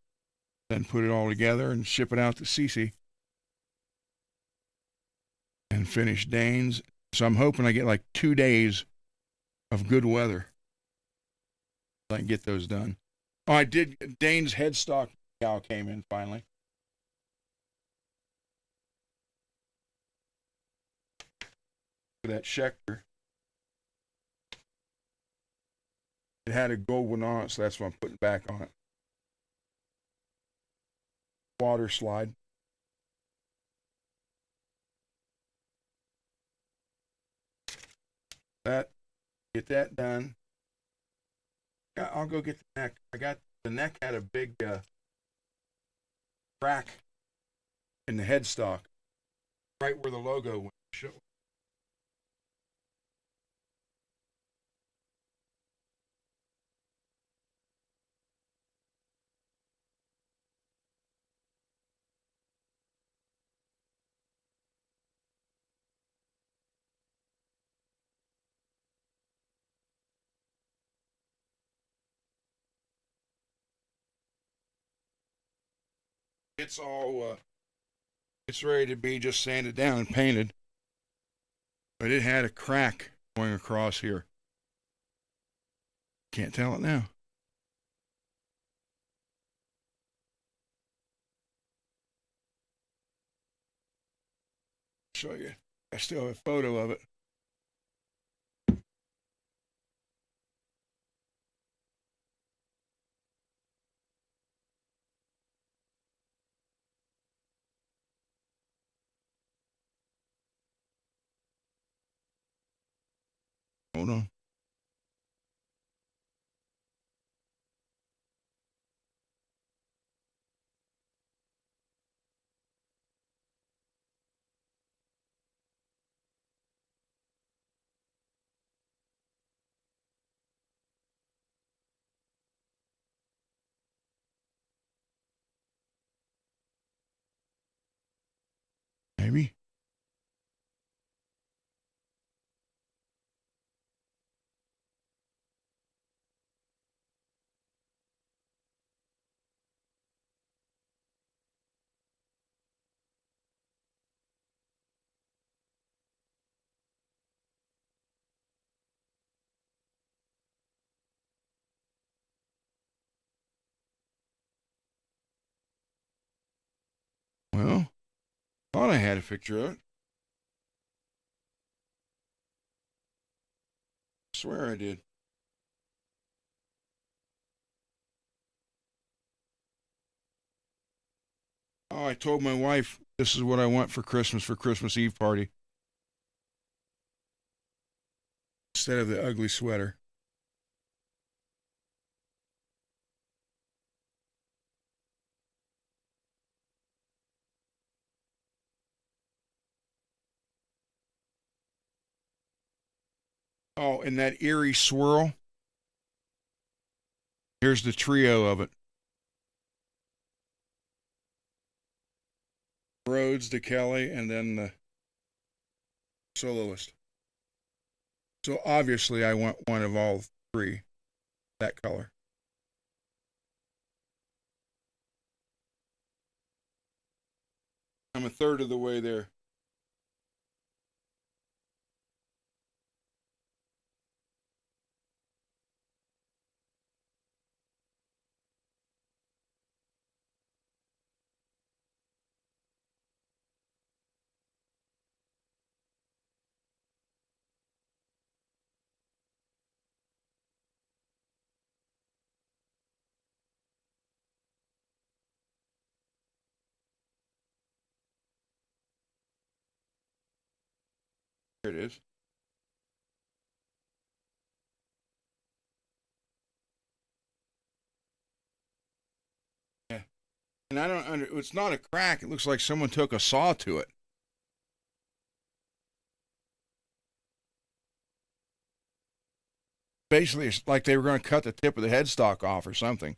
then put it all together and ship it out to Cece and finish Dane's. So I'm hoping I get like 2 days of good weather so I can get those done. Oh, I did. Dane's headstock gal came in finally. That Schecter. It had a gold one on it, so that's what I'm putting back on it. Water slide. Get that done. I'll go get the neck. The neck had a big crack in the headstock, right where the logo went. It's all it's ready to be just sanded down and painted, but it had a crack going across here. Can't tell it now. Show you. I still have a photo of it. Hold on. Maybe. Well, thought I had a picture of it. Swear I did. Oh, I told my wife this is what I want for Christmas Eve party. Instead of the ugly sweater. Oh, and that eerie swirl. Here's the trio of it. Rhodes, DeKelly, and then the soloist. So obviously I want one of all three, that color. I'm a third of the way there. Here it is. Yeah. And I don't under, it's not a crack. It looks like someone took a saw to it. Basically, it's like they were going to cut the tip of the headstock off or something.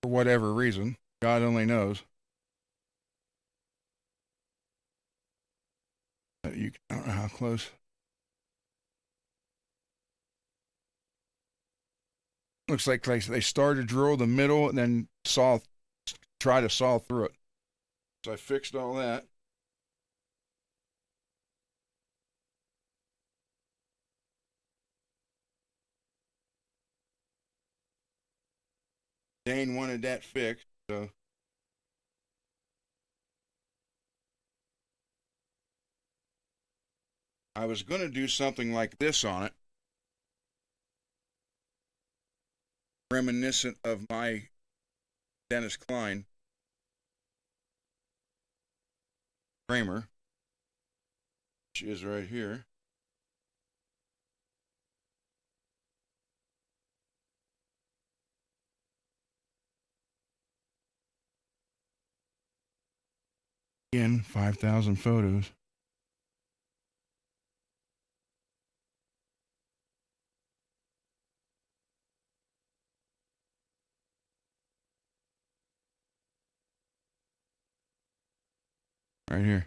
For whatever reason. God only knows. I don't know how close. Looks like they started to drill the middle and then try to saw through it. So I fixed all that. Dane wanted that fixed, so I was going to do something like this on it, reminiscent of my Dennis Klein Kramer, which is right here. Again, 5,000 photos. Right here.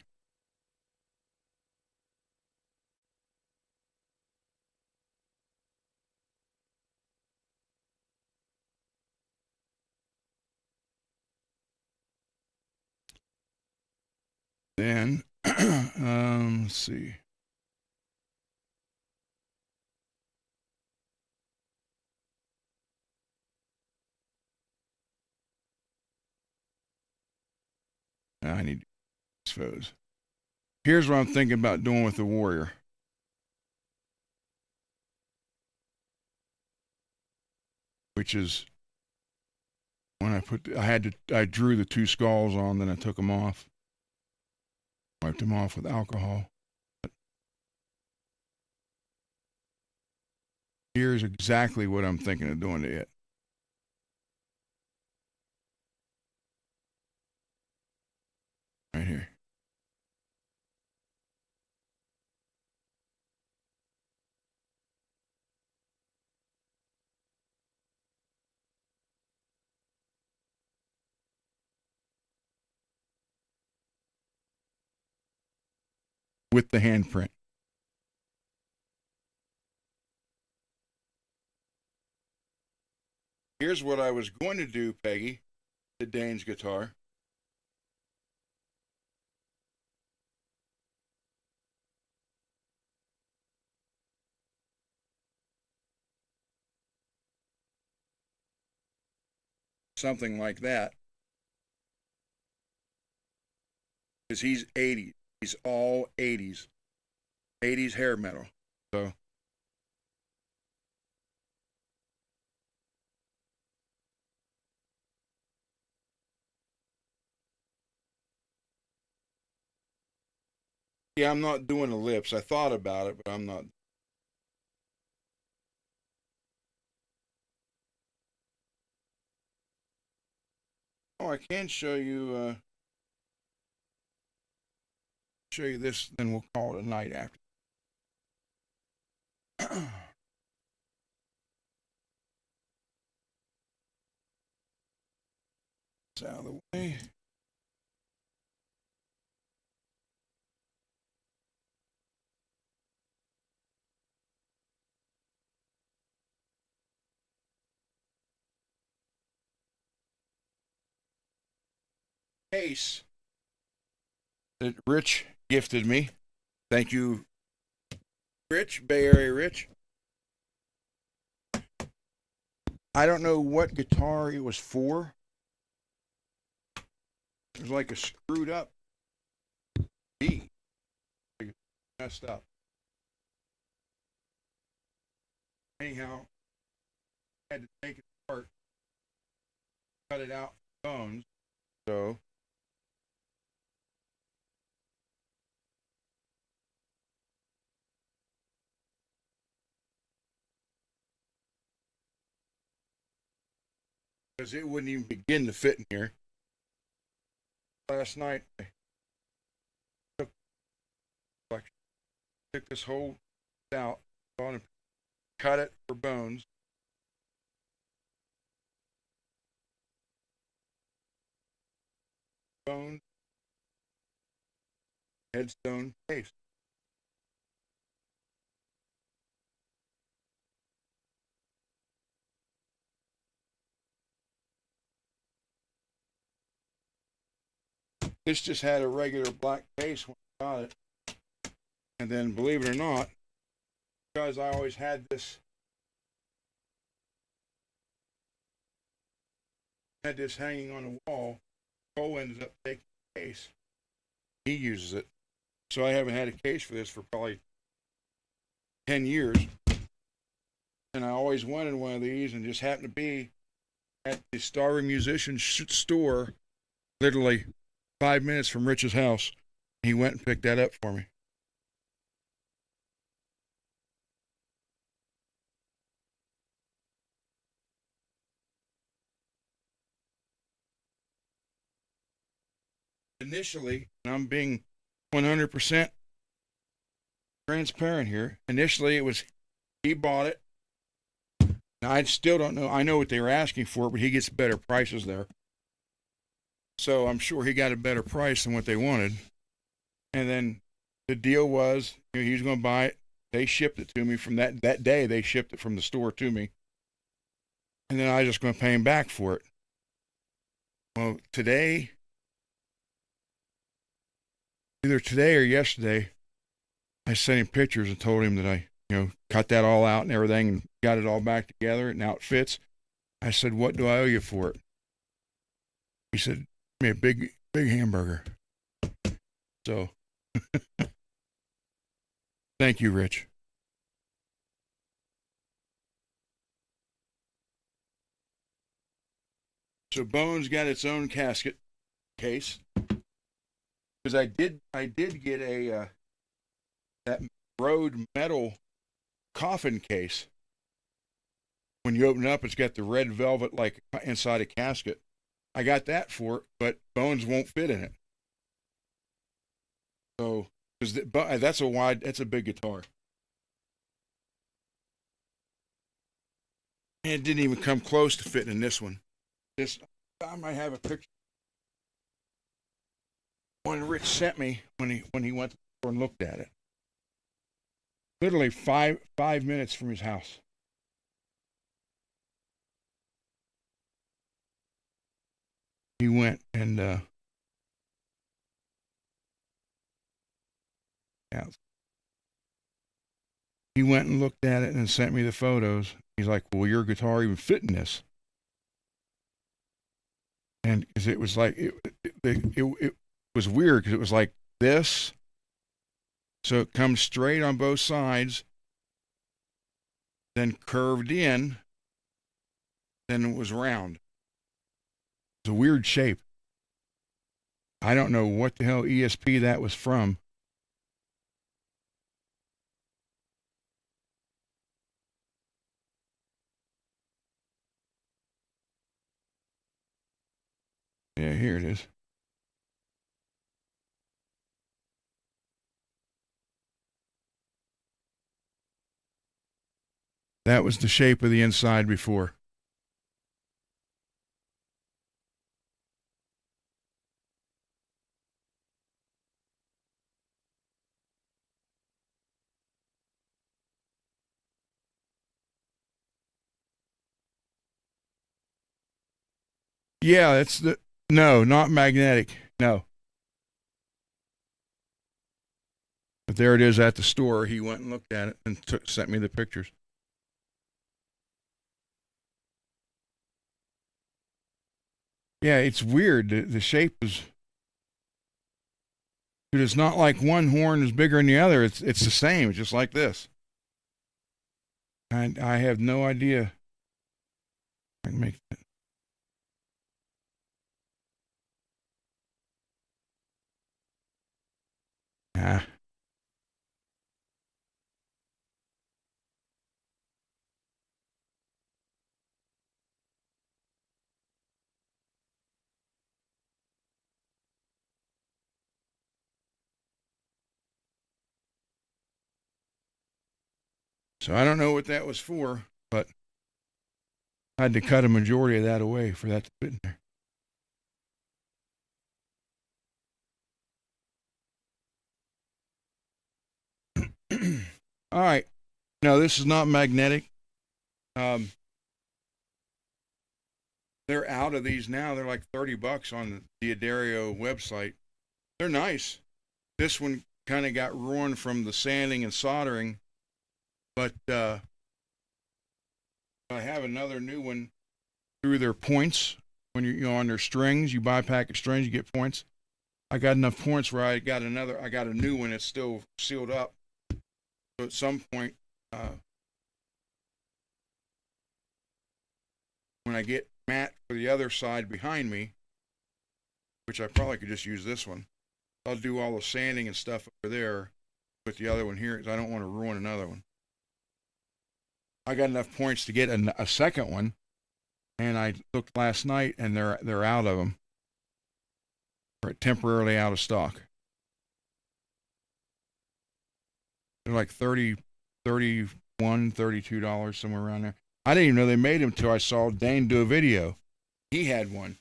Then, let's see. I need these photos. Here's what I'm thinking about doing with the Warrior. Which is when I drew the two skulls on, then I took them off. Wiped them off with alcohol. Here's exactly what I'm thinking of doing to it. Right here. With the handprint. Here's what I was going to do, Peggy, to Dane's guitar. Something like that. Because he's 80s. He's all 80s. 80s hair metal. So yeah, I'm not doing the lips. I thought about it, but I'm not. Oh, I can show you this, then we'll call it a night after. It's out of the way. case that Rich gifted me. Thank you, Rich, Bay Area Rich. I don't know what guitar it was for. It was like a screwed up B. Messed up. Anyhow, I had to take it apart, cut it out for bones. So because it wouldn't even begin to fit in here. Last night I took this whole out, cut it for bones. Bone, headstone case. This just had a regular black case when I got it. And then, believe it or not, because I always had this, hanging on the wall, Cole ended up taking the case. He uses it. So I haven't had a case for this for probably 10 years. And I always wanted one of these and just happened to be at the Starving Musician store, literally 5 minutes from Rich's house. He went and picked that up for me. Initially, and I'm being 100% transparent here, initially it was, he bought it. Now, I still don't know. I know what they were asking for, but he gets better prices there. So I'm sure he got a better price than what they wanted. And then the deal was, he was going to buy it. They shipped it to me from that day. They shipped it from the store to me. And then I was just going to pay him back for it. Well, either today or yesterday, I sent him pictures and told him that I, cut that all out and everything and got it all back together and now it fits. I said, "What do I owe you for it?" He said, "Give me a big hamburger." So, thank you, Rich. So Bones got its own casket case because I did get a that Rode metal coffin case. When you open it up, it's got the red velvet like inside a casket. I got that for it, but Bones won't fit in it. So, that's a big guitar. And it didn't even come close to fitting in this one. I might have a picture. One Rich sent me when he went to the store and looked at it. Literally five minutes from his house. He went and he went and looked at it and sent me the photos. He's like, "Well, your guitar even fit in this?" And because it was like it was weird because it was like this, so it comes straight on both sides, then curved in, then it was round. It's a weird shape. I don't know what the hell ESP that was from. Yeah, here it is. That was the shape of the inside before. Yeah, no, not magnetic. No. But there it is at the store. He went and looked at it and sent me the pictures. Yeah, it's weird. The shape is. But it's not like one horn is bigger than the other. It's the same. It's just like this. And I have no idea. I can make that. Ah. So I don't know what that was for, but I had to cut a majority of that away for that to fit in there. All right. No, this is not magnetic. They're out of these now. They're like $30 on the D'Addario website. They're nice. This one kind of got ruined from the sanding and soldering, but I have another new one through their points. When you're on their strings, you buy packet strings, you get points. I got enough points where I got a new one that's still sealed up. So at some point, when I get mat for the other side behind me, which I probably could just use this one, I'll do all the sanding and stuff over there with the other one here because I don't want to ruin another one. I got enough points to get a second one, and I looked last night and they're out of them. They're temporarily out of stock. They're like $30, $31, $32, somewhere around there. I didn't even know they made them until I saw Dane do a video. He had one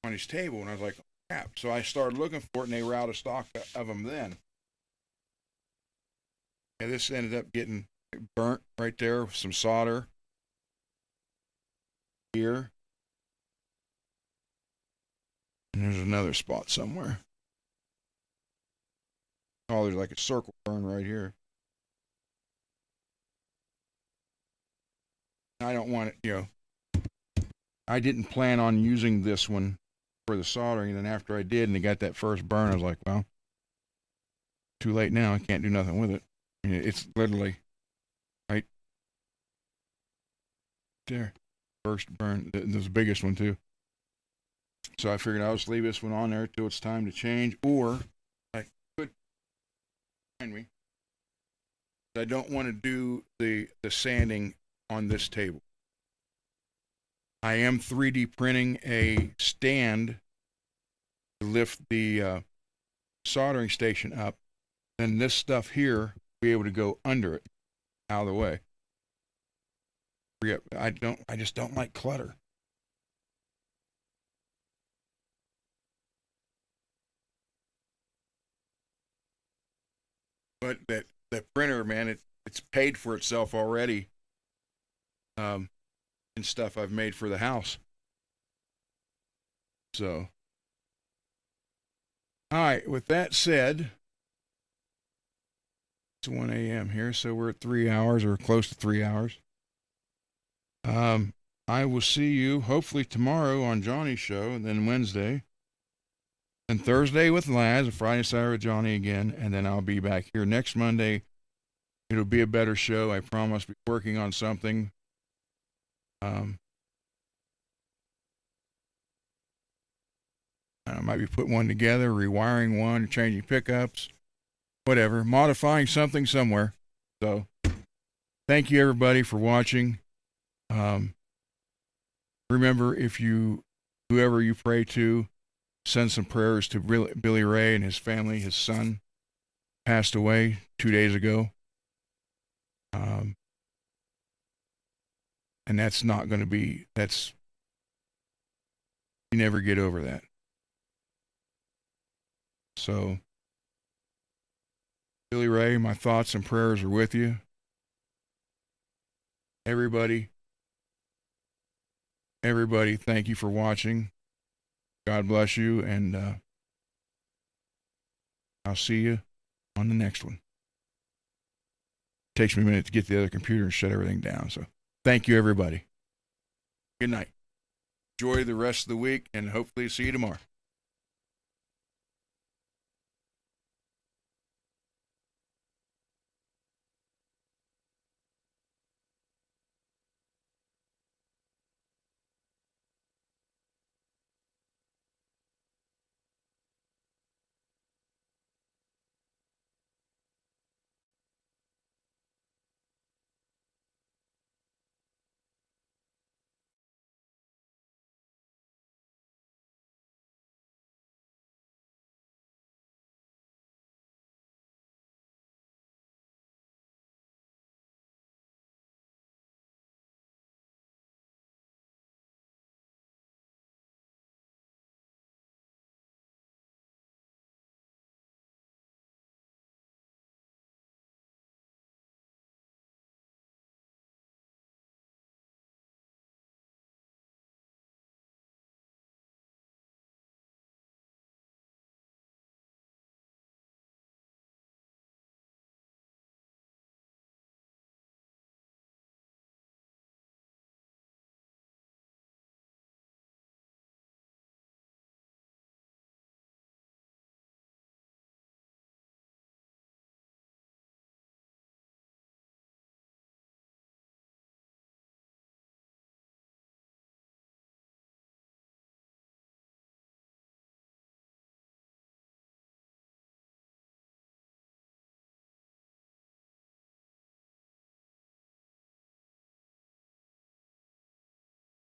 on his table, and I was like, oh, crap. So I started looking for it, and they were out of stock of them then. Yeah, this ended up getting burnt right there with some solder. Here. And there's another spot somewhere. Oh, there's like a circle burn right here. I don't want it, I didn't plan on using this one for the soldering. And then after I did and it got that first burn, I was like, well, too late now. I can't do nothing with it. I mean, it's literally right there. First burn. This is the biggest one, too. So I figured I'll just leave this one on there till it's time to change. Or I could find me. I don't want to do the sanding on this table. I am 3D printing a stand to lift the soldering station up, and this stuff here will be able to go under it, out of the way. I just don't like clutter. But that printer, man, it's paid for itself already. And stuff I've made for the house. So, all right. With that said, it's 1 a.m. here, so we're at 3 hours or close to 3 hours. I will see you hopefully tomorrow on Johnny's show, and then Wednesday, and Thursday with Laz, and Friday, Saturday with Johnny again, and then I'll be back here next Monday. It'll be a better show. I promise. Be working on something. I might be putting one together, rewiring one, changing pickups, whatever, modifying something somewhere. So, thank you everybody for watching. Remember, whoever you pray to, send some prayers to Billy Ray and his family. His son passed away 2 days ago. And that's not going to be, you never get over that. So, Billy Ray, my thoughts and prayers are with you. Everybody, thank you for watching. God bless you, and I'll see you on the next one. Takes me a minute to get the other computer and shut everything down. So thank you, everybody. Good night. Enjoy the rest of the week, and hopefully see you tomorrow.